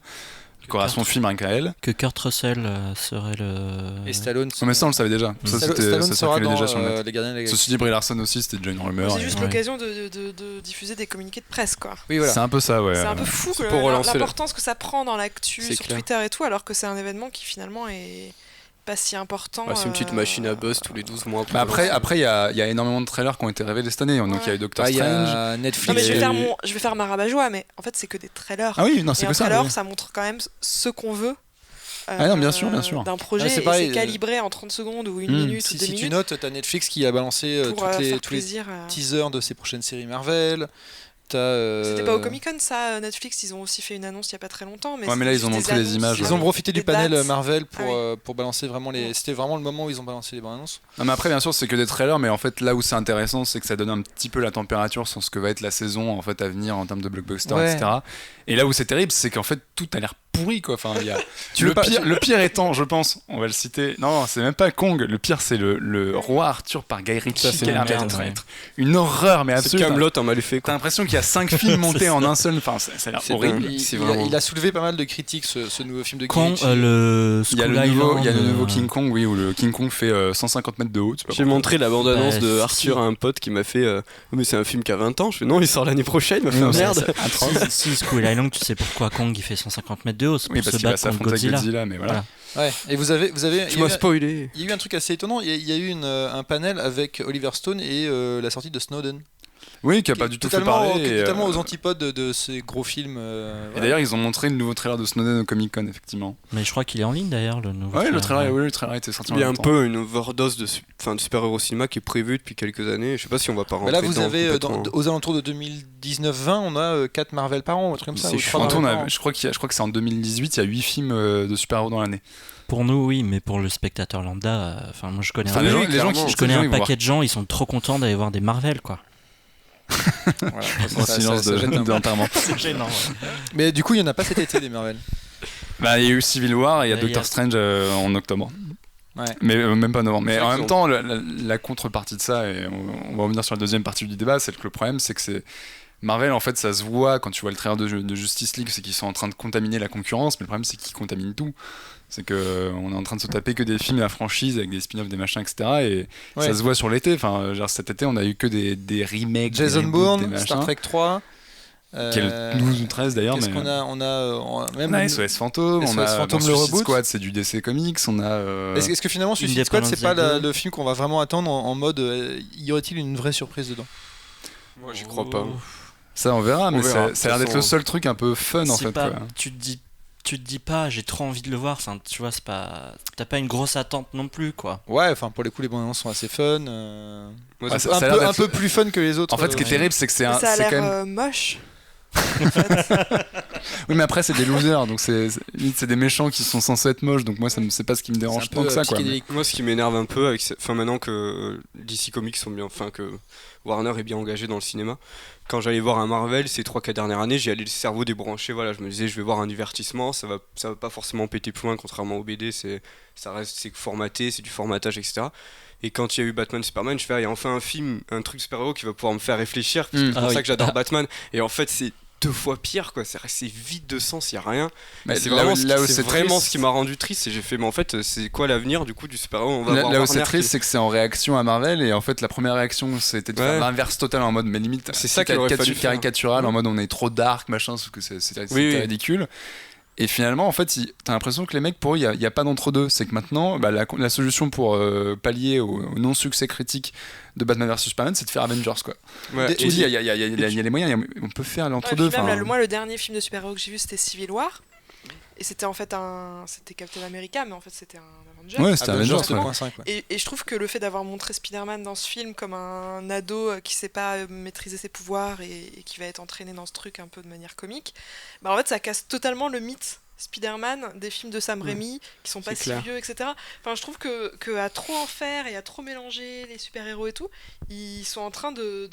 B: aura son film rien qu'à elle.
E: Que Kurt Russell serait le...
A: Et Stallone...
B: mais ça on le savait déjà.
A: Stallone sera dans Les Gardiens de la Galaxie.
B: Ceci dit, Brie Larson aussi, c'était déjà une rumeur.
D: C'est juste l'occasion de diffuser des communiqués de presse, quoi.
A: Oui, voilà.
B: C'est un peu ça, ouais.
D: C'est un peu fou l'importance que ça prend dans l'actu sur Twitter et tout, alors que c'est un événement qui finalement est pas si important.
C: C'est une petite machine à buzz tous les 12 mois.
B: Après, il y a énormément de trailers qui ont été révélés cette année. Donc il y a eu Doctor Strange,
A: il y a Netflix.
D: Non, mais je vais faire ma rabat-joie, mais en fait, c'est que des trailers.
B: Ah oui, non, c'est que ça.
D: Un trailer, ça montre quand même ce qu'on veut.
B: Non, bien sûr.
D: D'un projet, et c'est calibré en 30 secondes ou une minute ou 2 minutes.
A: Si tu notes, t'as Netflix qui a balancé tous les teasers de ses prochaines séries Marvel.
D: C'était pas au Comic-Con ça, Netflix, ils ont aussi fait une annonce il y a pas très longtemps. Mais
B: là ils ont montré les images.
A: Ils ont profité du panel Marvel pour balancer vraiment les... C'était vraiment le moment où ils ont balancé les bandes annonces.
B: Non mais après bien sûr c'est que des trailers, mais en fait là où c'est intéressant c'est que ça donne un petit peu la température sur ce que va être la saison en fait à venir en termes de blockbuster, etc. Et là où c'est terrible c'est qu'en fait tout a l'air pourri quoi. Enfin, le pire étant, je pense, on va le citer. Non, c'est même pas Kong. Le pire, c'est le Roi Arthur par Guy Ritchie.
C: C'est
B: une horreur, mais absolue.
C: C'est Camelot en mal fait.
B: T'as l'impression qu'il y a 5 films montés en un seul. Enfin, ça a l'air horrible.
A: Il a soulevé pas mal de critiques ce nouveau film de Guy
E: Kong. Il
B: y a le nouveau King Kong, oui, où le King Kong fait 150 mètres de haut.
C: J'ai montré la bande-annonce de Arthur à un pote qui m'a fait mais c'est un film qui a 20 ans. Je fais non, il sort l'année prochaine. Il m'a fait merde.
E: Si Skull Island, tu sais pourquoi Kong il fait 150 mètres de haut, c'est pour se battre contre Godzilla.
B: Mais voilà.
A: Ouais. Et vous avez
C: tu m'as spoilé.
A: Il y a eu un truc assez étonnant. Il y a eu un panel avec Oliver Stone et la sortie de Snowden.
B: Oui, qui a pas du tout fait parler.
A: Totalement aux antipodes de ces gros films.
B: Et d'ailleurs, ils ont montré le nouveau trailer de Snowden au Comic Con, effectivement.
E: Mais je crois qu'il est en ligne d'ailleurs, le nouveau.
B: Ouais, le trailer était sorti.
C: Il y a un peu une overdose de super-héros cinéma qui est prévue depuis quelques années. Je sais pas si on va pas rentrer.
A: Là, vous avez aux alentours de 2019-20, on a 4 Marvel par an, un truc comme ça.
B: Je crois que c'est en 2018, il y a 8 films de super-héros dans l'année.
E: Pour nous, oui, mais pour le spectateur lambda, moi je connais
B: je
E: connais un paquet de gens, ils sont trop contents d'aller voir des Marvel, quoi.
B: Voilà, silence d'enterrement.
E: C'est gênant.
A: Mais du coup, il n'y en a pas cet été des Marvel.
B: Il y a eu Civil War et il y a Doctor Strange en octobre. Ouais. Mais même pas novembre. Mais en même temps, la contrepartie de ça, et on va revenir sur la deuxième partie du débat, c'est que le problème, c'est que c'est Marvel, en fait, ça se voit quand tu vois le trailer de Justice League, c'est qu'ils sont en train de contaminer la concurrence, mais le problème, c'est qu'ils contaminent tout. C'est qu'on est en train de se taper que des films à franchise avec des spin-offs, des machins, etc. Et ça se voit sur l'été. Enfin, genre, cet été, on a eu que des remakes.
A: Jason Bourne, Star Trek 3.
B: Quel 12 ou 13 d'ailleurs.
A: Qu'est-ce qu'on a
B: même SOS Fantôme, on a
A: le reboot.
B: Squad, c'est du DC Comics. On a.
A: Est-ce que finalement Suicide Squad, c'est pas le film qu'on va vraiment attendre en mode y aurait-il une vraie surprise dedans?
C: Moi, j'y crois pas.
B: Ça, on verra, mais ça a l'air d'être le seul truc un peu fun en fait.
E: Tu te dis pas j'ai trop envie de le voir, enfin tu vois, c'est pas, t'as pas une grosse attente non plus, quoi.
A: Ouais, enfin pour les coups les bandes annonces sont assez fun. Un peu plus fun que les autres.
B: En fait, ce qui est terrible, c'est que
D: ça a l'air moche.
B: Oui, mais après c'est des losers, donc c'est des méchants qui sont censés être moches, donc moi c'est pas ce qui me dérange tant que ça, quoi.
C: Moi, ce qui m'énerve un peu avec maintenant que DC Comics sont bien, enfin que Warner est bien engagé dans le cinéma, quand j'allais voir un Marvel ces 3-4 dernières années, j'y allais le cerveau débranché, voilà, je me disais je vais voir un divertissement, ça va pas forcément péter plus loin, contrairement au BD, c'est formaté, c'est du formatage, etc. Et quand il y a eu Batman Superman, je fais il y a enfin un film, un truc super-héros qui va pouvoir me faire réfléchir, c'est pour ça que j'adore Batman. Et en fait, c'est 2 fois pire, quoi. C'est vide de sens, il y a rien. Mais c'est vraiment ce qui m'a rendu triste, et j'ai fait mais en fait, c'est quoi l'avenir du coup du super-héros?
B: Là où c'est triste, c'est que c'est en réaction à Marvel, et en fait la première réaction c'était de faire l'inverse total, en mode mais limite
C: c'est ça
B: caricatural, en mode on est trop dark, machin, parce que c'est ridicule. Et finalement, en fait, t'as l'impression que les mecs, pour eux, il n'y a pas d'entre-deux. C'est que maintenant, la solution pour pallier au non-succès critique de Batman vs Superman, c'est de faire Avengers, quoi. Ouais. Tu dis, il y a les moyens, on peut faire l'entre-deux.
D: Moi, le dernier film de super-héros que j'ai vu, c'était Civil War. Et c'était en fait c'était Captain America, mais en fait c'était un Avengers.
B: Ouais, c'était Avengers
A: 3.5.
D: Et je trouve que le fait d'avoir montré Spider-Man dans ce film comme un ado qui sait pas maîtriser ses pouvoirs et qui va être entraîné dans ce truc un peu de manière comique, en fait ça casse totalement le mythe Spider-Man des films de Sam Raimi qui sont pas si vieux, etc. Enfin, je trouve que à trop en faire et à trop mélanger les super-héros et tout, ils sont en train de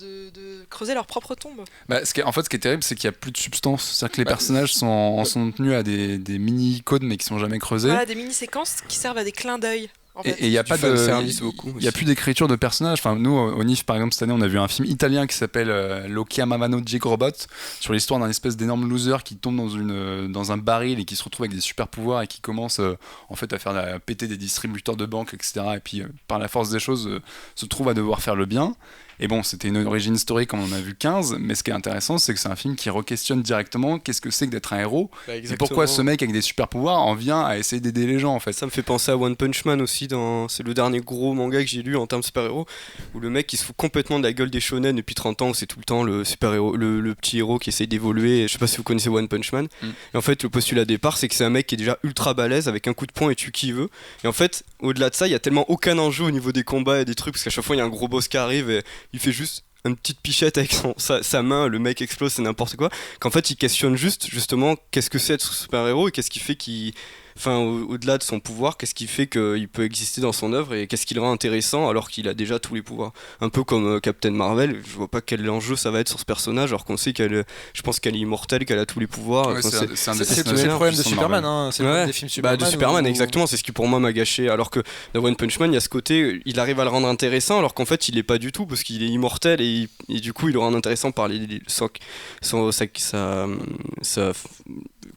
D: creuser leur propre tombe.
B: Ce qui est terrible, c'est qu'il y a plus de substance. C'est-à-dire que les personnages sont tenus à des mini-codes mais qui sont jamais creusés.
D: Voilà, des mini-séquences qui servent à des clins d'œil. En fait,
B: et il y a pas de service beaucoup. Il y a plus d'écriture de personnages. Enfin, nous au NIF par exemple cette année, on a vu un film italien qui s'appelle L'Ochiamavano Jake Robot sur l'histoire d'un espèce d'énorme loser qui tombe dans un baril et qui se retrouve avec des super pouvoirs et qui commence en fait à faire péter des distributeurs de banques, etc. Et puis par la force des choses se trouve à devoir faire le bien. Et bon, c'était une origin story comme on en a vu 15, mais ce qui est intéressant, c'est que c'est un film qui re-questionne directement qu'est-ce que c'est que d'être un héros, et pourquoi ce mec avec des super pouvoirs en vient à essayer d'aider les gens en fait.
C: Ça me fait penser à One Punch Man aussi, c'est le dernier gros manga que j'ai lu en termes de super-héros, où le mec il se fout complètement de la gueule des shonen depuis 30 ans, où c'est tout le temps le super-héros, le petit héros qui essaye d'évoluer. Je sais pas si vous connaissez One Punch Man. Et en fait, le postulat de départ, c'est que c'est un mec qui est déjà ultra balèze, avec un coup de poing et tue qui il veut. Et en fait, au-delà de ça, il y a tellement aucun enjeu au niveau des combats et des trucs, parce qu'à chaque fois il y a un gros boss qui arrive et il fait juste une petite pichette avec sa main, le mec explose, c'est n'importe quoi, qu'en fait il questionne justement qu'est-ce que c'est être super-héros et qu'est-ce qui fait qu'il... Enfin, au-delà de son pouvoir, qu'est-ce qui fait qu'il peut exister dans son œuvre et qu'est-ce qui le rend intéressant alors qu'il a déjà tous les pouvoirs. Un peu comme Captain Marvel, je vois pas quel enjeu ça va être sur ce personnage alors qu'on sait je pense qu'elle est immortelle, qu'elle a tous les pouvoirs.
A: Ouais, c'est le problème de Superman, hein. C'est le problème des films Superman.
C: De Superman, exactement, c'est ce qui pour moi m'a gâché. Alors que dans One Punch Man, il y a ce côté, il arrive à le rendre intéressant alors qu'en fait il l'est pas du tout parce qu'il est immortel et du coup il le rend intéressant par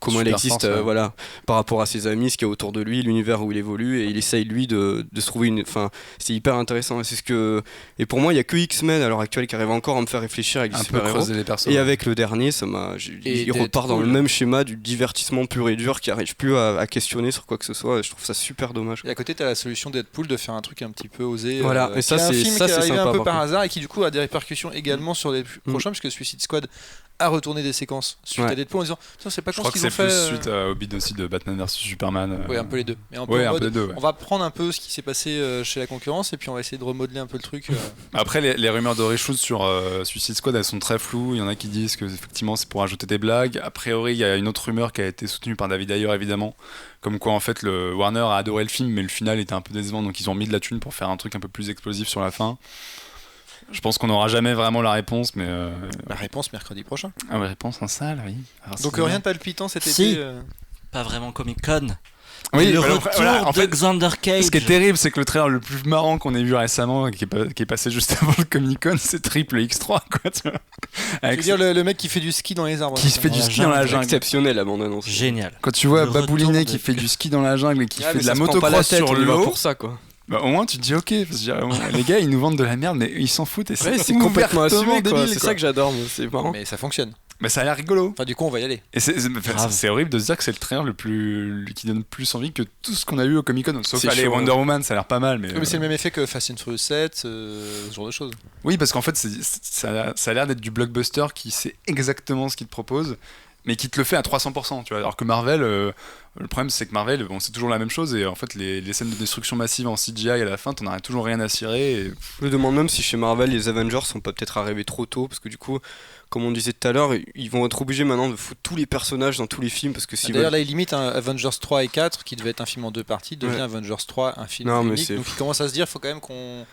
C: comment elle existe, voilà, par rapport à ses amis, ce qu'il y a autour de lui, l'univers où il évolue, et il essaye lui de se trouver enfin, c'est hyper intéressant. Et pour moi, il y a que X-Men à l'heure actuelle qui arrive encore à me faire réfléchir avec les super-héros. Et avec le dernier, il repart dans le même schéma du divertissement pur et dur qui arrive plus à questionner sur quoi que ce soit. Et je trouve ça super dommage.
A: Et à côté, tu as la solution Deadpool de faire un truc un petit peu osé.
C: Voilà, et ça, c'est un film qui est arrivé
A: un peu par hasard et qui du coup a des répercussions également sur les prochains, puisque Suicide Squad a retourné des séquences suite à Deadpool en disant c'est pas con ce qu'ils ont fait.
B: Je crois que c'est plus suite au bid aussi de Batman vs Superman.
A: Oui, un peu les deux. Mais on va prendre un peu ce qui s'est passé chez la concurrence et puis on va essayer de remodeler un peu le truc.
B: Après, les rumeurs de reshoot sur Suicide Squad, elles sont très floues. Il y en a qui disent que effectivement c'est pour ajouter des blagues. A priori, il y a une autre rumeur qui a été soutenue par David Ayer évidemment, comme quoi en fait le Warner a adoré le film, mais le final était un peu décevant, donc ils ont mis de la thune pour faire un truc un peu plus explosif sur la fin. Je pense qu'on n'aura jamais vraiment la réponse, mais...
A: La réponse mercredi prochain.
B: Ah ouais, réponse en salle, oui.
A: Alors, donc rien de palpitant cet été
E: Pas vraiment Comic-Con.
B: Oui,
E: le retour
B: en fait,
E: de Xander Cage.
B: Ce qui est terrible, c'est que le trailer le plus marrant qu'on ait vu récemment, qui est passé juste avant le Comic-Con, c'est Triple X3, quoi, tu vois.
A: Tu veux dire le mec qui fait du ski dans les arbres.
B: Qui fait du ski dans la jungle.
C: Exceptionnel à mon annonce.
E: Génial.
B: Quand tu vois Baboulinet qui fait du ski dans la jungle et qui fait de la motocross sur l'eau.
C: Pour ça, quoi.
B: Bah, au moins tu te dis ok, parce que, les gars ils nous vendent de la merde mais ils s'en foutent et
C: c'est complètement assumé quoi. C'est ça que j'adore, c'est marrant.
A: Mais ça fonctionne.
B: Mais ça a l'air rigolo.
A: Enfin du coup on va y aller.
B: Et c'est horrible de se dire que c'est le trailer qui donne plus envie que tout ce qu'on a eu au Comic Con. Sauf Wonder Woman, ça a l'air pas mal. Mais
A: c'est le même effet que Fast and Furious 7, ce genre de choses.
B: Oui, parce qu'en fait ça a l'air d'être du blockbuster qui sait exactement ce qu'il te propose, mais qui te le fait à 300%, tu vois. Alors que Marvel, le problème c'est que Marvel, c'est toujours la même chose et en fait les scènes de destruction massive en CGI à la fin, t'en as toujours rien à cirer. Et...
C: Je me demande même si chez Marvel les Avengers sont peut-être arrivés trop tôt, parce que du coup, comme on disait tout à l'heure, ils vont être obligés maintenant de foutre tous les personnages dans tous les films, parce que
A: d'ailleurs là ils limitent Avengers 3 et 4 qui devait être un film en 2 parties devient Avengers 3 un film unique, donc il commence à se dire faut quand même qu'on...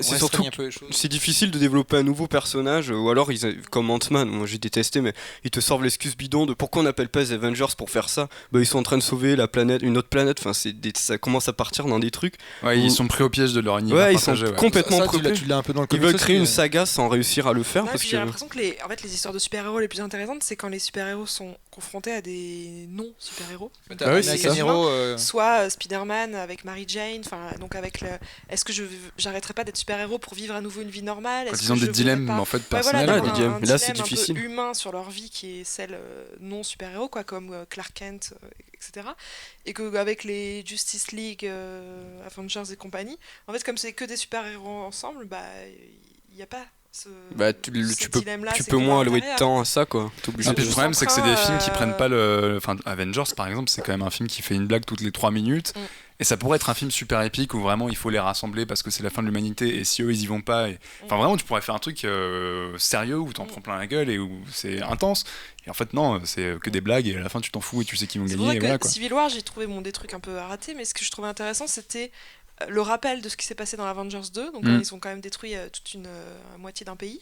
C: c'est surtout c'est difficile de développer un nouveau personnage, ou alors comme Ant-Man, moi j'ai détesté, mais ils te sortent l'excuse bidon de pourquoi on n'appelle pas les Avengers pour faire ça. Ils sont en train de sauver la planète, une autre planète, enfin ça commence à partir dans des trucs
B: ils sont pris au piège de leur univers partagé,
C: ils sont complètement pris.
A: Tu l'as un peu dans le
C: ils veulent créer une saga sans réussir à le faire.
D: Parce que j'ai l'impression que les histoires de super-héros les plus intéressantes, c'est quand les super-héros sont confrontés à des non-super-héros. Soit Spider-Man avec Mary Jane, donc avec est-ce que j'arrêterai pas d'être super-héros pour vivre à nouveau une vie normale.
B: Quand ils ont des dilemmes en fait personnels,
D: un
C: là c'est difficile.
D: Un peu humain sur leur vie qui est celle non super-héros, quoi, comme Clark Kent, etc. Et qu'avec les Justice League, Avengers et compagnie, en fait comme c'est que des super-héros ensemble, il n'y a pas
C: tu peux moins allouer de temps à ça, quoi.
B: Le problème c'est que c'est des films qui prennent pas enfin Avengers par exemple, c'est quand même un film qui fait une blague toutes les 3 minutes. Et ça pourrait être un film super épique où vraiment il faut les rassembler parce que c'est la fin de l'humanité et si eux ils y vont pas enfin vraiment tu pourrais faire un truc sérieux où t'en prends plein la gueule et où c'est intense et en fait non, c'est que des blagues et à la fin tu t'en fous et tu sais qu'ils vont gagner et voilà, quoi.
D: Civil War, j'ai trouvé des trucs un peu ratés, mais ce que je trouvais intéressant c'était le rappel de ce qui s'est passé dans Avengers 2, donc ils ont quand même détruit toute une moitié d'un pays.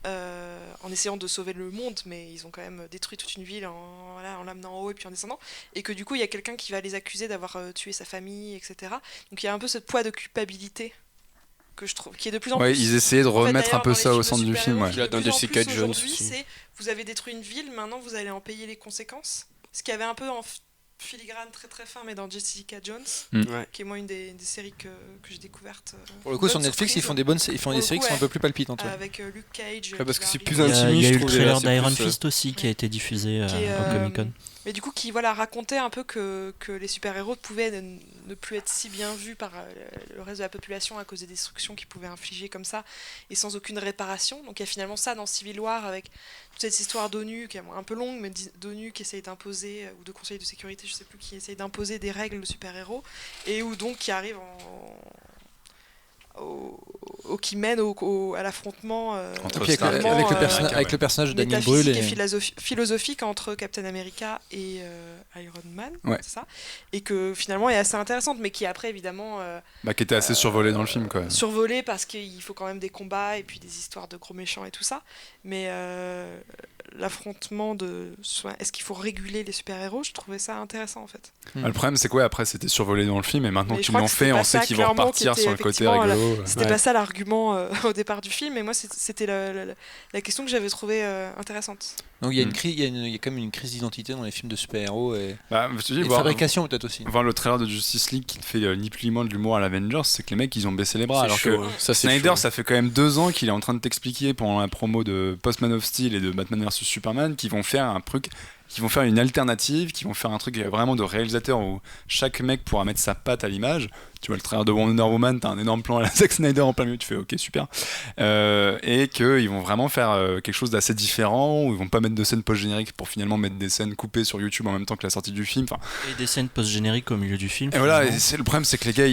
D: en essayant de sauver le monde, mais ils ont quand même détruit toute une ville en l'amenant en haut et puis en descendant, et que du coup il y a quelqu'un qui va les accuser d'avoir tué sa famille, etc. Donc il y a un peu ce poids de culpabilité que je trouve qui est de plus en plus.
B: Ils essayaient de remettre un peu ça au centre du film.
C: Dans Jessica Jones
D: c'est vous avez détruit une ville, maintenant vous allez en payer les conséquences. Ce qui avait un peu en filigrane très très fin, mais dans Jessica Jones, qui est moi une des séries que j'ai découvertes.
A: Pour le coup, sur Netflix, ils font des séries qui sont un peu plus palpitantes.
D: Avec Luke Cage.
C: Parce que c'est plus intimiste.
E: Il y a eu le trailer d'Iron Fist aussi qui a été diffusé au Comic-Con.
D: Mais du coup, qui racontait un peu que les super-héros pouvaient ne plus être si bien vus par le reste de la population à cause des destructions qu'ils pouvaient infliger comme ça et sans aucune réparation. Donc il y a finalement ça dans Civil War avec toute cette histoire d'ONU qui est un peu longue, mais d'ONU qui essaye d'imposer, ou de conseil de sécurité, je sais plus, qui essaye d'imposer des règles aux super-héros et où donc qui arrive qui mène à l'affrontement
A: avec le personnage de Daniel Brühl
D: et philosophique entre Captain America et Iron Man, c'est ça, et que finalement est assez intéressante, mais qui après évidemment
B: qui était assez survolée dans le film, quoi.
D: Survolée parce qu'il faut quand même des combats et puis des histoires de gros méchants et tout ça, mais l'affrontement est-ce qu'il faut réguler les super-héros, je trouvais ça intéressant en fait.
B: Le problème c'est quoi, après c'était survolé dans le film et maintenant qu'ils l'ont fait, on sait qu'ils vont repartir sur le côté rigolo.
D: C'était pas ça l'argument au départ du film, mais moi c'était la question que j'avais trouvée intéressante.
A: Donc il y a quand même une crise d'identité dans les films de super-héros et
B: de
A: fabrication peut-être aussi.
B: Voir le trailer de Justice League qui fait ni plus ni moins de l'humour à l'Avengers, c'est que les mecs ils ont baissé les bras, alors que Snyder ça fait quand même 2 ans qu'il est en train de t'expliquer pendant la promo de Post-Man of Steel et de Batman vs Superman qu'ils vont faire un truc, qui vont faire une alternative, qui vont faire un truc vraiment de réalisateur où chaque mec pourra mettre sa patte à l'image. Tu vois le trailer de Wonder Woman, t'as un énorme plan à la Zack Snyder en plein milieu, tu fais ok super, et qu'ils vont vraiment faire quelque chose d'assez différent, où ils vont pas mettre de scènes post-génériques pour finalement mettre des scènes coupées sur YouTube en même temps que la sortie du film.
E: Et des scènes post-génériques au milieu du film.
B: Et voilà, le problème c'est que les gars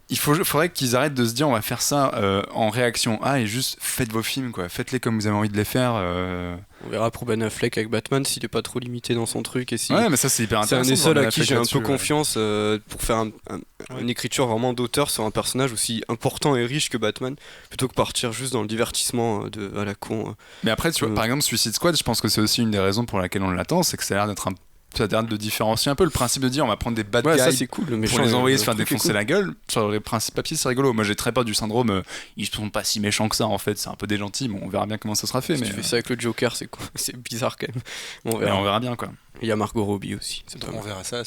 B: il faudrait qu'ils arrêtent de se dire on va faire ça en réaction et juste faites vos films, quoi. Faites-les comme vous avez envie de les faire.
C: On verra pour Ben Affleck avec Batman s'il est pas trop limité dans son truc et si
B: mais ça c'est hyper intéressant.
C: C'est un des seuls à qui j'ai un peu confiance pour faire une écriture vraiment d'auteur sur un personnage aussi important et riche que Batman, plutôt que partir juste dans le divertissement à la con.
B: Mais après tu vois, par exemple Suicide Squad, je pense que c'est aussi une des raisons pour laquelle on l'attend, c'est que ça a l'air d'être ça a l'air de différencier un peu le principe de dire on va prendre des bad guys
C: ça, c'est cool, le
B: pour les envoyer se faire défoncer la gueule. Sur les principes papiers c'est rigolo. Moi j'ai très peur du syndrome ils sont pas si méchants que ça en fait, c'est un peu des gentils, mais on verra bien comment ça sera fait.
C: Si tu fais ça avec le Joker c'est quoi, c'est bizarre quand même.
B: On verra bien quoi.
C: Il y a Margot Robbie aussi.
A: Donc on verra ça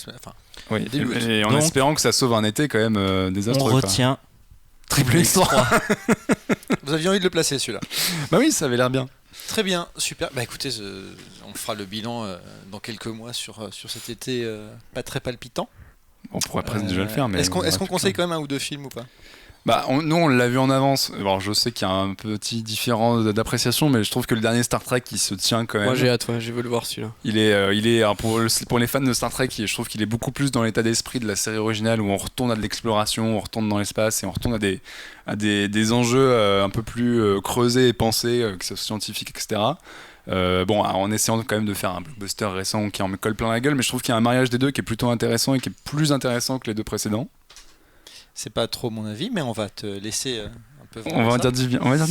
B: et en espérant que ça sauve un été quand même désastreux.
E: On retient
B: Triple X3.
A: Vous aviez envie de le placer celui-là?
B: Bah oui, ça avait l'air bien.
A: Très bien, super. Bah écoutez, on fera le bilan dans quelques mois sur cet été pas très palpitant.
B: On pourrait presque déjà le faire, mais
A: est-ce qu'on conseille quand même 1 ou 2 films ou pas?
B: Nous on l'a vu en avance. Alors je sais qu'il y a un petit différent d'appréciation, mais je trouve que le dernier Star Trek il se tient quand même.
C: Moi j'ai hâte, je veux le voir celui-là.
B: Il est pour les fans de Star Trek, je trouve qu'il est beaucoup plus dans l'état d'esprit de la série originale où on retourne à de l'exploration, on retourne dans l'espace et on retourne à des enjeux un peu plus creusés et pensés, que ce soit scientifique, etc. En essayant quand même de faire un blockbuster récent qui en colle plein la gueule, mais je trouve qu'il y a un mariage des deux qui est plutôt intéressant et qui est plus intéressant que les 2 précédents.
A: C'est pas trop mon avis, mais on va te laisser un peu voir.
B: On va dire du bien.
A: Voilà.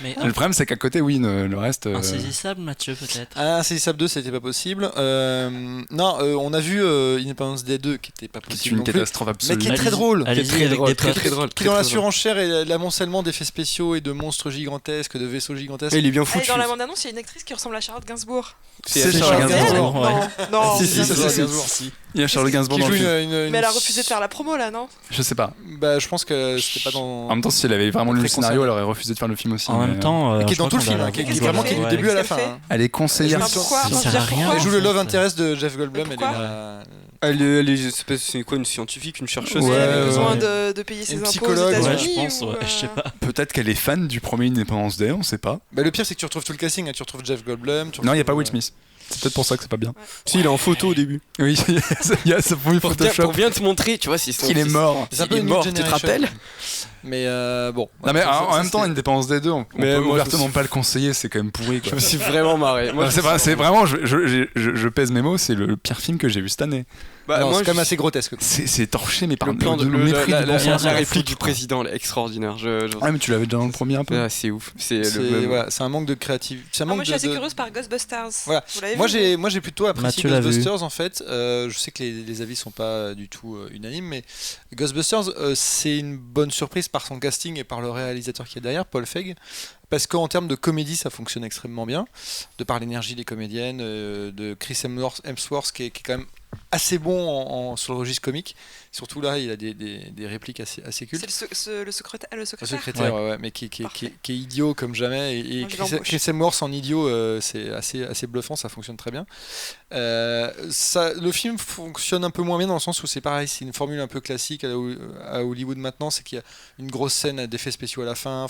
B: Mais le problème, c'est qu'à côté, le reste.
E: Insaisissable, Mathieu, peut-être.
A: Insaisissable 2, c'était pas possible. On a vu Independence Day 2 qui était pas possible.
B: C'est une catastrophe absolue.
A: Mais qui est très drôle.
E: Très drôle.
A: Qui est dans la surenchère et l'amoncellement d'effets spéciaux et de monstres gigantesques, de vaisseaux gigantesques.
C: Et il est bien foutu.
D: Dans la bande-annonce, il y a une actrice qui ressemble à Charlotte Gainsbourg.
B: C'est Charlotte Gainsbourg.
D: Non,
B: Si. Il y a Charlotte Gainsbourg dans le film.
D: Mais elle a refusé de faire la promo là, non?
B: Je sais pas.
A: Je pense que c'était pas dans.
B: En même temps, si elle avait vraiment lu le scénario, elle aurait refusé de faire le film aussi.
E: En même temps,
A: qui est dans tout le film, qui est vraiment du début à la fin.
B: Elle est conseillère.
A: Elle joue le love interest de Jeff Goldblum.
C: C'est quoi, une scientifique, une chercheuse?
D: Elle a besoin de payer ses impôts aux États-Unis.
E: Je pense, je sais pas.
B: Peut-être qu'elle est fan du premier Independence Day, on sait pas.
A: Le pire, c'est que tu retrouves tout le casting. Tu retrouves Jeff Goldblum.
B: Non, il y a pas Will Smith. C'est peut-être pour ça que c'est pas bien.
C: Si, il est en photo au début.
B: Oui, il y a ce premier Photoshop.
C: Pour bien te montrer, tu vois,
B: qu'il est mort.
A: C'est un peu
C: mort, tu te rappelles?
A: Mais bon.
B: Non, mais en même temps, Independence Day 2, on peut ouvertement pas le conseiller, c'est quand même pourri.
C: Je me suis vraiment marré.
B: C'est vraiment, je pèse mes mots, c'est le pire film que j'ai vu cette année.
A: c'est quand même assez grotesque.
B: C'est torché, mais par
C: le plan de
B: mépris
C: la réplique du président, elle est extraordinaire.
B: Ah, mais tu l'avais déjà dans le premier un peu.
C: C'est ouf.
A: C'est un manque de créativité.
D: Moi, je suis assez curieuse par Ghostbusters.
A: Voilà. Moi, j'ai plutôt apprécié Ghostbusters en fait. Je sais que les avis sont pas du tout unanimes, mais Ghostbusters, c'est une bonne surprise par son casting et par le réalisateur qui est derrière, Paul Feig. Parce qu'en termes de comédie, ça fonctionne extrêmement bien, de par l'énergie des comédiennes, de Chris Hemsworth qui est quand même assez bon sur le registre comique. Surtout là, il a des répliques assez cultes.
D: C'est le secrétaire. Le
A: secrétaire, ouais, mais qui est idiot comme jamais. Et Chris Hemsworth en idiot, c'est assez bluffant, ça fonctionne très bien. Le film fonctionne un peu moins bien dans le sens où c'est pareil, c'est une formule un peu classique à Hollywood maintenant, c'est qu'il y a une grosse scène d'effets spéciaux à la fin.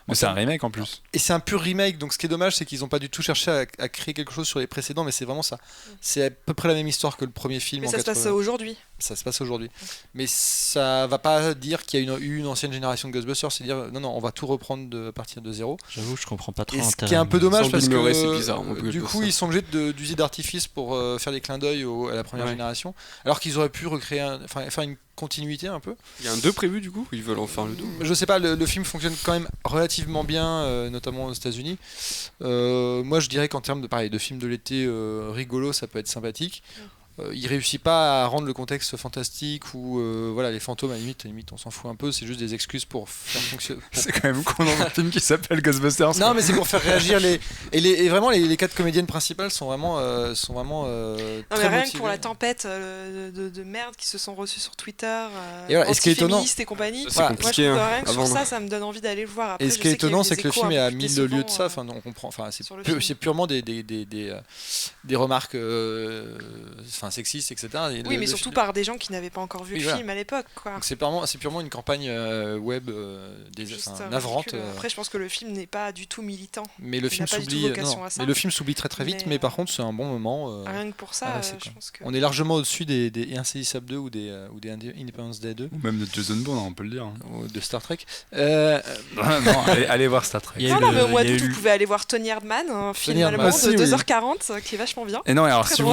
B: Mais c'est un remake en plus.
A: Et c'est un pur remake, donc ce qui est dommage, c'est qu'ils n'ont pas du tout cherché à créer quelque chose sur les précédents, mais c'est vraiment ça. C'est à peu près la même histoire que le premier film.
D: Mais ça se passe aujourd'hui.
A: Ça se passe aujourd'hui. Mais ça va pas dire qu'il y a eu une ancienne génération de Ghostbusters, c'est dire non, on va tout reprendre à partir de zéro.
E: J'avoue, je comprends pas trop
A: l'intérêt. Ce qui est un peu dommage parce que
C: c'est bizarre,
A: du coup, ils sont obligés d'user d'artifice pour faire des clins d'œil à la première génération, alors qu'ils auraient pu recréer, faire une continuité un peu.
C: Il y a un 2 prévu du coup, ils veulent en faire le 2.
A: Je sais pas, le film fonctionne quand même relativement bien, notamment aux États-Unis. Moi, je dirais qu'en termes de films de l'été rigolo, ça peut être sympathique. Il réussit pas à rendre le contexte fantastique ou les fantômes à la limite on s'en fout un peu, c'est juste des excuses pour faire fonctionner.
B: C'est quand même con dans un film qui s'appelle Ghostbusters.
A: Non, mais c'est pour faire réagir et vraiment les 4 comédiennes principales sont vraiment très
D: rien
A: motivées.
D: que pour la tempête de merde qui se sont reçues sur Twitter,
A: et voilà, ce qui est étonnant
D: et compagnie.
C: C'est compliqué,
D: moi, rien que sur ça me donne envie d'aller le voir. Après,
A: et ce qui est étonnant, c'est que le film est à 1000 lieues de ça. On comprend. C'est purement des remarques sexistes, etc.
D: Oui, mais surtout par des gens qui n'avaient pas encore vu le film à l'époque.
A: C'est purement une campagne web navrante.
D: Après, je pense que le film n'est pas du tout militant.
A: Mais le film s'oublie. Mais le film s'oublie très très vite. Mais par contre, c'est un bon moment.
D: Rien que pour ça, je pense que.
A: On est largement au-dessus des Insaisissables 2 ou des Independence Day 2.
B: Ou même de Jason Bourne, on peut le dire.
A: Ou de Star Trek.
B: Non, allez voir Star Trek.
D: Non, mais au mois d'août, vous pouvez aller voir Tony Erdmann, un film allemand de 2h40 qui est vachement bien.
B: Et non, alors si vous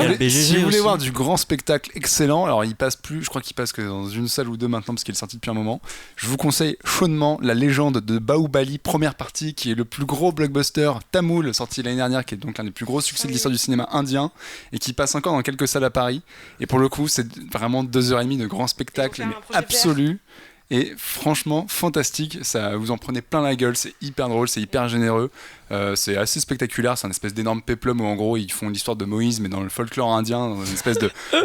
B: voulez voir du grand spectacle excellent, alors il passe plus, je crois qu'il passe que dans une salle ou deux maintenant parce qu'il est sorti depuis un moment. Je vous conseille chaudement La Légende de Bahubali, première partie, qui est le plus gros blockbuster tamoul sorti l'année dernière, qui est donc l'un des plus gros succès de l'histoire du cinéma indien et qui passe encore dans quelques salles à Paris. Et pour le coup, c'est vraiment 2h30 de grand spectacle absolu. Et franchement, fantastique, ça, vous en prenez plein la gueule, c'est hyper drôle, c'est hyper généreux, c'est assez spectaculaire, c'est un espèce d'énorme péplum où en gros ils font l'histoire de Moïse mais dans le folklore indien, dans une espèce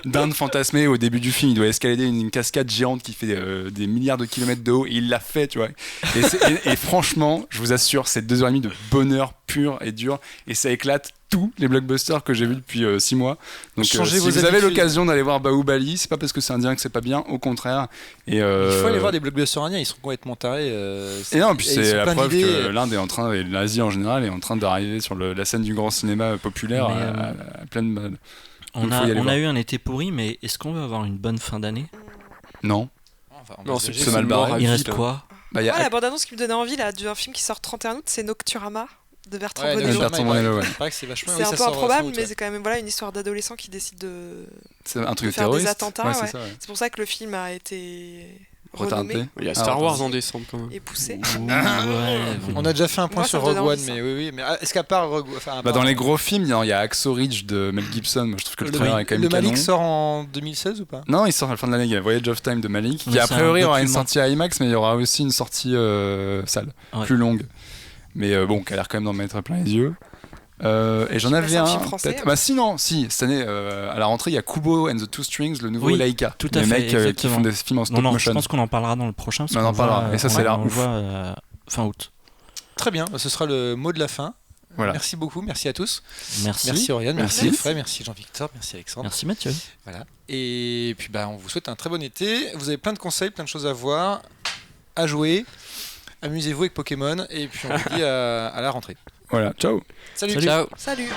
B: d'Inde fantasmée. Au début du film, il doit escalader une cascade géante qui fait des milliards de kilomètres de haut et il l'a fait, tu vois. Et franchement, je vous assure, c'est 2h30 de bonheur pur et dur et ça éclate tous les blockbusters que j'ai vus depuis 6 mois. Donc si vous avez l'occasion d'aller voir Bahubali, c'est pas parce que c'est indien que c'est pas bien, au contraire. Et
A: il faut aller voir des blockbusters indiens, ils sont complètement tarés.
B: Et non, puis c'est la preuve que l'Inde est en train, et l'Asie en général, est en train d'arriver sur la scène du grand cinéma populaire à pleine balle.
E: On a eu un été pourri, mais est-ce qu'on va avoir une bonne fin d'année ?
B: Non.
C: Non, c'est mal
E: barré. Il reste quoi ?
D: La bande-annonce qui me donnait envie d'un film qui sort 31 août, c'est Nocturama de Bertrand Bonello.
A: C'est
D: un peu improbable, mais c'est quand même une histoire d'adolescent qui décide de faire des attentats. C'est pour ça que le film a été renommé.
C: Il y a Star Wars en décembre quand même.
D: Et poussé.
A: On a déjà fait un point sur Rogue One, mais oui. Mais est-ce qu'à part
B: dans les gros films, il y a Hacksaw Ridge de Mel Gibson. Moi, je trouve que le trailer est quand même canon.
A: Le Malik sort en 2016 ou pas ?
B: Non, il sort à la fin de l'année. Il y a Voyage of Time de Malik, qui a priori aura une sortie IMAX, mais il y aura aussi une sortie salle, plus longue. Mais qui a l'air quand même d'en mettre plein les yeux. Et j'en avais un
D: français,
B: peut-être. Cette année à la rentrée, il y a Kubo and the Two Strings, le nouveau Laika.
E: Tout à
B: fait. Les mecs qui font des films en stop motion.
E: Je pense qu'on en parlera dans le prochain.
B: On en parlera. Et ça, c'est l'air ouf.
E: Fin août.
A: Très bien. Ce sera le mot de la fin.
B: Voilà.
A: Merci beaucoup. Merci à tous.
E: Merci
A: Oriane. Merci Fred. Merci Jean-Victor. Merci Alexandre.
E: Merci Mathieu.
A: Voilà. Et puis on vous souhaite un très bon été. Vous avez plein de conseils, plein de choses à voir, à jouer. Amusez-vous avec Pokémon et puis on vous dit à la rentrée.
B: Voilà, ciao.
A: Salut.
E: Ciao.
D: Salut.